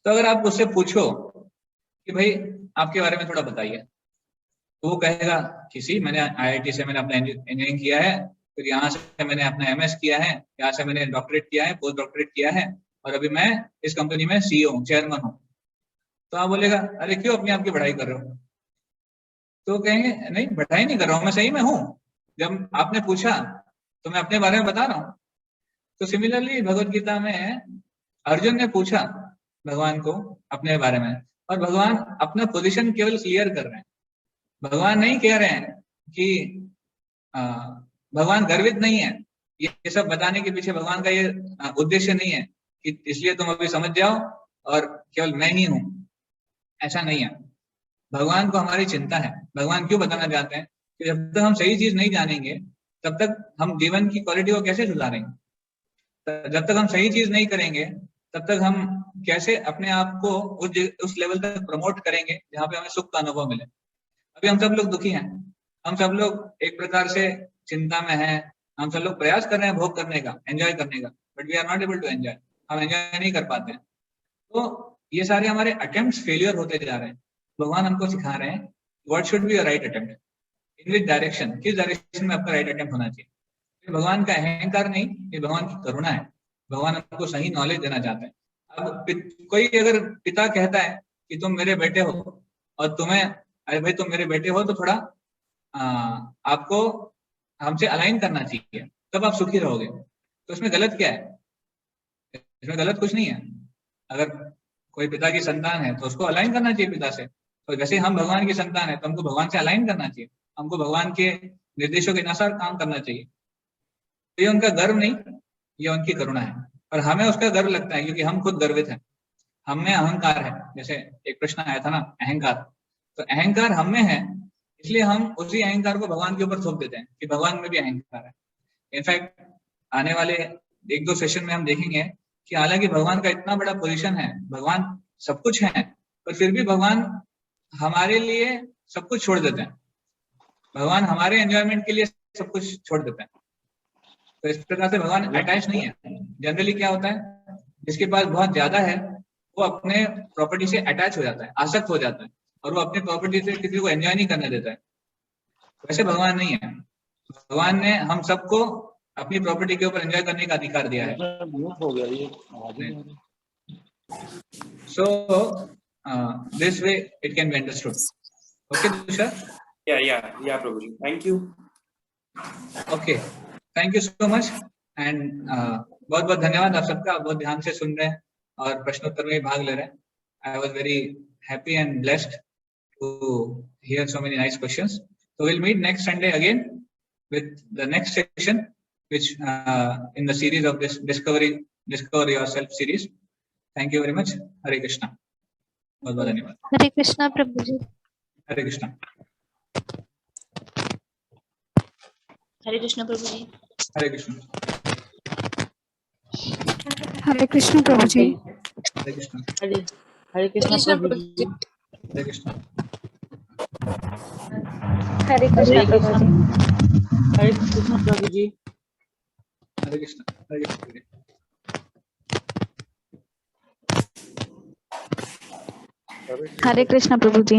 तो अगर आप उससे पूछो कि भाई आपके बारे में थोड़ा बताइए, तो वो कहेगा किसी मैंने IIT से मैंने अपना इंजीनियरिंग किया है, फिर यहाँ से मैंने अपना MS किया है, यहाँ से मैंने डॉक्टरेट किया है, पोस्ट डॉक्टरेट किया है, और अभी मैं इस कंपनी में CEO हूँ, चेयरमैन हूँ। तो आप बोलेगा अरे क्यों अपने आप की बढ़ाई कर रहे हो? तो कहेंगे नहीं, बढ़ाई नहीं कर रहा हूँ, मैं सही में हूँ। जब आपने पूछा तो मैं अपने बारे में बता रहा हूँ। तो सिमिलरली भगवत गीता में अर्जुन ने पूछा भगवान को अपने बारे में, और भगवान अपना पोजीशन केवल क्लियर कर रहे हैं। भगवान नहीं कह रहे हैं कि भगवान गर्वित नहीं है। ये सब बताने के पीछे भगवान का ये उद्देश्य नहीं है कि इसलिए तुम अभी समझ जाओ और केवल मैं ही हूँ, ऐसा नहीं है। भगवान को हमारी चिंता है। भगवान क्यों बताना चाहते हैं कि जब तक हम सही चीज नहीं जानेंगे तब तक हम जीवन की क्वालिटी को कैसे सुधारेंगे? जब तक हम सही चीज नहीं करेंगे तब तक हम कैसे अपने आप को उस लेवल तक प्रमोट करेंगे जहाँ पे हमें सुख का अनुभव मिले। अभी हम सब लोग दुखी हैं, हम सब लोग एक प्रकार से चिंता में हैं, हम सब लोग प्रयास कर रहे हैं भोग करने का, एंजॉय करने का, but we are not able to enjoy. हम एंजॉय नहीं कर पाते हैं। तो ये सारे हमारे अटेम्प्ट्स फेलियर होते जा रहे हैं। भगवान हमको सिखा रहे हैं what should be your right attempt, in which direction, किस डायरेक्शन में आपका राइट अटेम्प्ट होना चाहिए। ये भगवान का अहंकार नहीं, ये भगवान की करुणा है। भगवान हमको सही नॉलेज देना चाहते हैं। अब कोई अगर पिता कहता है कि तुम मेरे बेटे हो और तुम्हें, अरे भाई तुम मेरे बेटे हो तो थोड़ा आपको हमसे अलाइन करना चाहिए, तब आप सुखी रहोगे। तो इसमें गलत क्या है? इसमें गलत कुछ नहीं है। अगर कोई पिता की संतान है तो उसको अलाइन करना चाहिए पिता से, तो जैसे हम भगवान की संतान है तो हमको भगवान से अलाइन करना चाहिए, हमको भगवान के निर्देशों के अनुसार काम करना चाहिए। तो ये उनका गर्व नहीं, ये उनकी करुणा है, और हमें उसका गर्व लगता है क्योंकि हम खुद गर्वित हैं, हम में अहंकार है। जैसे एक प्रश्न आया था ना, अहंकार, तो अहंकार हम में है, इसलिए हम उसी अहंकार को भगवान के ऊपर थोप देते हैं कि भगवान में भी अहंकार है। इनफैक्ट आने वाले 1-2 सेशन में हम देखेंगे कि हालांकि भगवान का इतना बड़ा पोजीशन है, भगवान सब कुछ है, पर फिर भी भगवान हमारे लिए सब कुछ छोड़ देते हैं, भगवान हमारे एंजॉयमेंट के लिए सब कुछ छोड़ देते हैं। तो इस प्रकार से भगवान अटैच नहीं है। जनरली क्या होता है, जिसके पास बहुत ज्यादा है वो अपने प्रॉपर्टी से अटैच हो जाता है, आसक्त हो जाता है, और वो अपनी प्रॉपर्टी से किसी को एंजॉय नहीं करने देता है। वैसे भगवान नहीं है, भगवान ने हम सबको अपनी प्रॉपर्टी के ऊपर एंजॉय करने का अधिकार दिया है। So this way it can be understood. Okay Tushar? या प्रभु जी, thank you. Okay, thank you so much, and बहुत बहुत धन्यवाद आप सबका, बहुत ध्यान से सुन रहे हैं और प्रश्नोत्तर में भाग ले रहे हैं। I was very happy and blessed to hear so many nice questions. So we'll meet next Sunday again with the next session, which in the series of this Discover Yourself series. Thank you very much. Hare Krishna. बहुत बहुत धन्यवाद। हरे कृष्णा प्रभु जी। हरे कृष्णा। हरे कृष्णा प्रभु जी। हरे कृष्णा। हरे कृष्ण प्रभु जी। हरे कृष्णा। हरे कृष्णा प्रभु जी। हरे कृष्णा। हरे कृष्णा प्रभु जी। हरे कृष्णा प्रभु जी। हरे कृष्णा। हरे कृष्णा। हरे कृष्णा प्रभु जी।